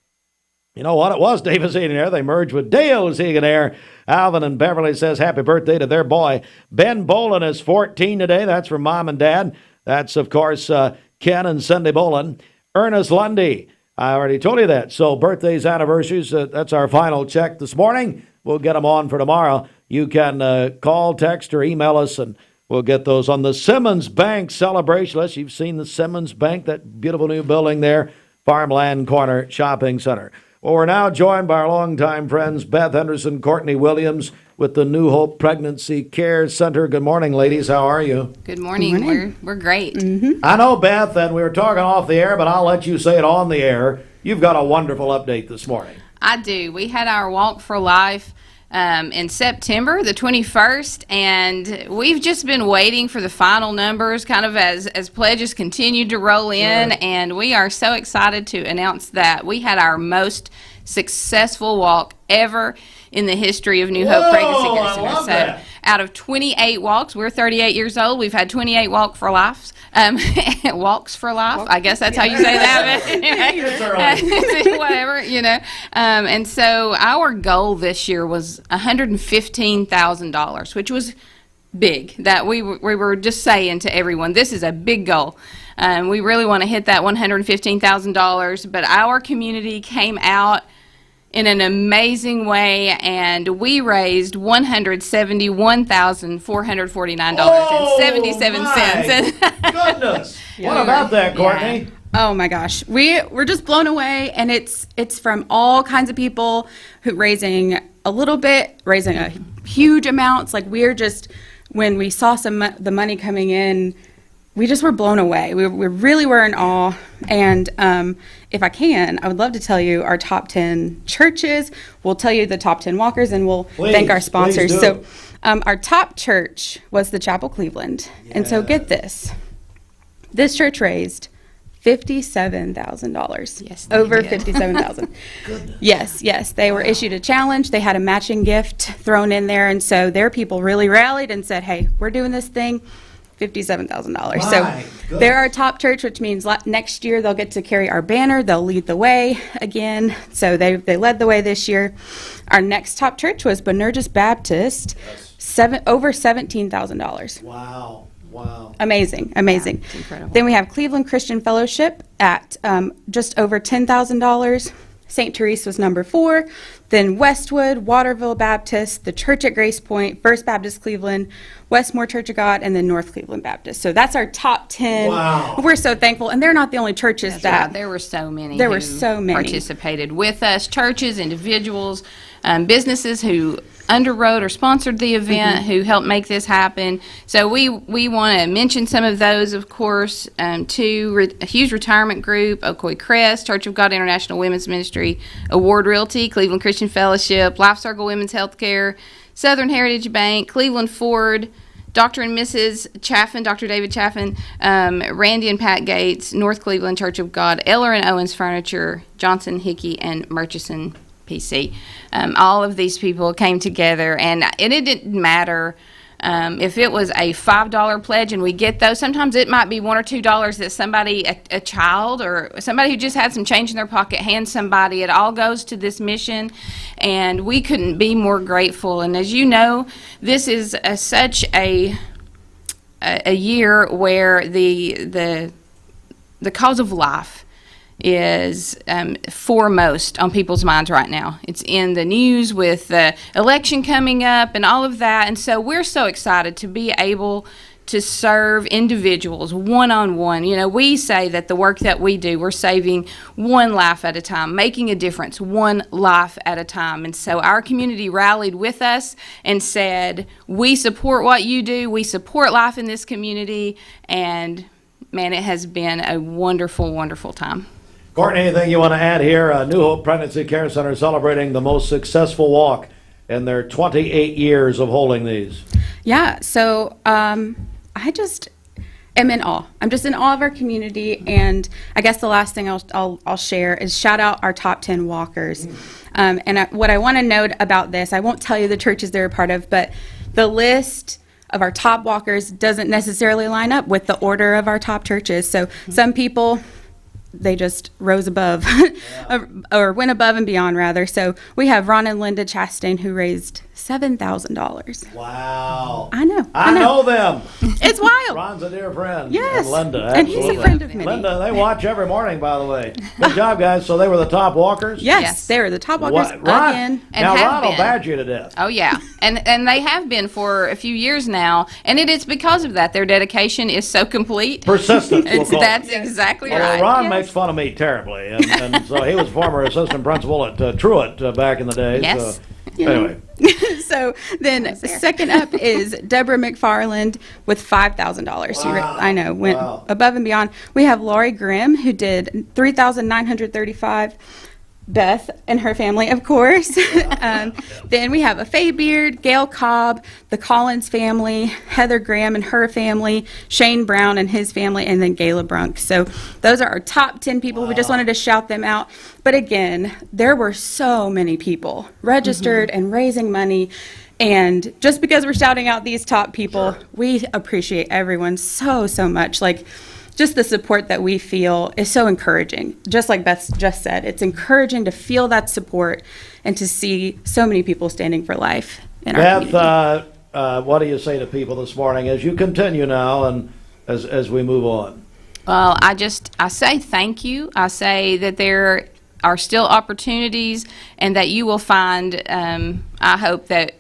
You know what? It was Davis Eating Air. They merged with Dale's Eating Air. Alvin and Beverly says happy birthday to their boy. Ben Bolin is 14 today. That's from Mom and Dad. That's, of course, Ken and Cindy Bolin. Ernest Lundy, I already told you that. So birthdays, anniversaries, that's our final check this morning. We'll get them on for tomorrow. You can call, text, or email us, and we'll get those on the Simmons Bank celebration list. You've seen the Simmons Bank, that beautiful new building there, Farmland Corner Shopping Center. Well, we're now joined by our longtime friends, Beth Henderson, Courtney Williams, with the New Hope Pregnancy Care Center. Good morning, ladies. How are you? Good morning. We're great. Mm-hmm. I know, Beth, and we were talking off the air, but I'll let you say it on the air. You've got a wonderful update this morning. I do. We had our Walk for Life in September, the 21st, and we've just been waiting for the final numbers kind of as pledges continued to roll in, and we are so excited to announce that we had our most successful walk ever in the history of New Hope Pregnancy Care Center. So that. Out of 28 walks, we're 38 years old, we've had 28 walks for life. I guess that's how you say that. But anyway, whatever, you know. And so our goal this year was $115,000, which was big. That we were just saying to everyone, this is a big goal. We really want to hit that $115,000. But our community came out in an amazing way, and we raised $171,449.77. Goodness! What about that, Courtney? Oh my gosh, we're just blown away, and it's from all kinds of people who raising a little bit, raising a huge amounts. Like we're just, when we saw the money coming in, we just were blown away. We really were in awe. And if I can, I would love to tell you our top 10 churches. We'll tell you the top 10 walkers, and we'll thank our sponsors. So our top church was the Chapel Cleveland. Yeah. And so get this. This church raised $57,000. Yes, over $57,000. Yes. They were issued a challenge. They had a matching gift thrown in there, and so their people really rallied and said, "Hey, we're doing this thing." $57,000. So they're our top church, which means next year they'll get to carry our banner. They'll lead the way again. So they led the way this year. Our next top church was Bonerges Baptist, over $17,000. Wow. Amazing. Yeah, it's incredible. Then we have Cleveland Christian Fellowship at just over $10,000. St. Therese was number 4. Then Westwood, Waterville Baptist, the Church at Grace Point, First Baptist Cleveland, Westmore Church of God, and then North Cleveland Baptist. So that's our top 10. Wow. We're so thankful. And they're not the only churches that. Right. There were so many. Who participated with us, churches, individuals, businesses who underwrote or sponsored the event, who helped make this happen. So we want to mention some of those, of course, to a huge retirement group, Ocoee Crest, Church of God International Women's Ministry, Award Realty, Cleveland Christian Fellowship, Life Circle Women's Healthcare, Southern Heritage Bank, Cleveland Ford, Dr. and Mrs. Chaffin, Dr. David Chaffin, Randy and Pat Gates, North Cleveland Church of God, Eller and Owens Furniture, Johnson Hickey, and Murchison PC. All of these people came together, and it didn't matter if it was a $5 pledge, and we get those. Sometimes it might be $1 or $2 that somebody, a child or somebody who just had some change in their pocket, hands somebody. It all goes to this mission, and we couldn't be more grateful. And as you know, this is such a year where the cause of life is foremost on people's minds right now. It's in the news with the election coming up and all of that, and so we're so excited to be able to serve individuals one-on-one. You know, we say that the work that we do, we're saving one life at a time, making a difference one life at a time. And so our community rallied with us and said, we support what you do, we support life in this community, and man, it has been a wonderful, wonderful time. Courtney, anything you want to add here? New Hope Pregnancy Care Center celebrating the most successful walk in their 28 years of holding these. Yeah, so I just am in awe. I'm just in awe of our community, and I guess the last thing I'll share is shout out our top 10 walkers. What I want to note about this, I won't tell you the churches they're a part of, but the list of our top walkers doesn't necessarily line up with the order of our top churches. So some people, they just rose above or went above and beyond, rather. So we have Ron and Linda Chastain, who raised $7,000. Wow. I know. I know them. It's wild. Ron's a dear friend. Yes. And Linda. And he's a friend of mine. Linda, they watch every morning, by the way. Good job, guys. So they were the top walkers? Yes. They were the top walkers Ron, again. Now Ron will badge you to death. Oh, yeah. And they have been for a few years now. And it is because of that. Their dedication is so complete. Persistent. That's exactly right. Ron makes fun of me terribly. And so he was former assistant principal at Truett back in the day. Yes. So, anyway. So then second up is Deborah McFarland with $5,000. Wow. I know, went above and beyond. We have Laurie Grimm, who did $3,935. Beth and her family, of course. Then we have a Faye Beard, Gail Cobb, the Collins family, Heather Graham and her family, Shane Brown and his family, and then Gayla Brunk. So those are our top 10 people. Wow. We just wanted to shout them out. But again, there were so many people registered and raising money. And just because we're shouting out these top people, we appreciate everyone so much. Like, just the support that we feel is so encouraging. Just like Beth just said, it's encouraging to feel that support and to see so many people standing for life in our community. Beth, what do you say to people this morning as you continue now and as we move on? Well, I say thank you. I say that there are still opportunities and that you will find, I hope that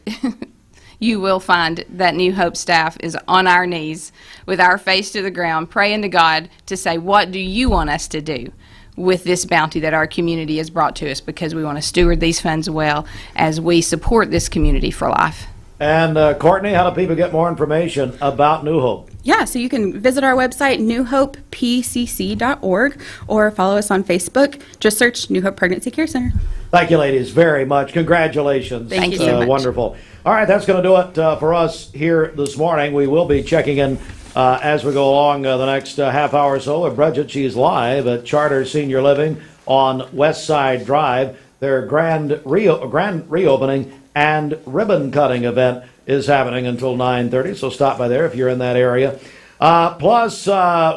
you will find that New Hope staff is on our knees with our face to the ground, praying to God to say, what do you want us to do with this bounty that our community has brought to us, because we want to steward these funds well as we support this community for life. And Courtney, how do people get more information about New Hope? Yeah, so you can visit our website, newhopepcc.org, or follow us on Facebook. Just search New Hope Pregnancy Care Center. Thank you, ladies, very much. Congratulations. Thank you so much. Wonderful. All right, that's going to do it for us here this morning. We will be checking in as we go along the next half hour or so with Bridget. She's live at Charter Senior Living on West Side Drive. Their grand reopening and ribbon cutting event is happening until 9:30, so stop by there if you're in that area. Plus,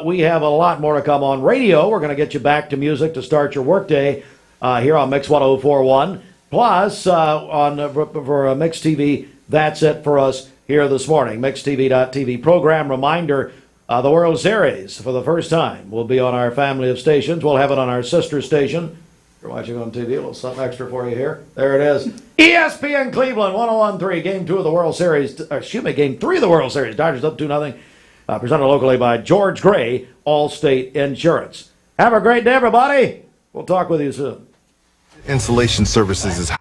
we have a lot more to come on radio. We're going to get you back to music to start your workday here on Mix 104.1. Plus, for Mix TV, that's it for us here this morning. MixTV.tv program reminder, the World Series for the first time will be on our family of stations. We'll have it on our sister station. If you're watching on TV, a little something extra for you here. There it is. ESPN Cleveland, 101.3, Game 2 of the World Series. Game 3 of the World Series. Dodgers up 2-0. Presented locally by George Gray, Allstate Insurance. Have a great day, everybody. We'll talk with you soon. Installation services is